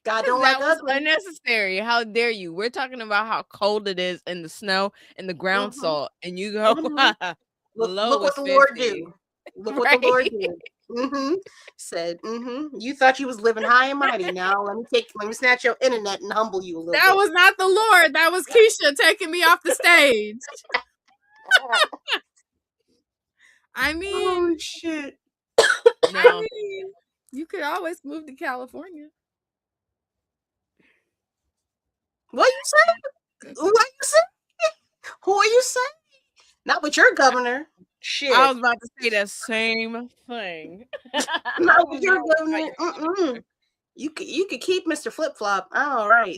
God don't that like was ugly. unnecessary. How dare you? We're talking about how cold it is in the snow and the ground salt, and you go, Look what the Lord do. Look what the Lord did. Said, you thought you was living high and mighty. Now let me snatch your internet and humble you a little That bit. was not the Lord. That was Keisha taking me off the stage. I mean, Oh shit. No. You could always move to California. What you say? What you say? Who are you saying? Not with your governor. Shit. I was about to say the same thing. Not with your governor. You could keep Mr. Flip Flop. All right.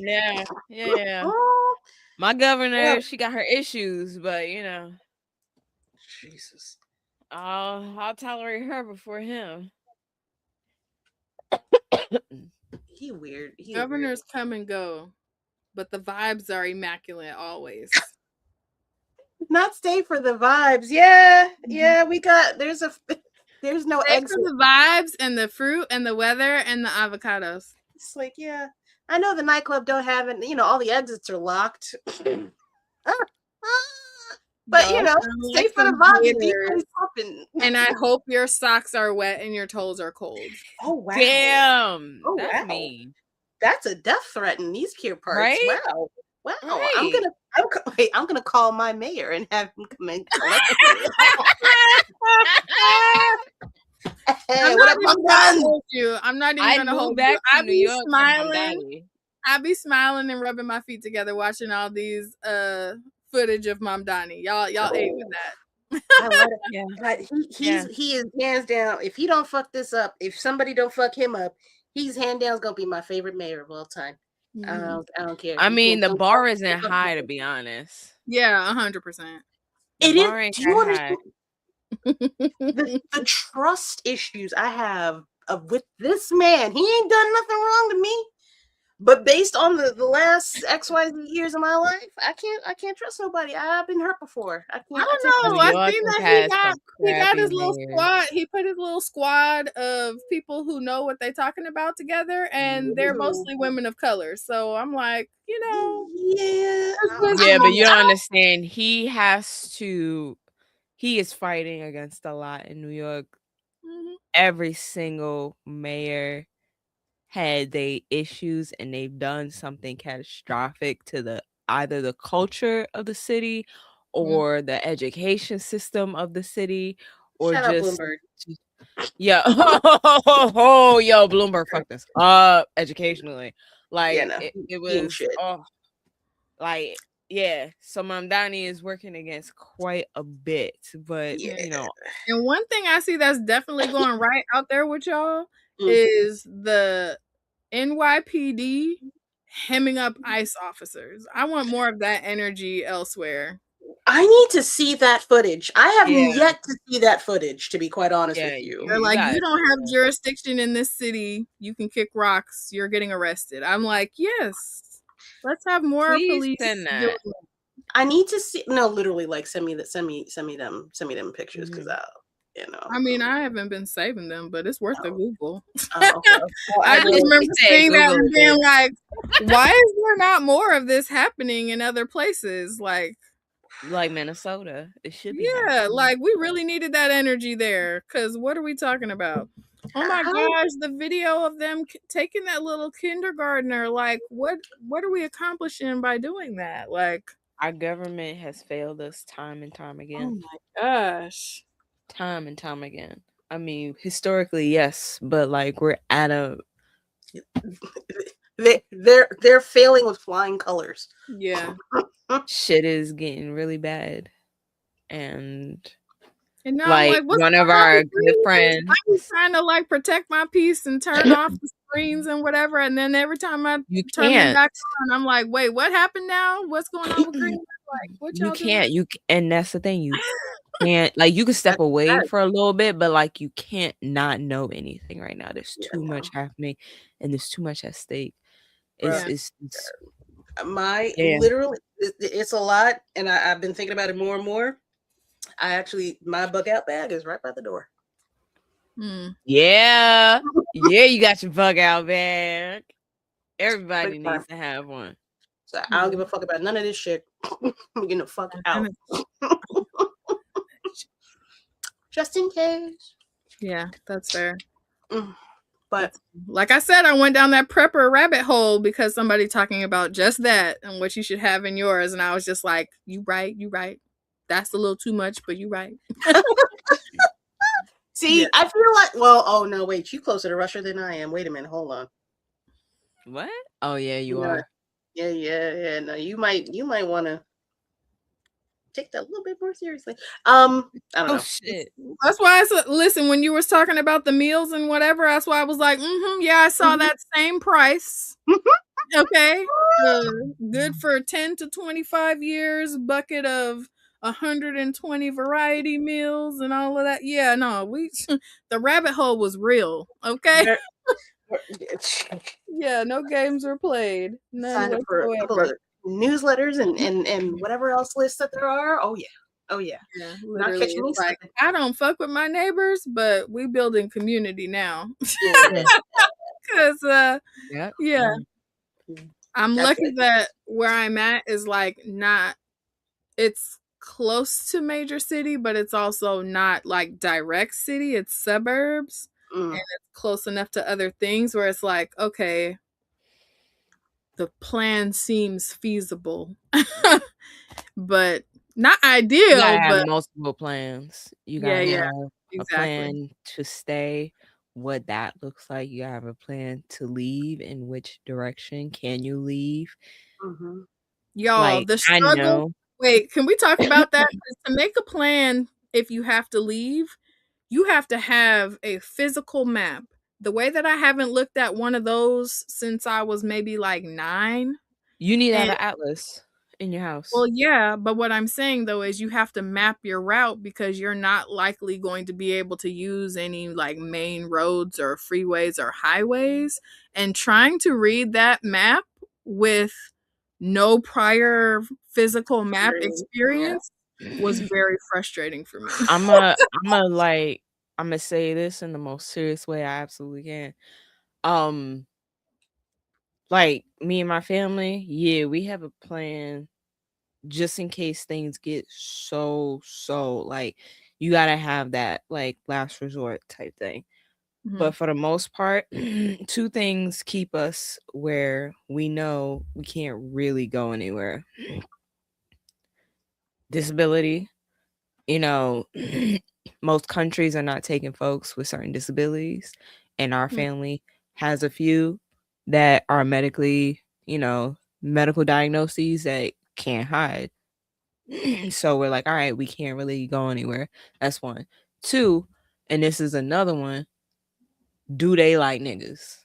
Yeah. My governor, she got her issues, but Jesus. I'll tolerate her before him. He weird. Governors come and go, but the vibes are immaculate always. Not stay for the vibes. Yeah, we got. There's no exit. For the vibes and the fruit and the weather and the avocados. It's like, yeah, I know the nightclub don't have it. All the exits are locked. But stay for the vibes. And I hope your socks are wet and your toes are cold. Oh wow! Damn, Oh that's wow. mean. That's a death threat in these pure parts. Right? Wow. Right. I'm gonna call my mayor and have him come and collect Hey, what up, I'm not even gonna hold you. I'll be smiling. I'll be smiling and rubbing my feet together, watching all these footage of Mamdani. Y'all ate with that. I love it. Yeah. But Yeah. he is hands down. If he don't fuck this up, if somebody don't fuck him up, he's hand down gonna be my favorite mayor of all time. Mhm. I don't care. I He mean, can't the don't bar fuck, isn't don't fuck high, to with be honest. Yeah, 100%. The it is. bar ain't Do that you high. understand the trust issues I have with this man? He ain't done nothing wrong to me. But based on the last XYZ years of my life, I can't trust nobody. I've been hurt before. I I can't don't New know. I York seen has that had some he got crappy his little mayors. squad. He put his little squad of people who know what they're talking about together, and they're mostly women of color. So I'm like, Yeah. Yeah, but you don't understand. He is fighting against a lot in New York. Mhm. Every single mayor had they issues, and they've done something catastrophic to either the culture of the city or the education system of the city, or Shout out just Bloomberg. yeah. Oh, yo, Bloomberg fucked us up educationally. Like Yeah, no, it he ain't was shit. like yeah. So Mamdani is working against quite a bit, but Yeah. you know, And one thing I see that's definitely going right out there with y'all Mm. is the NYPD hemming up ICE officers. I want more of that energy elsewhere. I need to see that footage. I have Yeah. yet to see that footage, to be quite honest Yeah, with you. They're you like, gotta you don't see have that. jurisdiction in this city. You can kick rocks. You're getting arrested. I'm like, yes. Let's have more Please police send doing that. it. I need to see literally like send me them pictures because I mean, I haven't been saving them, but it's worth a Google. okay. Well, I just will. remember She said seeing that Google and being it. like, why is there not more of this happening in other places? Like Minnesota. It should be yeah, happening. like we really needed that energy there. Cause what are we talking about? Oh my gosh, the video of them taking that little kindergartner. Like, what are we accomplishing by doing that? Like, Our government has failed us time and time oh again. my gosh. Time and time again. I mean, historically, yes, but like we're at a They're failing with flying colors. Yeah. shit is getting really bad. And now I'm like like, what's one of going on our with good green? friends, I'm trying to like protect my peace and turn off the screens and whatever. And then every time I you turn them can't. back on, I'm like, wait, what happened now? What's going on with green? Like, what You y'all can't. doing? And that's the thing. You can't, like, you can step away for a little bit, but like you can't not know anything right now. There's too much happening, and there's too much at stake. It's Literally, it's a lot, and I've been thinking about it more and more. My bug out bag is right by the door. Yeah, you got your bug out bag. Everybody needs to have one. So I don't give a fuck about none of this shit. I'm getting the fuck out. Just in case. Yeah, that's fair. But like I said, I went down that prepper rabbit hole because somebody talking about just that and what you should have in yours, and I was just like, you right. That's a little too much, but you right. See, I feel like, oh no, wait, you closer to Russia than I am. Wait a minute, hold on. What? Oh yeah, you are. Yeah. No, you might want to take that a little bit more seriously. I don't know. Shit. That's why I said, listen, when you were talking about the meals and whatever, that's why I was like, yeah, I saw that same price. Okay. Good for 10 to 25 years, bucket of 120 variety meals and all of that. Yeah, no, the rabbit hole was real. Okay. Yeah, no games were played. None Signed up for a couple of newsletters and whatever else lists that there are. Oh yeah. Yeah, not literally. catching me. Like, I don't fuck with my neighbors, but we building community now. Because yeah. I'm lucky that where I'm at is like not, it's close to major city, but it's also not like direct city. It's suburbs and it's close enough to other things where it's like, okay, the plan seems feasible, but not ideal. You gotta have but multiple plans. You gotta have a plan to stay, what that looks like. You gotta have a plan to leave. In which direction can you leave? Y'all, Like, the struggle. Wait, can we talk about that? To make a plan if you have to leave, you have to have a physical map. The way that I haven't looked at one of those since I was maybe like 9. You need to have And an atlas in your house. well, yeah, but what I'm saying though is you have to map your route because you're not likely going to be able to use any like main roads or freeways or highways. And trying to read that map with no prior physical map experience was very frustrating for me. I'm gonna say this in the most serious way I absolutely can. Like me and my family, yeah, we have a plan just in case things get so like you gotta have that like last resort type thing. But for the most part, 2 things keep us where we know we can't really go anywhere. Disability. You know, most countries are not taking folks with certain disabilities, and our family has a few that are medically, medical diagnoses that can't hide. So we're like, all right, we can't really go anywhere. That's 1. 2, and this is another one. Do they like niggas?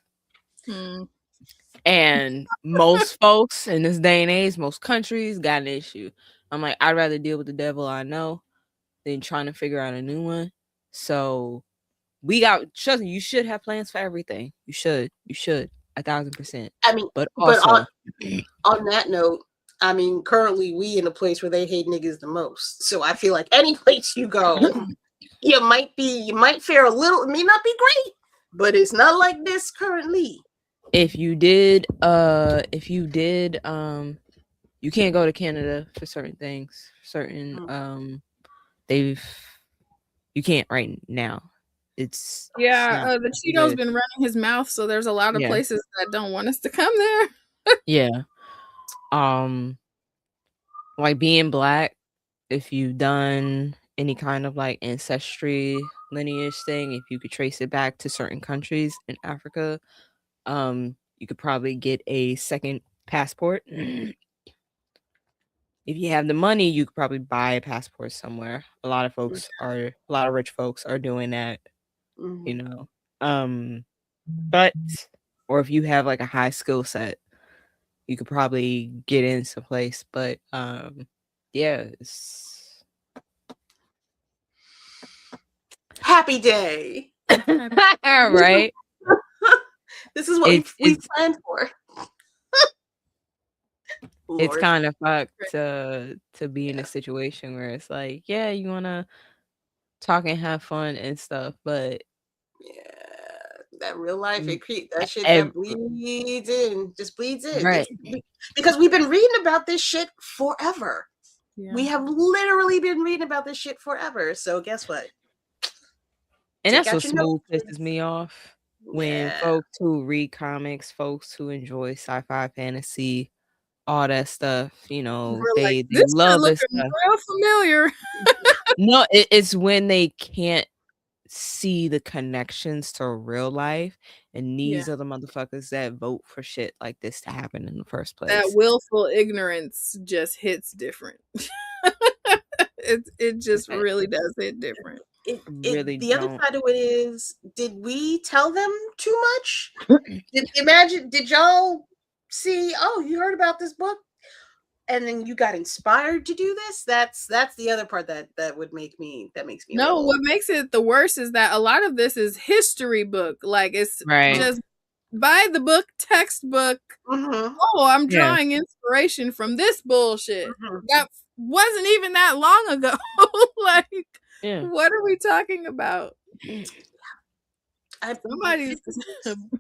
And most folks in this day and age, most countries got an issue. I'm like, I'd rather deal with the devil I know than trying to figure out a new one. So trust me, you should have plans for everything. You should 1,000%. I mean, but also on that note, I mean, currently we in a place where they hate niggas the most. So I feel like any place you go, you might fare a little. It may not be great, but it's not like this currently. If you did, you can't go to Canada for certain things. You can't right now. It's the Cheeto's been running his mouth, so there's a lot of places that don't want us to come there. Yeah. Like being Black, if you've done any kind of like ancestry lineage thing, if you could trace it back to certain countries in Africa, you could probably get a second passport. If you have the money, you could probably buy a passport somewhere. A lot of rich folks are doing that, but or if you have like a high skill set, you could probably get into place. But it's happy day. Right. This is what we planned for. It's kind of fucked to be in a situation where it's like, yeah, you want to talk and have fun and stuff, but that real life, that shit that bleeds in, just bleeds in. Right. Because we've been reading about this shit forever. Yeah. We have literally been reading about this shit forever. So guess what? And that's what smooth pisses me off. When folks who read comics, folks who enjoy sci-fi, fantasy, all that stuff, they love this stuff. Real familiar. No, it's when they can't see the connections to real life, and these are the motherfuckers that vote for shit like this to happen in the first place. That willful ignorance just hits different. It just really does hit different. The other side of it is, did we tell them too much? Did y'all see, oh, you heard about this book and then you got inspired to do this? That's the other part that makes me what makes it the worst is that a lot of this is history book, like it's just buy the book textbook. Oh, I'm drawing inspiration from this bullshit that wasn't even that long ago. Like, what are we talking about?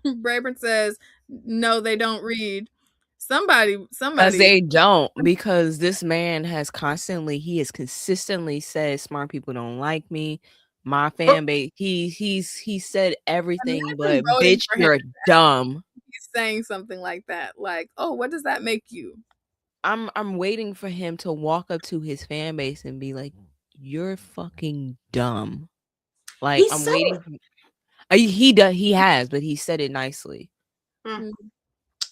Brayburn says no, they don't read. Somebody because they don't, because this man has consistently said smart people don't like me, my fan base. He said everything, but bitch, you're dumb. He's saying something like that, like, oh, what does that make you? I'm waiting for him to walk up to his fan base and be like, you're fucking dumb. Like, I'm waiting for he has, but he said it nicely.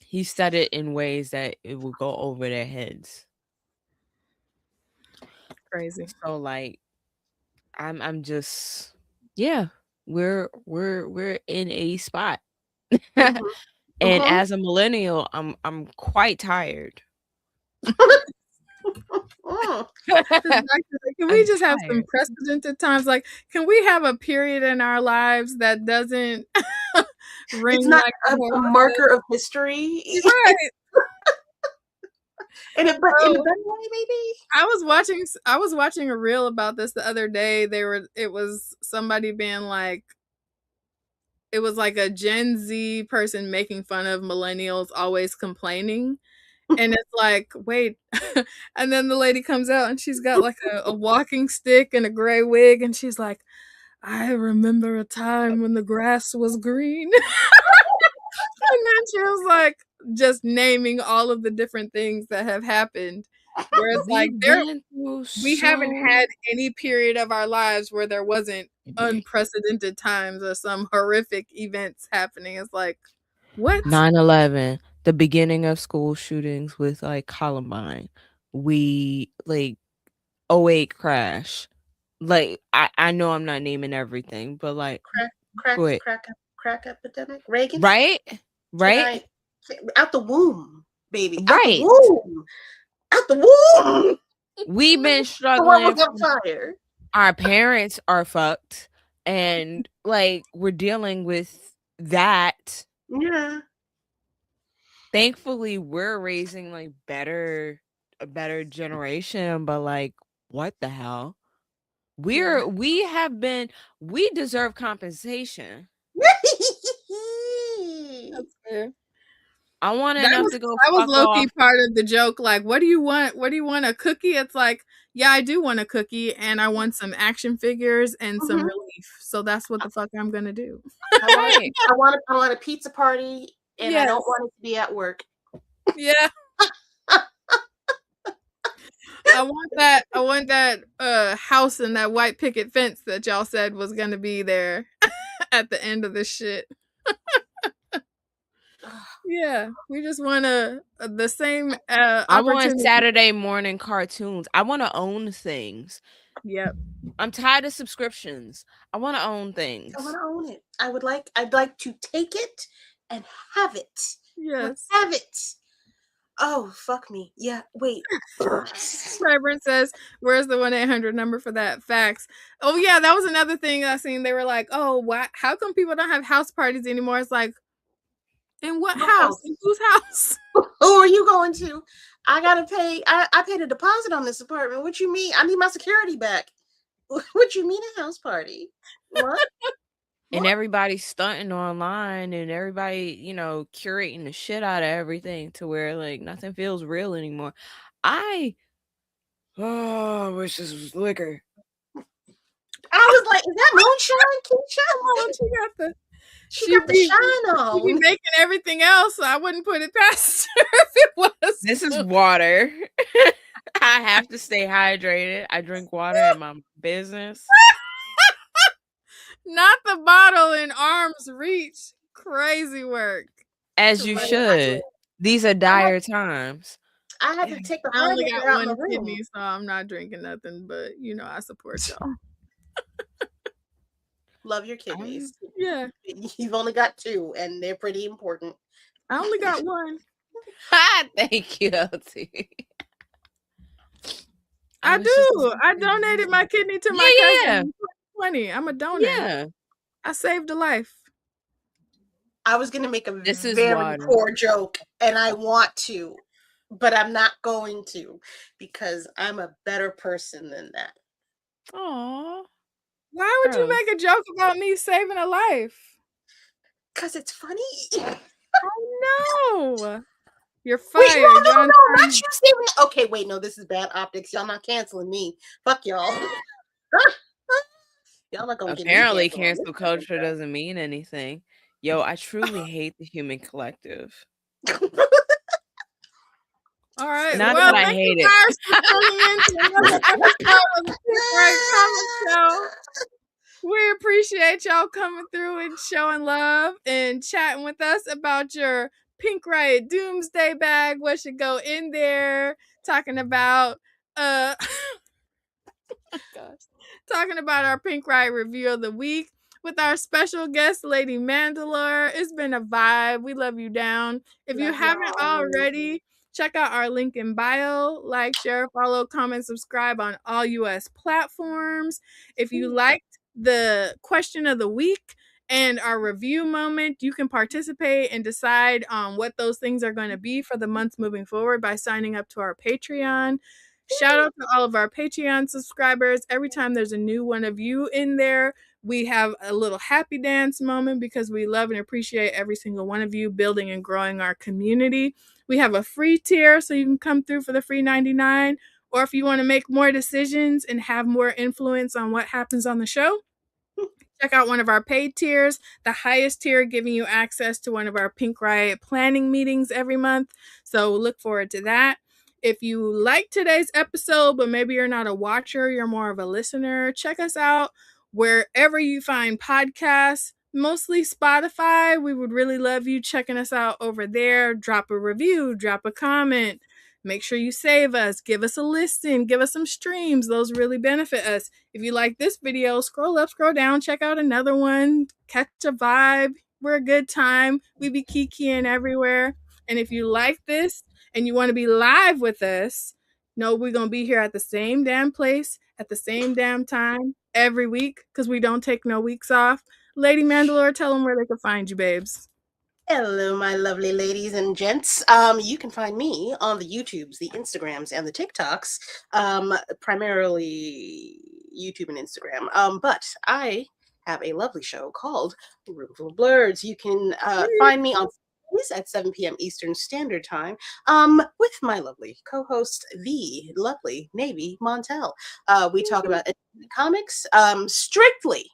He said it in ways that it will go over their heads. Crazy. So, like, I'm just yeah, we're in a spot. Mhm. And Mhm. as a millennial, I'm quite tired. Mm. Can we I'm just have some tired. precedented times? Like, can we have a period in our lives that doesn't ring It's not like a marker of history. right? In a better So, way, maybe. I was watching a reel about this the other day. It was somebody being like, it was like a Gen Z person making fun of millennials always complaining. And it's like, wait. And then the lady comes out and she's got like a walking stick and a gray wig. And she's like, I remember a time when the grass was green. And then she was like, just naming all of the different things that have happened. Where it's like, We've been through we haven't so had any period of our lives where there wasn't unprecedented times or some horrific events happening. It's like, what? 9/11, the beginning of school shootings with like Columbine. We like '08 crash. Like I know I'm not naming everything, but like go ahead. Crack epidemic. Reagan. Right? Right? Out the womb, baby. Out the Right. womb. Out the womb. We've been The world struggling. was on fire. Our parents are fucked, and like we're dealing with that. Yeah. Thankfully, we're raising like a better generation, but like what the hell? We deserve compensation. That's fair. I want That enough was to go that was fuck low key off. part of the joke. Like, what do you want? What do you want? A cookie? It's like, yeah, I do want a cookie, and I want some action figures and some Mhm. relief. So that's what the fuck I'm gonna do. Right. I want a pizza party, and I Yes. don't want it to be at work. Yeah. I want that house and that white picket fence that y'all said was gonna be there at the end of this shit. Yeah, we just want the same I want opportunity. Saturday morning cartoons. I want to own things. Yep. I'm tired of subscriptions. I want to own things. I want to own it. I'd like to take it and have it. Yes. Have it. Oh, fuck me. Yeah, wait. Brent says, where's the 1-800 number for that? Facts. Oh yeah, that was another thing I seen. They were like, oh, why? How come people don't have house parties anymore? It's like, in what house? In whose house? Who are you going to? I gotta pay. I paid a deposit on this apartment. What you mean? I need my security back. What you mean a house party? What? And everybody's stunting online, and everybody, curating the shit out of everything to where like nothing feels real anymore. I wish this was liquor. I was like, is that moonshine? She got the shine on. She'd be making everything else. So I wouldn't put it past her if it was. This is water. I have to stay hydrated. I drink water in my business. Not the bottle in arm's reach. Crazy work. As you should. These are dire times. I had to take the I only hard got out one the kidney, so I'm not drinking nothing. But I support y'all. Love your kidneys. Yeah. You've only got 2, and they're pretty important. I only got 1. Thank you, LT. I do. I donated my kidney to my cousin in 2020. I'm a donor. Yeah. I saved a life. I was going to make a very poor joke, and I want to, but I'm not going to because I'm a better person than that. Aww. Why would you make a joke about me saving a life? Because it's funny. Oh no. You're fired. Wait, no, not you saving. Okay, wait, no, this is bad optics. Y'all not canceling me. Fuck y'all. Y'all not gonna apparently get me cancel culture doesn't mean anything. Yo, I truly hate the human collective. All right. Not that I hate it. For tuning in to another episode of the Pink Riot Comic Show. We appreciate y'all coming through and showing love and chatting with us about your Pink Riot Doomsday bag. What should go in there? Talking about oh my gosh. talking about our Pink Riot review of the week with our special guest, Lady Mandalore. It's been a vibe. We love you down. If you haven't already, check out our link in bio. Like, share, follow, comment, subscribe on all US platforms. If you liked the question of the week and our review moment, you can participate and decide on what those things are going to be for the months moving forward by signing up to our Patreon. Shout out to all of our Patreon subscribers. Every time there's a new one of you in there, we have a little happy dance moment because we love and appreciate every single one of you building and growing our community. We have a free tier, so you can come through for the free 99. Or if you want to make more decisions and have more influence on what happens on the show, check out one of our paid tiers, the highest tier giving you access to one of our Pink Riot planning meetings every month. So look forward to that. If you like today's episode, but maybe you're not a watcher, you're more of a listener, check us out wherever you find podcasts, mostly Spotify. We would really love you checking us out over there. Drop a review, drop a comment. Make sure you save us, give us a listen, give us some streams. Those really benefit us. If you like this video, scroll up, scroll down, check out another one, catch a vibe. We're a good time. We be kikiing everywhere. And if you like this and you want to be live with us, know we're going to be here at the same damn place, at the same damn time, every week, because we don't take no weeks off. Lady Mandalore, tell them where they can find you, babes. Hello, my lovely ladies and gents. You can find me on the YouTubes, the Instagrams, and the TikToks, primarily YouTube and Instagram. But I have a lovely show called Room Full of Blerds. You can find me on Fridays at 7 p.m. Eastern Standard Time with my lovely co-host, the lovely Navy Montel. We talk about comics strictly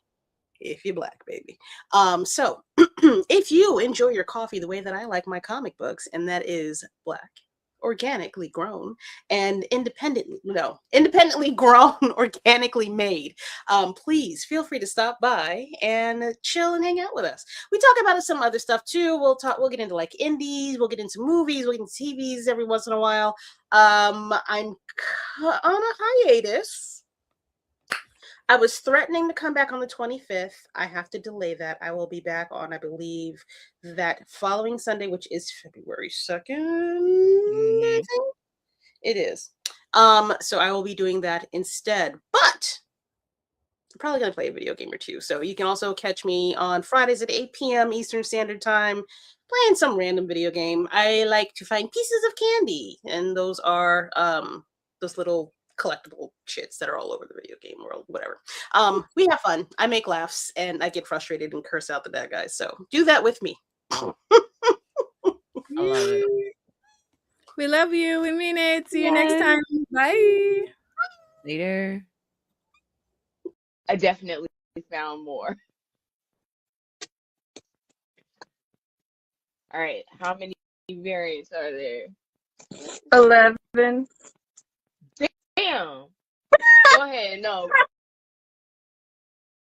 if you're black, baby. So if you enjoy your coffee the way that I like my comic books, and that is black, organically grown, and independently grown, organically made, please feel free to stop by and chill and hang out with us. We talk about some other stuff too. We'll get into like indies, we'll get into movies, we'll get into TVs every once in a while. I'm on a hiatus. I was threatening to come back on the 25th. I have to delay that. I will be back on, I believe, that following Sunday, which is February 2nd. I think it is. So I will be doing that instead. But I'm probably going to play a video game or two. So you can also catch me on Fridays at 8 p.m. Eastern Standard Time playing some random video game. I like to find pieces of candy, and those are those little collectible shits that are all over the video game world, whatever. We have fun. I make laughs, and I get frustrated and curse out the bad guys. So do that with me. I love it. We love you. We mean it. See you next time. Bye. Later. I definitely found more. All right, how many variants are there? 11. Damn. Go ahead. No.